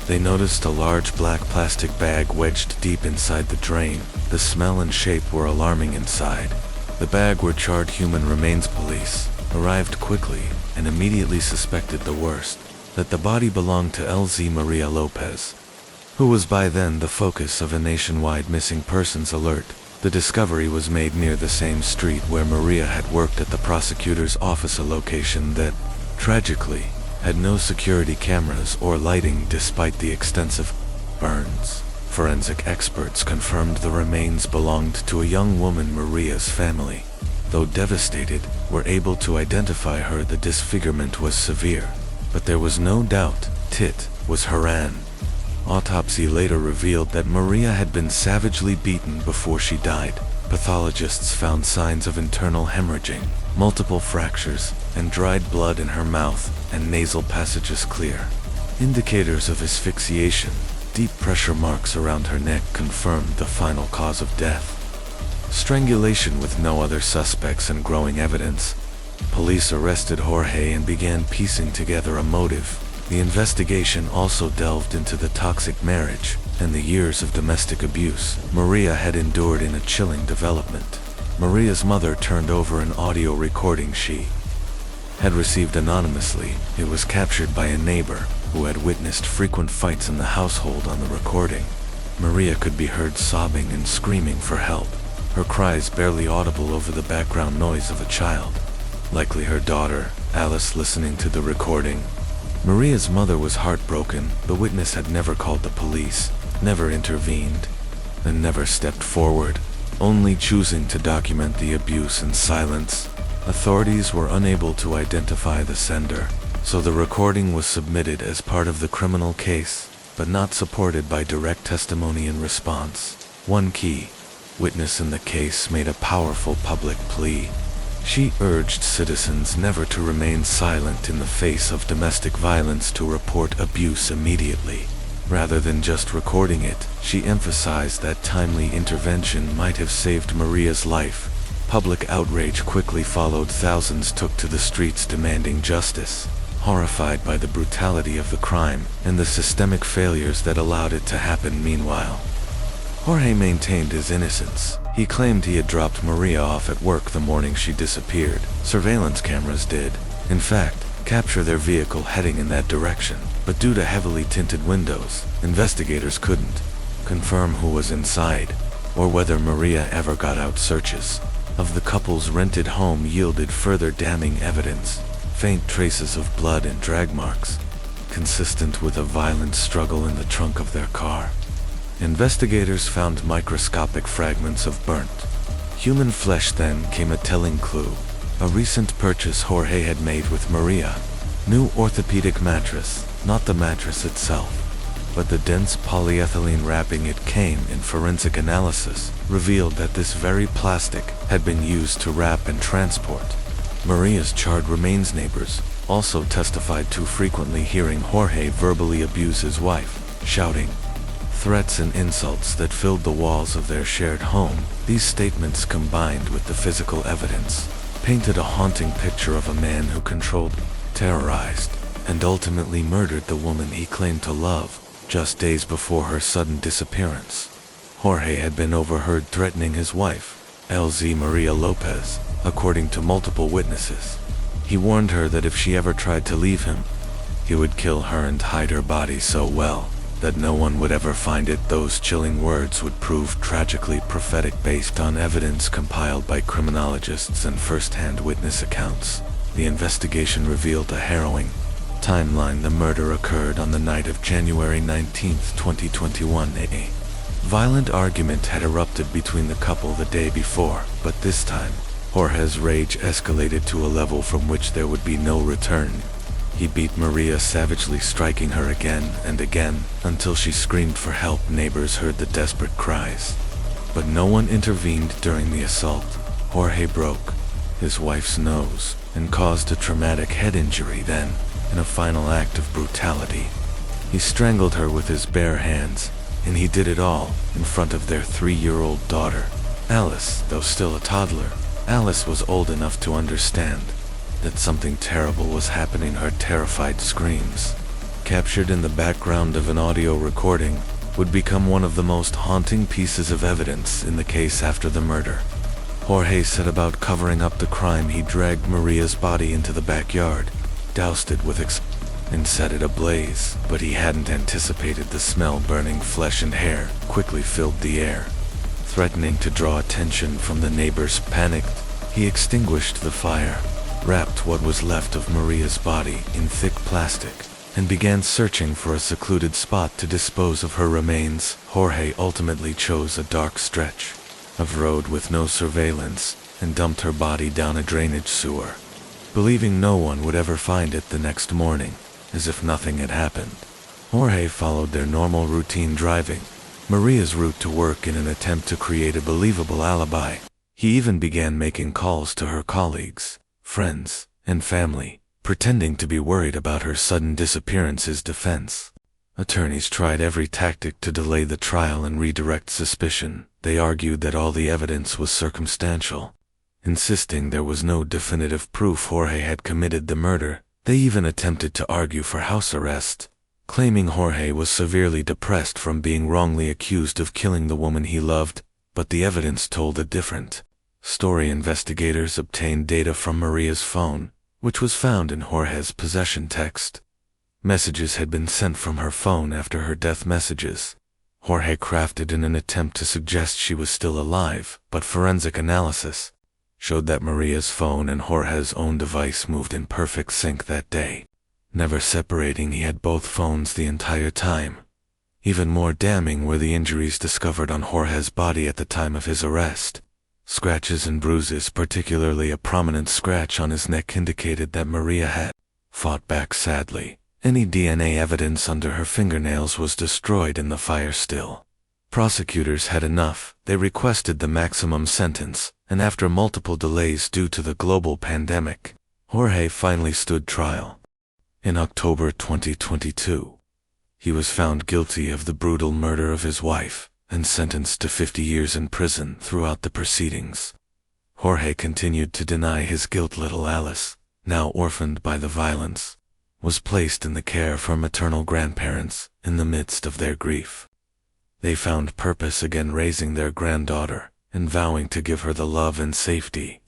They noticed a large black plastic bag wedged deep inside the drain. The smell and shape were alarming inside. The bag, where charred human remains police arrived quickly and immediately suspected the worst, that the body belonged to LZ Maria Lopez, who was by then the focus of a nationwide missing persons alert. The discovery was made near the same street where Maria had worked at the prosecutor's office, a location that, tragically, had no security cameras or lighting despite the extensive burns. Forensic experts confirmed the remains belonged to a young woman Maria's family. Though devastated, were able to identify her. The disfigurement was severe, but there was no doubt it was Haran. Autopsy later revealed that Maria had been savagely beaten before she died. Pathologists found signs of internal hemorrhaging, multiple fractures, and dried blood in her mouth and nasal passages clear. Indicators of asphyxiation. Deep pressure marks around her neck confirmed the final cause of death. Strangulation with no other suspects and growing evidence. Police arrested Jorge and began piecing together a motive. The investigation also delved into the toxic marriage and the years of domestic abuse Maria had endured in a chilling development. Maria's mother turned over an audio recording she had received anonymously. It was captured by a neighbor who had witnessed frequent fights in the household. On the recording, Maria could be heard sobbing and screaming for help, her cries barely audible over the background noise of a child, likely her daughter, Alice, listening to the recording. Maria's mother was heartbroken. The witness had never called the police, never intervened, and never stepped forward, only choosing to document the abuse in silence. Authorities were unable to identify the sender, so the recording was submitted as part of the criminal case, but not supported by direct testimony in response. One key witness in the case made a powerful public plea. She urged citizens never to remain silent in the face of domestic violence, to report abuse immediately. Rather than just recording it, she emphasized that timely intervention might have saved Maria's life. Public outrage quickly followed. Thousands took to the streets demanding justice, horrified by the brutality of the crime and the systemic failures that allowed it to happen. Meanwhile, Jorge maintained his innocence. He claimed he had dropped Maria off at work the morning she disappeared. Surveillance cameras did, in fact, capture their vehicle heading in that direction, but due to heavily tinted windows, investigators couldn't confirm who was inside or whether Maria ever got out. Searches of the couple's rented home yielded further damning evidence. Faint traces of blood and drag marks, consistent with a violent struggle in the trunk of their car. Investigators found microscopic fragments of burnt human flesh. Then came a telling clue: a recent purchase Jorge had made with Maria. New orthopedic mattress, not the mattress itself, but the dense polyethylene wrapping it came in. Forensic analysis revealed that this very plastic had been used to wrap and transport Maria's charred remains. Neighbors also testified to frequently hearing Jorge verbally abuse his wife, shouting threats and insults that filled the walls of their shared home. These statements, combined with the physical evidence, painted a haunting picture of a man who controlled, terrorized, and ultimately murdered the woman he claimed to love. Just days before her sudden disappearance, Jorge had been overheard threatening his wife, LZ Maria Lopez, according to multiple witnesses. He warned her that if she ever tried to leave him, he would kill her and hide her body so well that no one would ever find it. Those chilling words would prove tragically prophetic. Based on evidence compiled by criminologists and first-hand witness accounts, the investigation revealed a harrowing timeline. The murder occurred on the night of January 19, 2021. A violent argument had erupted between the couple the day before, but this time, Jorge's rage escalated to a level from which there would be no return. He beat Maria, savagely striking her again and again, until she screamed for help. Neighbors heard the desperate cries, but no one intervened during the assault. Jorge broke his wife's nose and caused a traumatic head injury. Then, in a final act of brutality, he strangled her with his bare hands, and he did it all in front of their 3-year-old daughter, Alice. Though still a toddler, Alice was old enough to understand that something terrible was happening. Her terrified screams, captured in the background of an audio recording, would become one of the most haunting pieces of evidence in the case after the murder. Jorge set about covering up the crime. He dragged Maria's body into the backyard, doused it with and set it ablaze, but he hadn't anticipated the smell. Burning flesh and hair quickly filled the air, threatening to draw attention from the neighbors. Panicked, he extinguished the fire, wrapped what was left of Maria's body in thick plastic, and began searching for a secluded spot to dispose of her remains. Jorge ultimately chose a dark stretch of road with no surveillance and dumped her body down a drainage sewer, believing no one would ever find it. The next morning, as if nothing had happened, Jorge followed their normal routine, driving Maria's route to work in an attempt to create a believable alibi. He even began making calls to her colleagues, friends, and family, pretending to be worried about her sudden disappearance. His defense attorneys tried every tactic to delay the trial and redirect suspicion. They argued that all the evidence was circumstantial, insisting there was no definitive proof Jorge had committed the murder. They even attempted to argue for house arrest, claiming Jorge was severely depressed from being wrongly accused of killing the woman he loved. But the evidence told a different story. Investigators obtained data from Maria's phone, which was found in Jorge's possession. Text messages had been sent from her phone after her death. Messages Jorge crafted in an attempt to suggest she was still alive, but forensic analysis showed that Maria's phone and Jorge's own device moved in perfect sync that day, never separating. He had both phones the entire time. Even more damning were the injuries discovered on Jorge's body at the time of his arrest. Scratches and bruises, particularly a prominent scratch on his neck, indicated that Maria had fought back. Sadly, any DNA evidence under her fingernails was destroyed in the fire. Still, prosecutors had enough. They requested the maximum sentence, and after multiple delays due to the global pandemic, Jorge finally stood trial. In October 2022, he was found guilty of the brutal murder of his wife and sentenced to 50 years in prison. Throughout the proceedings, Jorge continued to deny his guilt. Little Alice, now orphaned by the violence, was placed in the care of her maternal grandparents. In the midst of their grief, they found purpose again, raising their granddaughter and vowing to give her the love and safety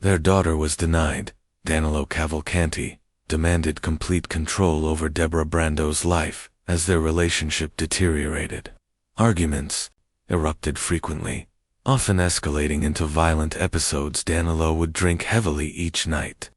their daughter was denied. Danilo Cavalcanti demanded complete control over Deborah Brando's life as their relationship deteriorated. Arguments erupted frequently, often escalating into violent episodes. Danilo would drink heavily each night,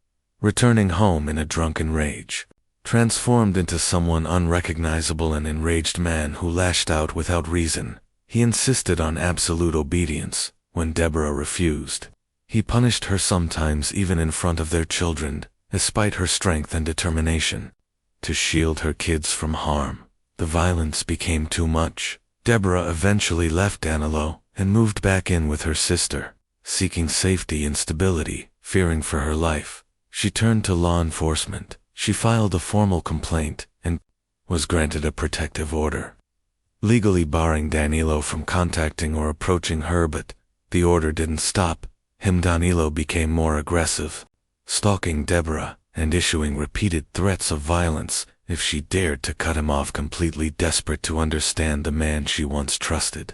returning home in a drunken rage, transformed into someone unrecognizable, an enraged man who lashed out without reason. He insisted on absolute obedience. When Deborah refused, he punished her, sometimes even in front of their children, despite her strength and determination to shield her kids from harm. The violence became too much. Deborah eventually left Danilo and moved back in with her sister, seeking safety and stability. Fearing for her life, she turned to law enforcement. She filed a formal complaint and was granted a protective order, legally barring Danilo from contacting or approaching her. But the order didn't stop him. Danilo became more aggressive, stalking Deborah and issuing repeated threats of violence if she dared to cut him off. Completely desperate to understand the man she once trusted,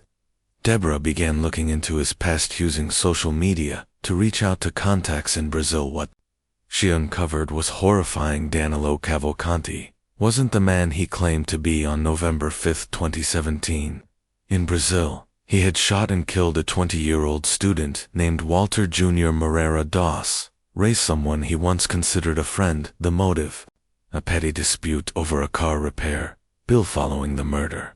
Deborah began looking into his past, using social media to reach out to contacts in Brazil. What she uncovered was horrifying. Danilo Cavalcanti wasn't the man he claimed to be. On November 5, 2017, in Brazil, he had shot and killed a 20-year-old student named Walter Jr. Moreira das Reis, someone he once considered a friend. The motive: a petty dispute over a car repair bill. Following the murder,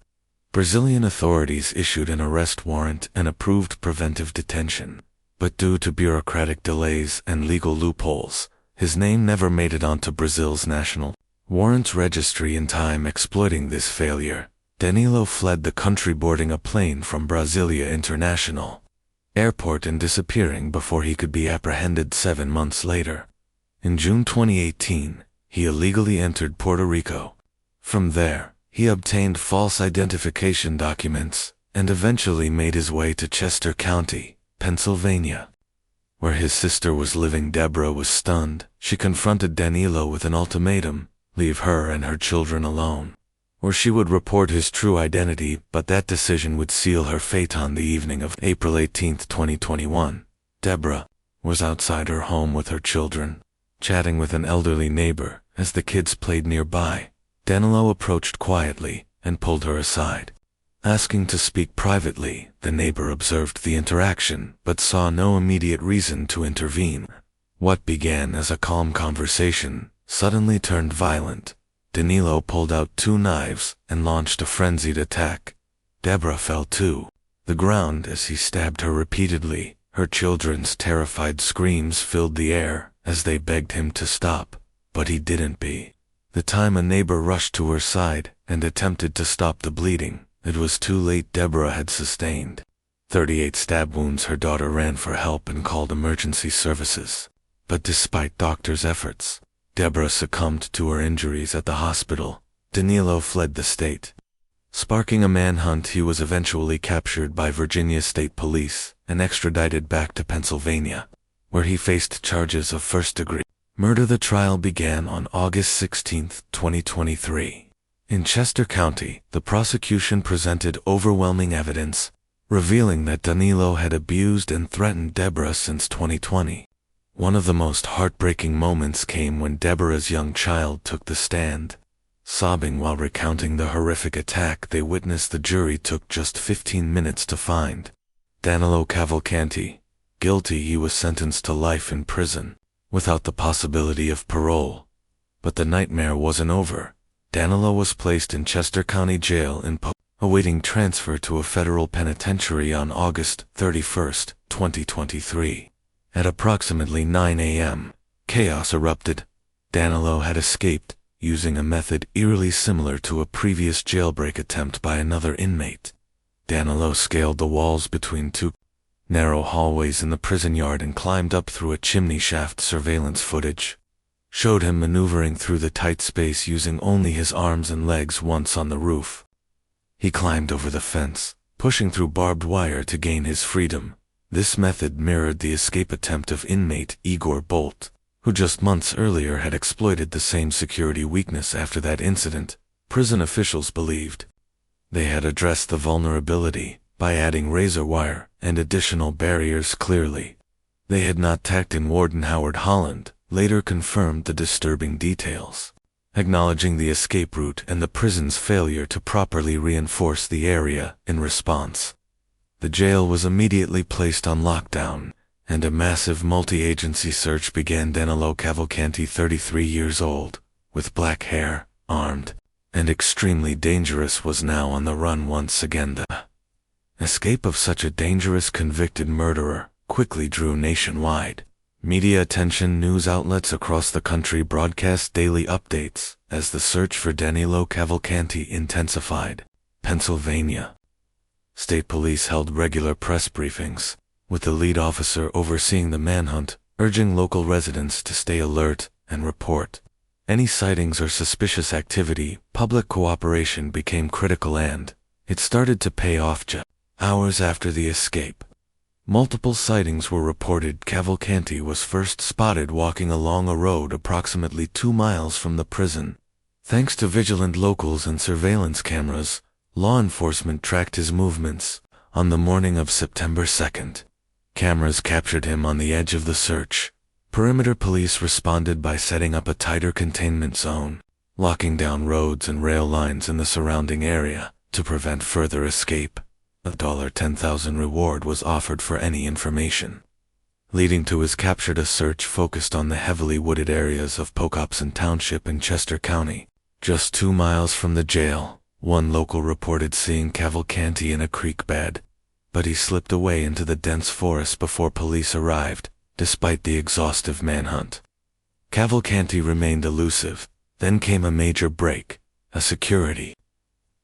Brazilian authorities issued an arrest warrant and approved preventive detention. But due to bureaucratic delays and legal loopholes, His name never made it onto Brazil's national warrants registry in time. Exploiting this failure, Danilo fled the country boarding a plane from Brasilia International Airport and disappearing before he could be apprehended 7 months later. In June 2018, he illegally entered Puerto Rico. From there, he obtained false identification documents and eventually made his way to Chester County, Pennsylvania, where his sister was living. Deborah was stunned. She confronted Danilo with an ultimatum: leave her and her children alone, or she would report his true identity. But that decision would seal her fate. On the evening of April 18, 2021, Deborah was outside her home with her children, chatting with an elderly neighbor. As the kids played nearby, Danilo approached quietly and pulled her aside, asking to speak privately. The neighbor observed the interaction but saw no immediate reason to intervene. What began as a calm conversation suddenly turned violent. Danilo pulled out 2 knives and launched a frenzied attack. Deborah fell to the ground as he stabbed her repeatedly. Her children's terrified screams filled the air as they begged him to stop, but he didn't. The time a neighbor rushed to her side and attempted to stop the bleeding, it was too late. Deborah had sustained 38 stab wounds. Her daughter ran for help and called emergency services. But despite doctors' efforts, Deborah succumbed to her injuries at the hospital. Danilo fled the state. Sparking a manhunt, he was eventually captured by Virginia State Police and extradited back to Pennsylvania, where he faced charges of first-degree murder. The trial began on August 16, 2023. In Chester County, the prosecution presented overwhelming evidence, revealing that Danilo had abused and threatened Deborah since 2020. One of the most heartbreaking moments came when Deborah's young child took the stand, sobbing while recounting the horrific attack they witnessed. The jury took just 15 minutes to find Danilo Cavalcanti guilty. He was sentenced to life in prison, without the possibility of parole. But the nightmare wasn't over. Danilo was placed in Chester County Jail awaiting transfer to a federal penitentiary on August 31, 2023. At approximately 9 a.m., chaos erupted. Danilo had escaped, using a method eerily similar to a previous jailbreak attempt by another inmate. Danilo scaled the walls between 2 narrow hallways in the prison yard and climbed up through a chimney shaft. Surveillance footage showed him maneuvering through the tight space using only his arms and legs. Once on the roof, he climbed over the fence, pushing through barbed wire to gain his freedom. This method mirrored the escape attempt of inmate Igor Bolt, who just months earlier had exploited the same security weakness. After that incident, prison officials believed they had addressed the vulnerability by adding razor wire and additional barriers. Clearly, they had not tacked in. Warden Howard Holland later confirmed the disturbing details, acknowledging the escape route and the prison's failure to properly reinforce the area. In response, the jail was immediately placed on lockdown, and a massive multi-agency search began. Danilo Cavalcanti, 33 years old, with black hair, armed, and extremely dangerous, was now on the run once again. The escape of such a dangerous convicted murderer quickly drew nationwide media attention. News outlets across the country broadcast daily updates as the search for Danilo Cavalcanti intensified. Pennsylvania State Police held regular press briefings, with the lead officer overseeing the manhunt, urging local residents to stay alert and report any sightings or suspicious activity. Public cooperation became critical, and it started to pay off. Hours after the escape, multiple sightings were reported. Cavalcanti was first spotted walking along a road approximately 2 miles from the prison. Thanks to vigilant locals and surveillance cameras, law enforcement tracked his movements. On the morning of September 2nd, cameras captured him on the edge of the search. Perimeter police responded by setting up a tighter containment zone, locking down roads and rail lines in the surrounding area to prevent further escape. A $10,000 reward was offered for any information leading to his capture. A search focused on the heavily wooded areas of Pocopson Township in Chester County, just 2 miles from the jail. One local reported seeing Cavalcanti in a creek bed, but he slipped away into the dense forest before police arrived. Despite the exhaustive manhunt, Cavalcanti remained elusive. Then came a major break. A security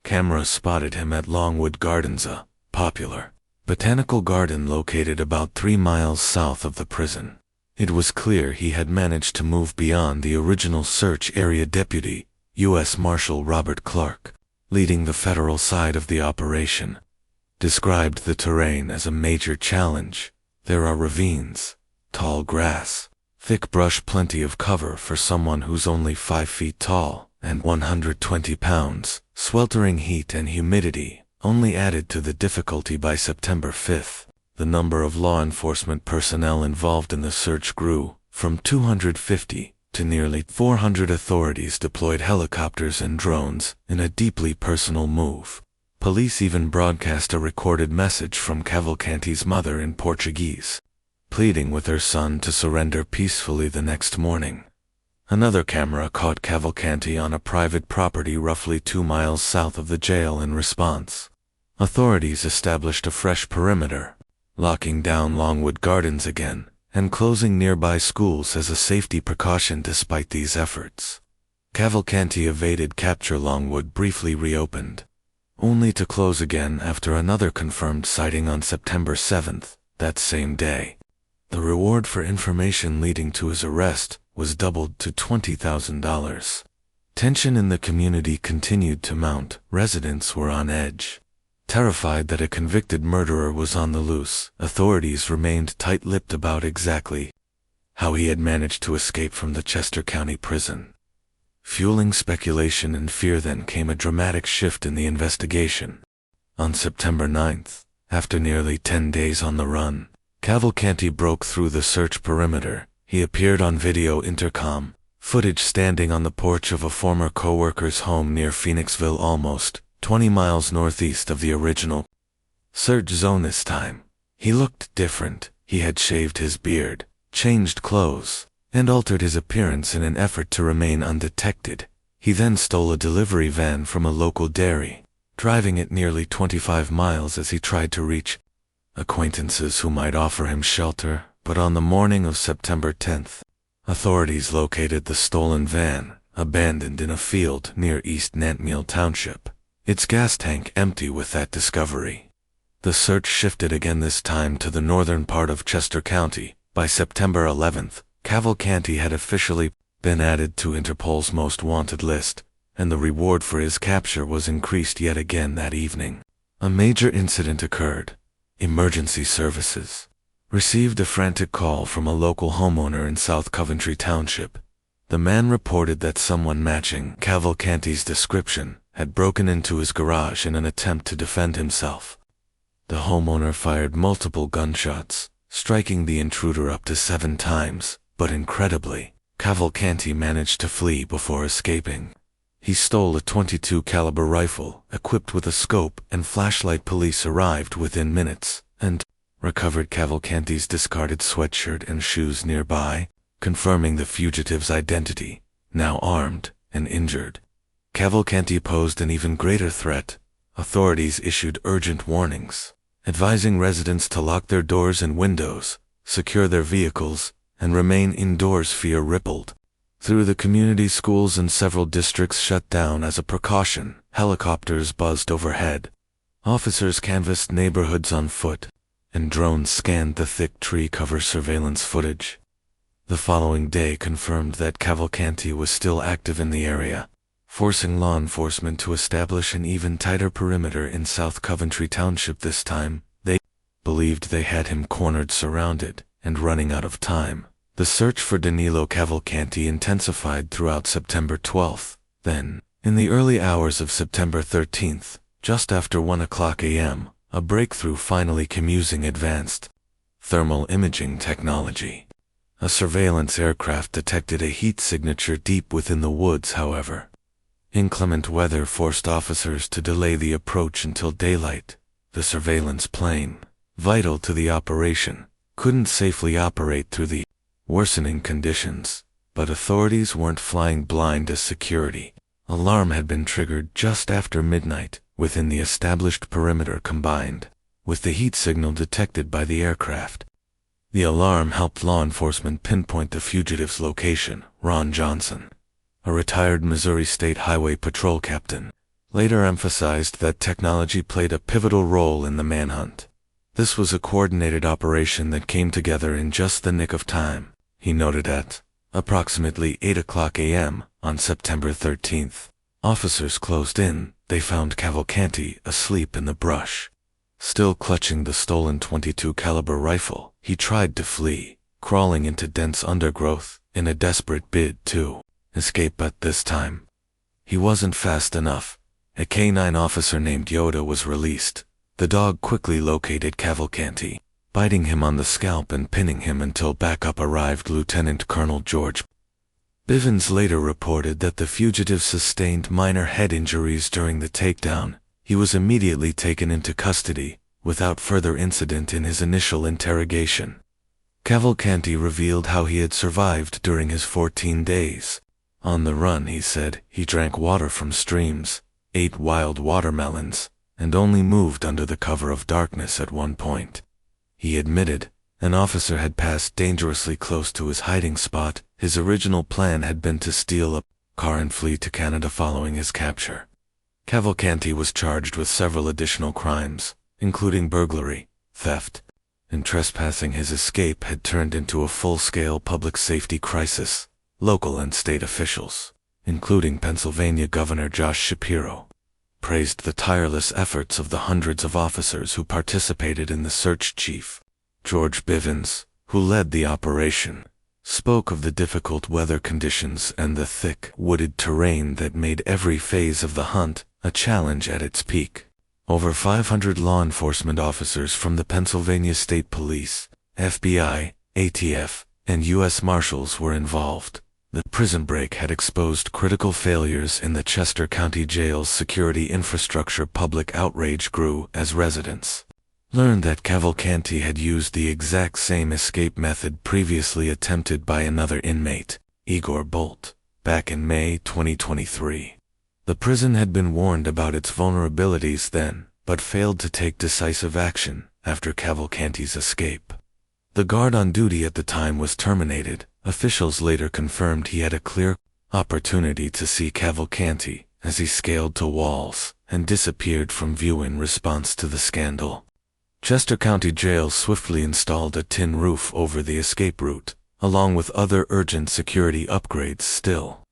camera spotted him at Longwood Gardens, a popular botanical garden located about 3 miles south of the prison. It was clear he had managed to move beyond the original search area. Deputy U.S. Marshal Robert Clark, leading the federal side of the operation, described the terrain as a major challenge. There are ravines, tall grass, thick brush, plenty of cover for someone who's only 5 feet tall, and 120 pounds. Sweltering heat and humidity only added to the difficulty. By September 5th, the number of law enforcement personnel involved in the search grew from 250 to nearly 400. Authorities deployed helicopters and drones in a deeply personal move. Police even broadcast a recorded message from Cavalcanti's mother in Portuguese, pleading with her son to surrender peacefully the next morning. Another camera caught Cavalcanti on a private property roughly 2 miles south of the jail. In response, authorities established a fresh perimeter, locking down Longwood Gardens again and closing nearby schools as a safety precaution. Despite these efforts, Cavalcanti evaded capture. Longwood briefly reopened, only to close again after another confirmed sighting on September 7th. That same day, the reward for information leading to his arrest was doubled to $20,000. Tension in the community continued to mount. Residents were on edge, terrified that a convicted murderer was on the loose. Authorities remained tight-lipped about exactly how he had managed to escape from the Chester County prison, fueling speculation and fear. Then came a dramatic shift in the investigation. On September 9th, after nearly 10 days on the run, Cavalcanti broke through the search perimeter. He appeared on video intercom footage standing on the porch of a former co-worker's home near Phoenixville, almost 20 miles northeast of the original search zone. This time, he looked different. He had shaved his beard, changed clothes, and altered his appearance in an effort to remain undetected. He then stole a delivery van from a local dairy, driving it nearly 25 miles as he tried to reach acquaintances who might offer him shelter. But on the morning of September 10th, authorities located the stolen van, abandoned in a field near East Nantmeal Township, its gas tank empty. With that discovery, the search shifted again, this time to the northern part of Chester County. By September 11th, Cavalcanti had officially been added to Interpol's most wanted list, and the reward for his capture was increased yet again. That evening, a major incident occurred. Emergency services received a frantic call from a local homeowner in South Coventry Township. The man reported that someone matching Cavalcanti's description had broken into his garage in an attempt to defend himself. The homeowner fired multiple gunshots, striking the intruder up to 7 times, but incredibly, Cavalcanti managed to flee before escaping. He stole a .22 caliber rifle equipped with a scope and flashlight. Police arrived within minutes and recovered Cavalcanti's discarded sweatshirt and shoes nearby, confirming the fugitive's identity. Now armed and injured, Cavalcanti posed an even greater threat. Authorities issued urgent warnings, advising residents to lock their doors and windows, secure their vehicles, and remain indoors. Fear rippled through the community. Schools in several districts shut down as a precaution. Helicopters buzzed overhead. Officers canvassed neighborhoods on foot, and drones scanned the thick tree cover surveillance footage. The following day confirmed that Cavalcanti was still active in the area, forcing law enforcement to establish an even tighter perimeter in South Coventry Township. This time, they believed they had him cornered, surrounded, and running out of time. The search for Danilo Cavalcanti intensified throughout September 12th. Then, in the early hours of September 13th, just after 1:00 a.m., a breakthrough finally came using advanced thermal imaging technology. A surveillance aircraft detected a heat signature deep within the woods. However, inclement weather forced officers to delay the approach until daylight. The surveillance plane, vital to the operation, couldn't safely operate through the worsening conditions. But authorities weren't flying blind as security alarm had been triggered just after midnight. Within the established perimeter combined with the heat signal detected by the aircraft, the alarm helped law enforcement pinpoint the fugitive's location Ron Johnson, a retired Missouri State Highway Patrol captain, later emphasized that technology played a pivotal role in the manhunt. This was a coordinated operation that came together in just the nick of time, he noted. At approximately 8:00 a.m. on September 13th, officers closed in. They found Cavalcanti asleep in the brush. Still clutching the stolen .22 caliber rifle, he tried to flee, crawling into dense undergrowth in a desperate bid to escape. But this time, he wasn't fast enough. A K-9 officer named Yoda was released. The dog quickly located Cavalcanti, biting him on the scalp and pinning him until backup arrived. Lieutenant Colonel George Bivens later reported that the fugitive sustained minor head injuries during the takedown. He was immediately taken into custody, without further incident. In his initial interrogation, Cavalcanti revealed how he had survived during his 14 days. On the run, he said, he drank water from streams, ate wild watermelons, and only moved under the cover of darkness at one point. He admitted an officer had passed dangerously close to his hiding spot. His original plan had been to steal a car and flee to Canada following his capture. Cavalcanti was charged with several additional crimes, including burglary, theft, and trespassing. His escape had turned into a full-scale public safety crisis. Local and state officials, including Pennsylvania Governor Josh Shapiro, praised the tireless efforts of the hundreds of officers who participated in the search. Chief George Bivens, who led the operation, spoke of the difficult weather conditions and the thick, wooded terrain that made every phase of the hunt a challenge at its peak. Over 500 law enforcement officers from the Pennsylvania State Police, FBI, ATF, and U.S. Marshals were involved. The prison break had exposed critical failures in the Chester County Jail's security infrastructure. Public outrage grew as residents learned that Cavalcanti had used the exact same escape method previously attempted by another inmate, Igor Bolt, back in May 2023. The prison had been warned about its vulnerabilities then, but failed to take decisive action after Cavalcanti's escape. The guard on duty at the time was terminated. Officials later confirmed he had a clear opportunity to see Cavalcanti as he scaled to walls and disappeared from view in response to the scandal. Chester County Jail swiftly installed a tin roof over the escape route, along with other urgent security upgrades. Still,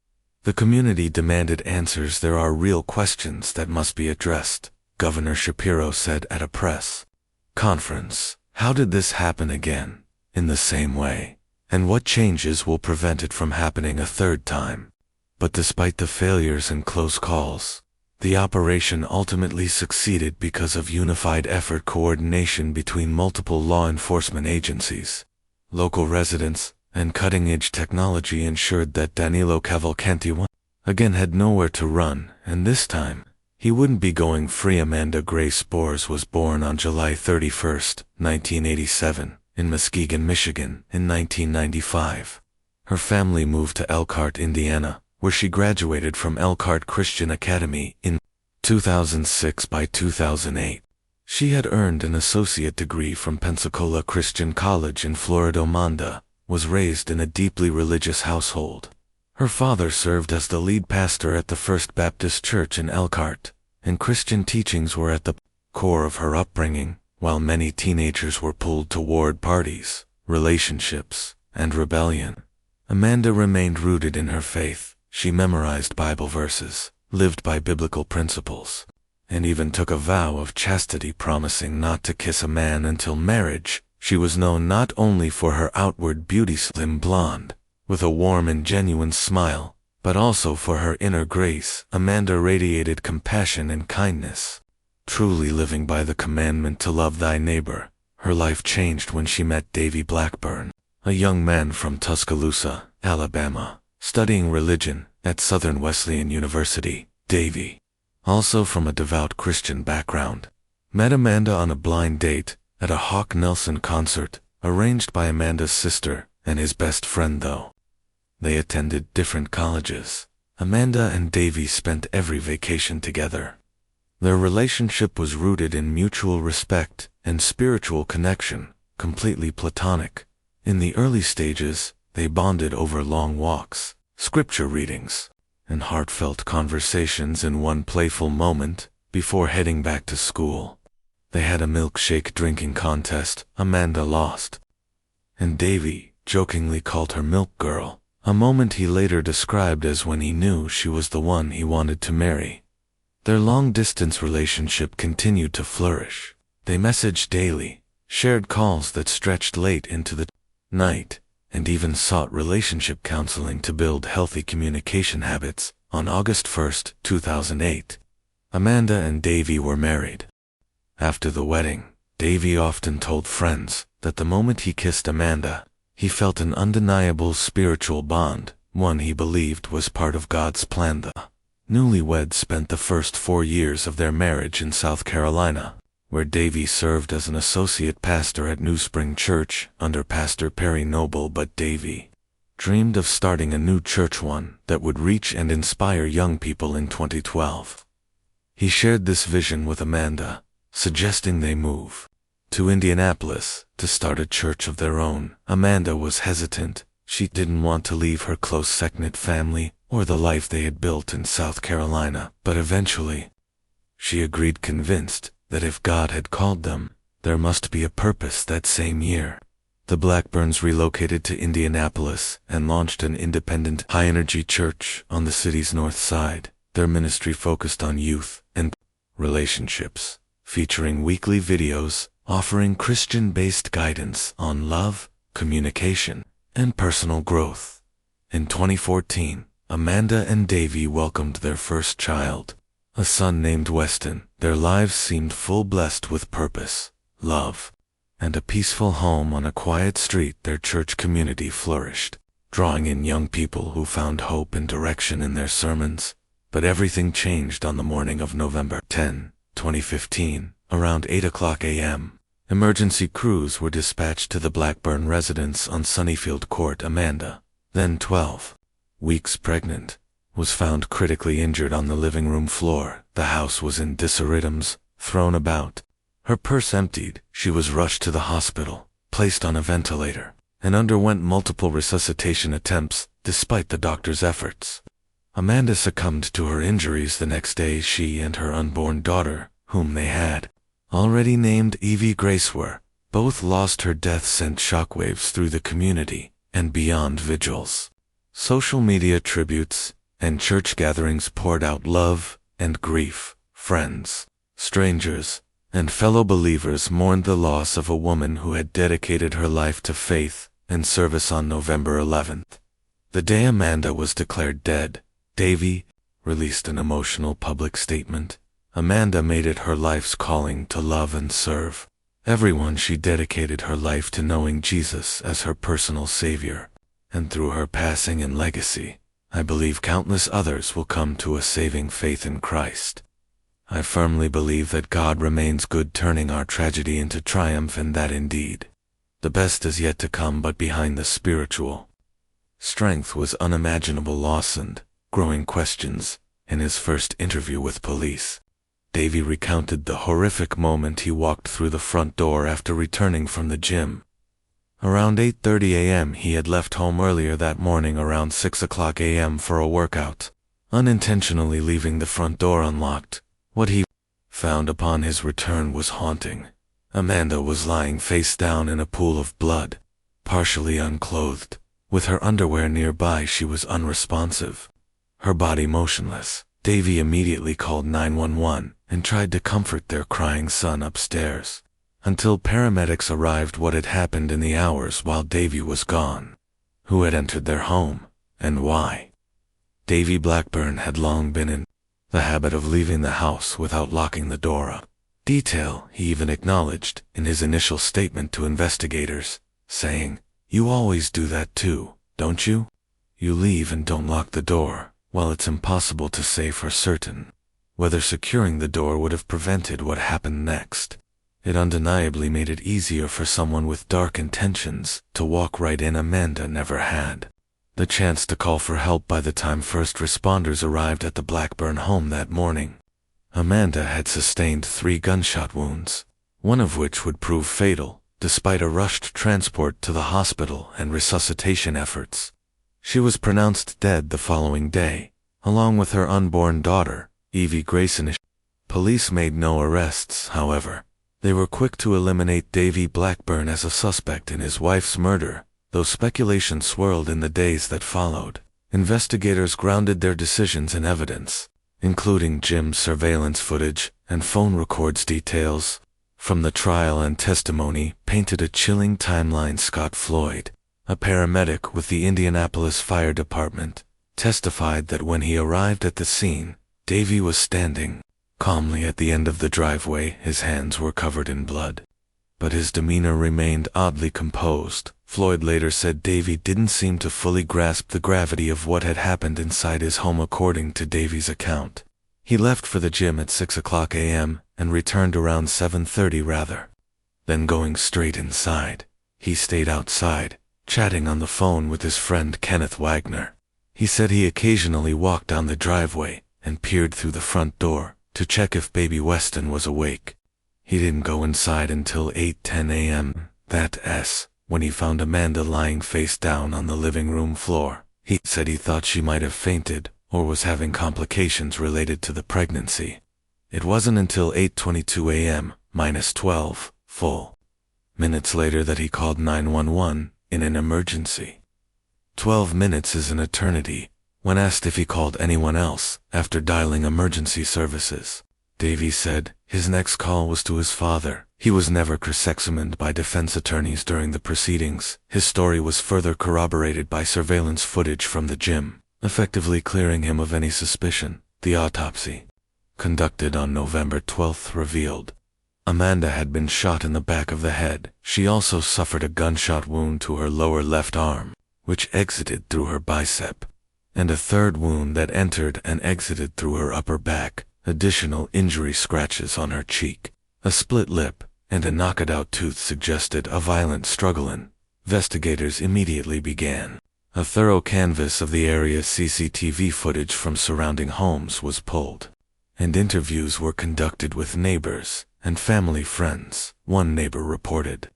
the community demanded answers. There are real questions that must be addressed, Governor Shapiro said at a press conference. How did this happen again, in the same way? And what changes will prevent it from happening a third time? But despite the failures and close calls, the operation ultimately succeeded because of unified effort, coordination between multiple law enforcement agencies, local residents, and cutting-edge technology ensured that Danilo Cavalcanti again had nowhere to run, and this time, he wouldn't be going free. Amanda Gray Spores was born on July 31, 1987, in Muskegon, Michigan, in 1995. Her family moved to Elkhart, Indiana, where she graduated from Elkhart Christian Academy in 2006. By 2008, she had earned an associate degree from Pensacola Christian College in Florida. Amanda was raised in a deeply religious household. Her father served as the lead pastor at the First Baptist Church in Elkhart, and Christian teachings were at the core of her upbringing. While many teenagers were pulled toward parties, relationships, and rebellion, Amanda remained rooted in her faith. She memorized Bible verses, lived by biblical principles, and even took a vow of chastity, promising not to kiss a man until marriage. She was known not only for her outward beauty, slim blonde, with a warm and genuine smile, but also for her inner grace. Amanda radiated compassion and kindness, truly living by the commandment to love thy neighbor. Her life changed when she met Davy Blackburn, a young man from Tuscaloosa, Alabama, studying religion at Southern Wesleyan University. Davy, also from a devout Christian background, met Amanda on a blind date at a Hawk Nelson concert, arranged by Amanda's sister and his best friend. Though they attended different colleges, Amanda and Davy spent every vacation together. Their relationship was rooted in mutual respect and spiritual connection, completely platonic. In the early stages, they bonded over long walks, scripture readings, and heartfelt conversations in one playful moment before heading back to school. They had a milkshake drinking contest. Amanda lost, and Davy jokingly called her Milk Girl, a moment he later described as when he knew she was the one he wanted to marry. Their long-distance relationship continued to flourish. They messaged daily, shared calls that stretched late into the night, and even sought relationship counseling to build healthy communication habits. On August 1, 2008, Amanda and Davy were married. After the wedding, Davy often told friends that the moment he kissed Amanda, he felt an undeniable spiritual bond, one he believed was part of God's plan. The newlyweds spent the first 4 years of their marriage in South Carolina, where Davy served as an associate pastor at New Spring Church under Pastor Perry Noble. But Davy dreamed of starting a new church, one that would reach and inspire young people. In 2012, he shared this vision with Amanda, suggesting they move to Indianapolis to start a church of their own. Amanda was hesitant. She didn't want to leave her close-knit family or the life they had built in South Carolina, but eventually she agreed, convinced that if God had called them, there must be a purpose. That same year, the Blackburns relocated to Indianapolis and launched an independent, high-energy church on the city's north side. Their ministry focused on youth and relationships, featuring weekly videos offering Christian-based guidance on love, communication, and personal growth. In 2014, Amanda and Davy welcomed their first child, a son named Weston. Their lives seemed full, blessed with purpose, love, and a peaceful home on a quiet street. Their church community flourished, drawing in young people who found hope and direction in their sermons. But everything changed on the morning of November 10, 2015, around 8:00 a.m. Emergency crews were dispatched to the Blackburn residence on Sunnyfield Court. Amanda, then 12 weeks pregnant, was found critically injured on the living room floor. The house was in disarray, thrown about, her purse emptied. She was rushed to the hospital, placed on a ventilator, and underwent multiple resuscitation attempts. Despite the doctor's efforts, Amanda succumbed to her injuries the next day. She and her unborn daughter, whom they had already named Evie Grace, were both lost. Her death sent shockwaves through the community and beyond. Vigils, social media tributes, and church gatherings poured out love and grief. Friends, strangers, and fellow believers mourned the loss of a woman who had dedicated her life to faith and service. On November 11th, the day Amanda was declared dead, Davy released an emotional public statement. Amanda made it her life's calling to love and serve everyone. She dedicated her life to knowing Jesus as her personal Savior, and through her passing and legacy, I believe countless others will come to a saving faith in Christ. I firmly believe that God remains good, turning our tragedy into triumph, and that indeed the best is yet to come. But behind the spiritual strength was unimaginable loss and growing questions. In his first interview with police, Davy recounted the horrific moment he walked through the front door after returning from the gym. Around 8:30 a.m. he had left home earlier that morning, around 6:00 a.m. for a workout, unintentionally leaving the front door unlocked. What he found upon his return was haunting. Amanda was lying face down in a pool of blood, partially unclothed, with her underwear nearby. She was unresponsive, her body motionless. Davy immediately called 911 and tried to comfort their crying son upstairs, until paramedics arrived. What had happened in the hours while Davy was gone? Who had entered their home, and why? Davy Blackburn had long been in the habit of leaving the house without locking the door up. Detail he even acknowledged in his initial statement to investigators, saying, "You always do that too, don't you? You leave and don't lock the door." While it's impossible to say for certain whether securing the door would have prevented what happened next, it undeniably made it easier for someone with dark intentions to walk right in. Amanda never had the chance to call for help by the time first responders arrived at the Blackburn home that morning. Amanda had sustained 3 gunshot wounds, one of which would prove fatal. Despite a rushed transport to the hospital and resuscitation efforts, She was pronounced dead the following day, along with her unborn daughter, Evie Grayson. Police made no arrests, however. They were quick to eliminate Davy Blackburn as a suspect in his wife's murder, though speculation swirled in the days that followed. Investigators grounded their decisions in evidence, including Jim's surveillance footage and phone records. Details from the trial and testimony painted a chilling timeline. Scott Floyd, a paramedic with the Indianapolis Fire Department, testified that when he arrived at the scene, Davy was standing calmly at the end of the driveway. His hands were covered in blood, but his demeanor remained oddly composed. Floyd later said Davy didn't seem to fully grasp the gravity of what had happened inside his home. According to Davy's account, he left for the gym at 6 o'clock a.m. and returned around 7:30 rather than going straight inside. He stayed outside, chatting on the phone with his friend Kenneth Wagner. He said he occasionally walked down the driveway and peered through the front door to check if baby Weston was awake. He didn't go inside until 8:10 a.m. That's when he found Amanda lying face down on the living room floor. He said he thought she might have fainted or was having complications related to the pregnancy. It wasn't until 8:22 a.m. -12 full minutes later that he called 911 in an emergency. 12 minutes is an eternity. When asked if he called anyone else after dialing emergency services, Davy said his next call was to his father. He was never cross-examined by defense attorneys during the proceedings. His story was further corroborated by surveillance footage from the gym, effectively clearing him of any suspicion. The autopsy, conducted on November 12th, revealed Amanda had been shot in the back of the head. She also suffered a gunshot wound to her lower left arm, which exited through her bicep, and a third wound that entered and exited through her upper back. Additional injury scratches on her cheek, a split lip, and a knocked-out tooth suggested a violent struggle. Investigators immediately began a thorough canvass of the area. CCTV footage from surrounding homes was pulled, and interviews were conducted with neighbors and family friends. One neighbor reported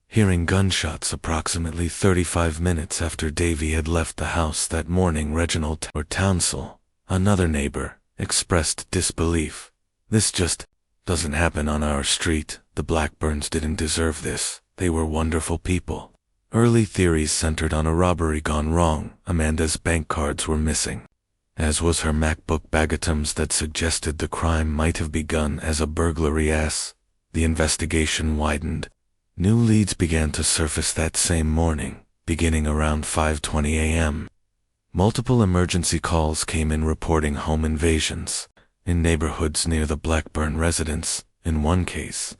hearing gunshots approximately 35 minutes after Davy had left the house that morning. Reginald Townsell, another neighbor, expressed disbelief. "This just doesn't happen on our street. The Blackburns didn't deserve this. They were wonderful people." Early theories centered on a robbery gone wrong. Amanda's bank cards were missing, as was her MacBook bag. Items that suggested the crime might have begun as a burglary. As the investigation widened, new leads began to surface that same morning, beginning around 5:20 a.m. Multiple emergency calls came in reporting home invasions in neighborhoods near the Blackburn residence. In one case,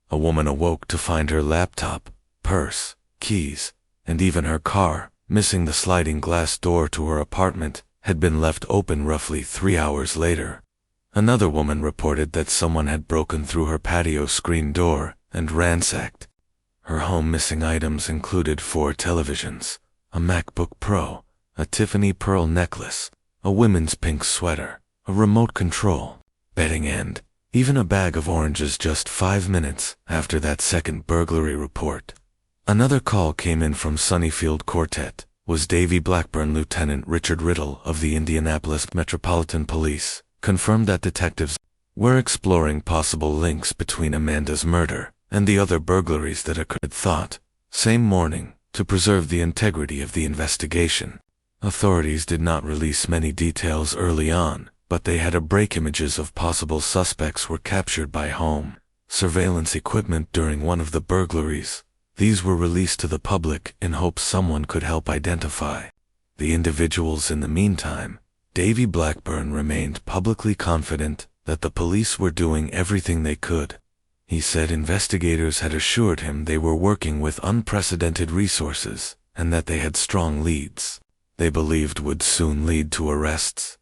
a woman awoke to find her laptop, purse, keys, and even her car missing. The sliding glass door to her apartment had been left open roughly 3 hours later. Another woman reported that someone had broken through her patio screen door and ransacked her home. Missing items included 4 televisions, a MacBook Pro, a Tiffany pearl necklace, a women's pink sweater, a remote control, bedding, and even a bag of oranges. Just 5 minutes after that second burglary report, another call came in from Sunnyfield Quartet. Was Davy Blackburn. Lieutenant Richard Riddle of the Indianapolis Metropolitan Police confirmed that detectives were exploring possible links between Amanda's murder and the other burglaries that occurred. Thought same morning. To preserve the integrity of the investigation, authorities did not release many details early on, but they had a break. Images of possible suspects were captured by home surveillance equipment during one of the burglaries. These were released to the public in hopes someone could help identify the individuals. In the meantime, Davy Blackburn remained publicly confident that the police were doing everything they could. He said investigators had assured him they were working with unprecedented resources and that they had strong leads they believed would soon lead to arrests.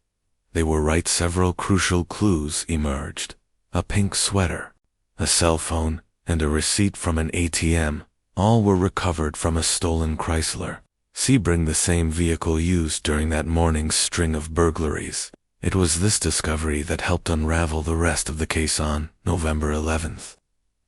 They were right. Several crucial clues emerged: a pink sweater, a cell phone, and a receipt from an ATM. All were recovered from a stolen Chrysler Sebring, the same vehicle used during that morning's string of burglaries. It was this discovery that helped unravel the rest of the case. On November 11th,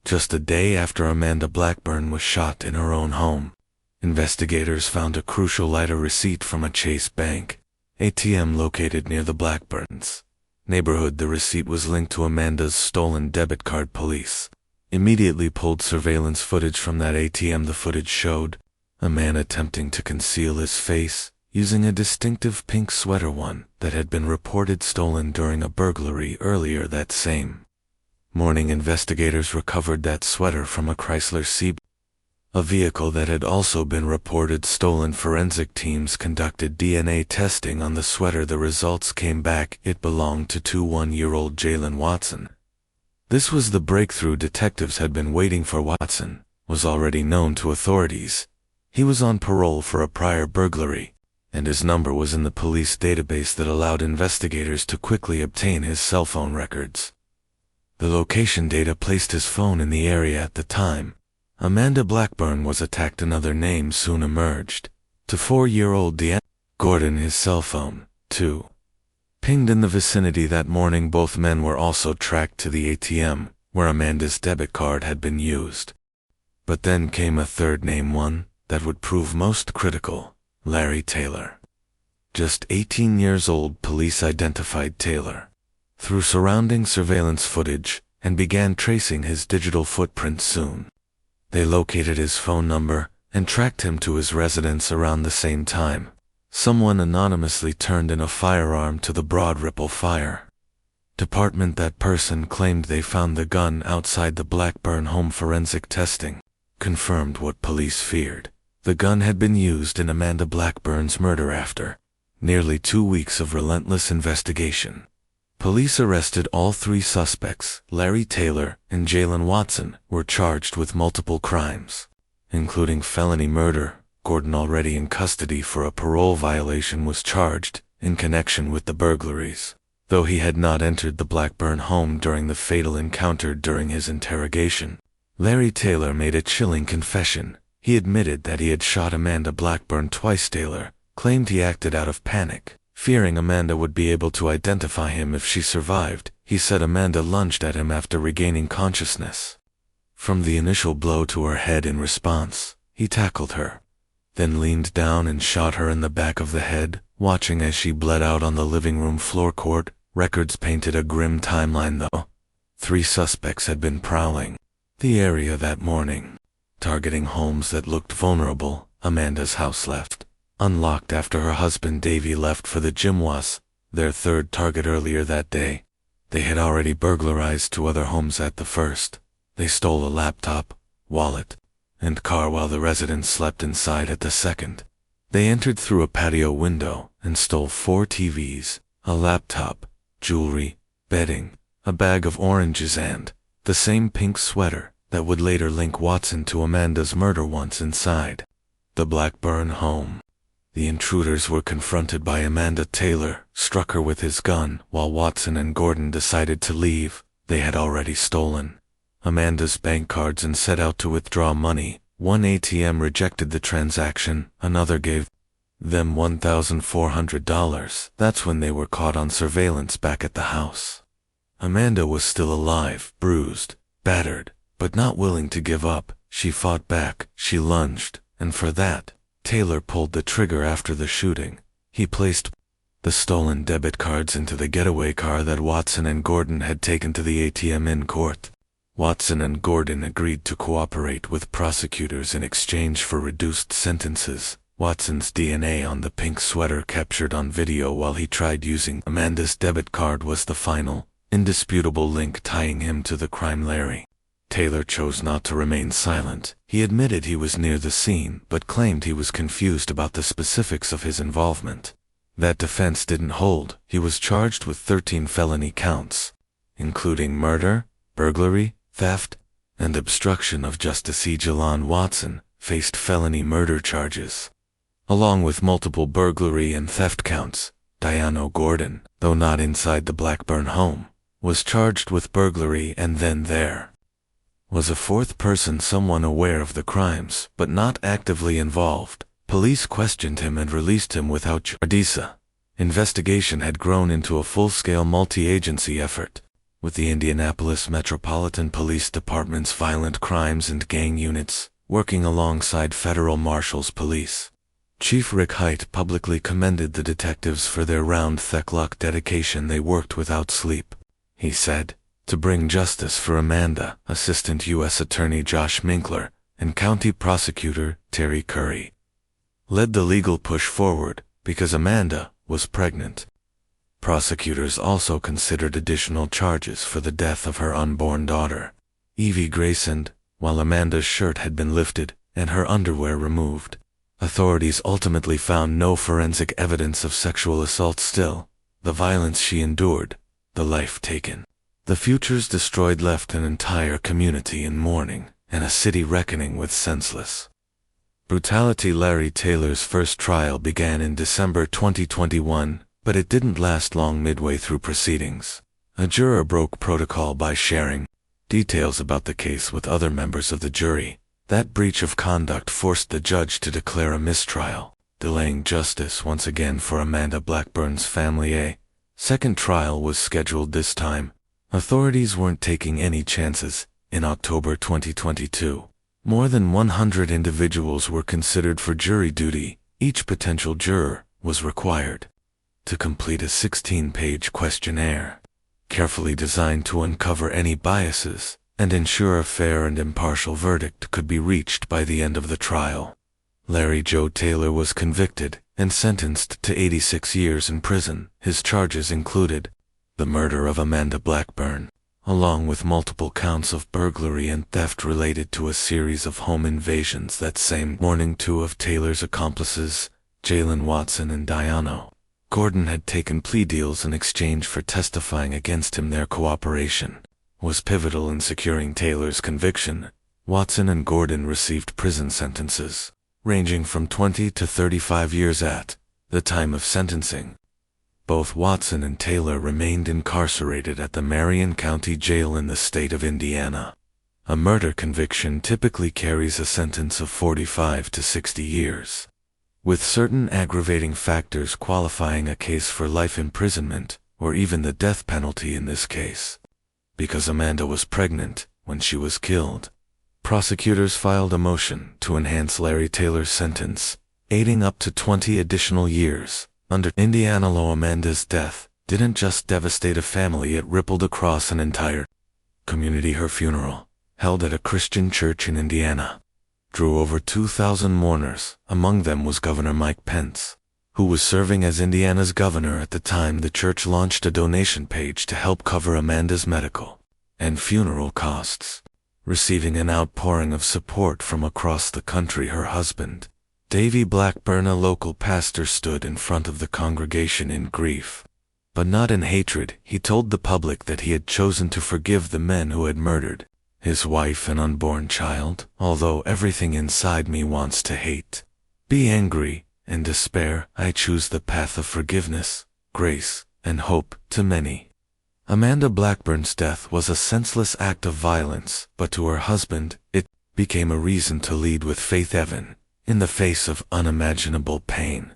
just a day after Amanda Blackburn was shot in her own home, Investigators found a crucial letter receipt from a Chase Bank ATM located near the Blackburns neighborhood. The receipt was linked to Amanda's stolen debit card. Police immediately pulled surveillance footage from that ATM. The footage showed a man attempting to conceal his face using a distinctive pink sweater, one that had been reported stolen during a burglary earlier that same morning. Investigators recovered that sweater from a Chrysler Seaboard, a vehicle that had also been reported stolen. Forensic teams conducted DNA testing on the sweater. The results came back. It belonged to 21-year-old Jalen Watson. This was the breakthrough detectives had been waiting for. Watson was already known to authorities. He was on parole for a prior burglary, and his number was in the police database that allowed investigators to quickly obtain his cell phone records. The location data placed his phone in the area at the time Amanda Blackburn was attacked. Another name soon emerged. To 4-year-old Deanna Gordon, his cell phone, too, pinged in the vicinity that morning. Both men were also tracked to the ATM, where Amanda's debit card had been used. But then came a third name, one that would prove most critical: Larry Taylor. Just 18 years old, police identified Taylor through surrounding surveillance footage and began tracing his digital footprint. Soon, they located his phone number and tracked him to his residence. Around the same time, someone anonymously turned in a firearm to the Broad Ripple Fire Department. That person claimed they found the gun outside the Blackburn home. Forensic testing confirmed what police feared. The gun had been used in Amanda Blackburn's murder. After nearly 2 weeks of relentless investigation, police arrested all 3 suspects. Larry Taylor and Jalen Watson were charged with multiple crimes, including felony murder. Gordon, already in custody for a parole violation, was charged in connection with the burglaries, though he had not entered the Blackburn home during the fatal encounter. During his interrogation, Larry Taylor made a chilling confession. He admitted that he had shot Amanda Blackburn twice. Taylor claimed he acted out of panic, fearing Amanda would be able to identify him if she survived. He said Amanda lunged at him after regaining consciousness from the initial blow to her head. In response, he tackled her, then leaned down and shot her in the back of the head. Watching as she bled out on the living room floor, court records painted a grim timeline. Though 3 suspects had been prowling the area that morning, targeting homes that looked vulnerable. Amanda's house left unlocked after her husband Davey left for the gym was their third target. Earlier that day, they had already burglarized 2 other homes. At the first, they stole a laptop, wallet, and car while the residents slept inside. At the second, they entered through a patio window and stole 4 TVs, a laptop, jewelry, bedding, a bag of oranges, and the same pink sweater that would later link Watson to Amanda's murder. Once inside the Blackburn home, the intruders were confronted by Amanda. Taylor struck her with his gun while Watson and Gordon decided to leave. They had already stolen Amanda's bank cards and set out to withdraw money. One ATM rejected the transaction, another gave them $1,400. That's when they were caught on surveillance back at the house. Amanda was still alive, bruised, battered, but not willing to give up. She fought back, she lunged, and for that, Taylor pulled the trigger. After the shooting, he placed the stolen debit cards into the getaway car that Watson and Gordon had taken to the ATM. In court, Watson and Gordon agreed to cooperate with prosecutors in exchange for reduced sentences. Watson's DNA on the pink sweater captured on video while he tried using Amanda's debit card was the final, indisputable link tying him to the crime. Larry Taylor chose not to remain silent. He admitted he was near the scene, but claimed he was confused about the specifics of his involvement. That defense didn't hold. He was charged with 13 felony counts, including murder, burglary, theft, and obstruction of justice. Jalen Watson faced felony murder charges, along with multiple burglary and theft counts. Deanna Gordon, though not inside the Blackburn home, was charged with burglary. And then there was a 4th person, someone aware of the crimes but not actively involved. Police questioned him and released him without charges. Investigation had grown into a full-scale multi-agency effort, with the Indianapolis Metropolitan Police Department's Violent Crimes and Gang Units working alongside federal marshals police. Chief Rick Hite publicly commended the detectives for their round-the-clock dedication. They worked without sleep, he said, to bring justice for Amanda. Assistant U.S. Attorney Josh Minkler and County Prosecutor Terry Curry led the legal push forward because Amanda was pregnant. Prosecutors also considered additional charges for the death of her unborn daughter, Evie Grayson, while Amanda's shirt had been lifted and her underwear removed. Authorities ultimately found no forensic evidence of sexual assault. Still, the violence she endured, the life taken, the futures destroyed left an entire community in mourning and a city reckoning with senseless brutality. Larry Taylor's first trial began in December 2021, but it didn't last long. Midway through proceedings, a juror broke protocol by sharing details about the case with other members of the jury. That breach of conduct forced the judge to declare a mistrial, delaying justice once again for Amanda Blackburn's family. A second trial was scheduled this time. Authorities weren't taking any chances. In October 2022, more than 100 individuals were considered for jury duty. Each potential juror was required to complete a 16-page questionnaire, carefully designed to uncover any biases and ensure a fair and impartial verdict could be reached by the end of the trial. Larry Joe Taylor was convicted and sentenced to 86 years in prison. His charges included the murder of Amanda Blackburn, along with multiple counts of burglary and theft related to a series of home invasions that same morning. Two of Taylor's accomplices, Jalen Watson and Diano Gordon, had taken plea deals in exchange for testifying against him. Their cooperation was pivotal in securing Taylor's conviction. Watson and Gordon received prison sentences ranging from 20 to 35 years at the time of sentencing. Both Watson and Taylor remained incarcerated at the Marion County Jail in the state of Indiana. A murder conviction typically carries a sentence of 45 to 60 years, with certain aggravating factors qualifying a case for life imprisonment or even the death penalty in this case. Because Amanda was pregnant when she was killed, prosecutors filed a motion to enhance Larry Taylor's sentence, aiding up to 20 additional years. Under Indiana law, Amanda's death didn't just devastate a family, it rippled across an entire community. Her funeral, held at a Christian church in Indiana, drew over 2,000 mourners. Among them was Governor Mike Pence, who was serving as Indiana's governor at the time. The church launched a donation page to help cover Amanda's medical and funeral costs, receiving an outpouring of support from across the country. Her husband, Davy Blackburn, a local pastor, stood in front of the congregation in grief, but not in hatred. He told the public that he had chosen to forgive the men who had murdered his wife and unborn child. Although everything inside me wants to hate, be angry, and despair, I choose the path of forgiveness, grace, and hope to many. Amanda Blackburn's death was a senseless act of violence, but to her husband, it became a reason to lead with faith. Even in the face of unimaginable pain,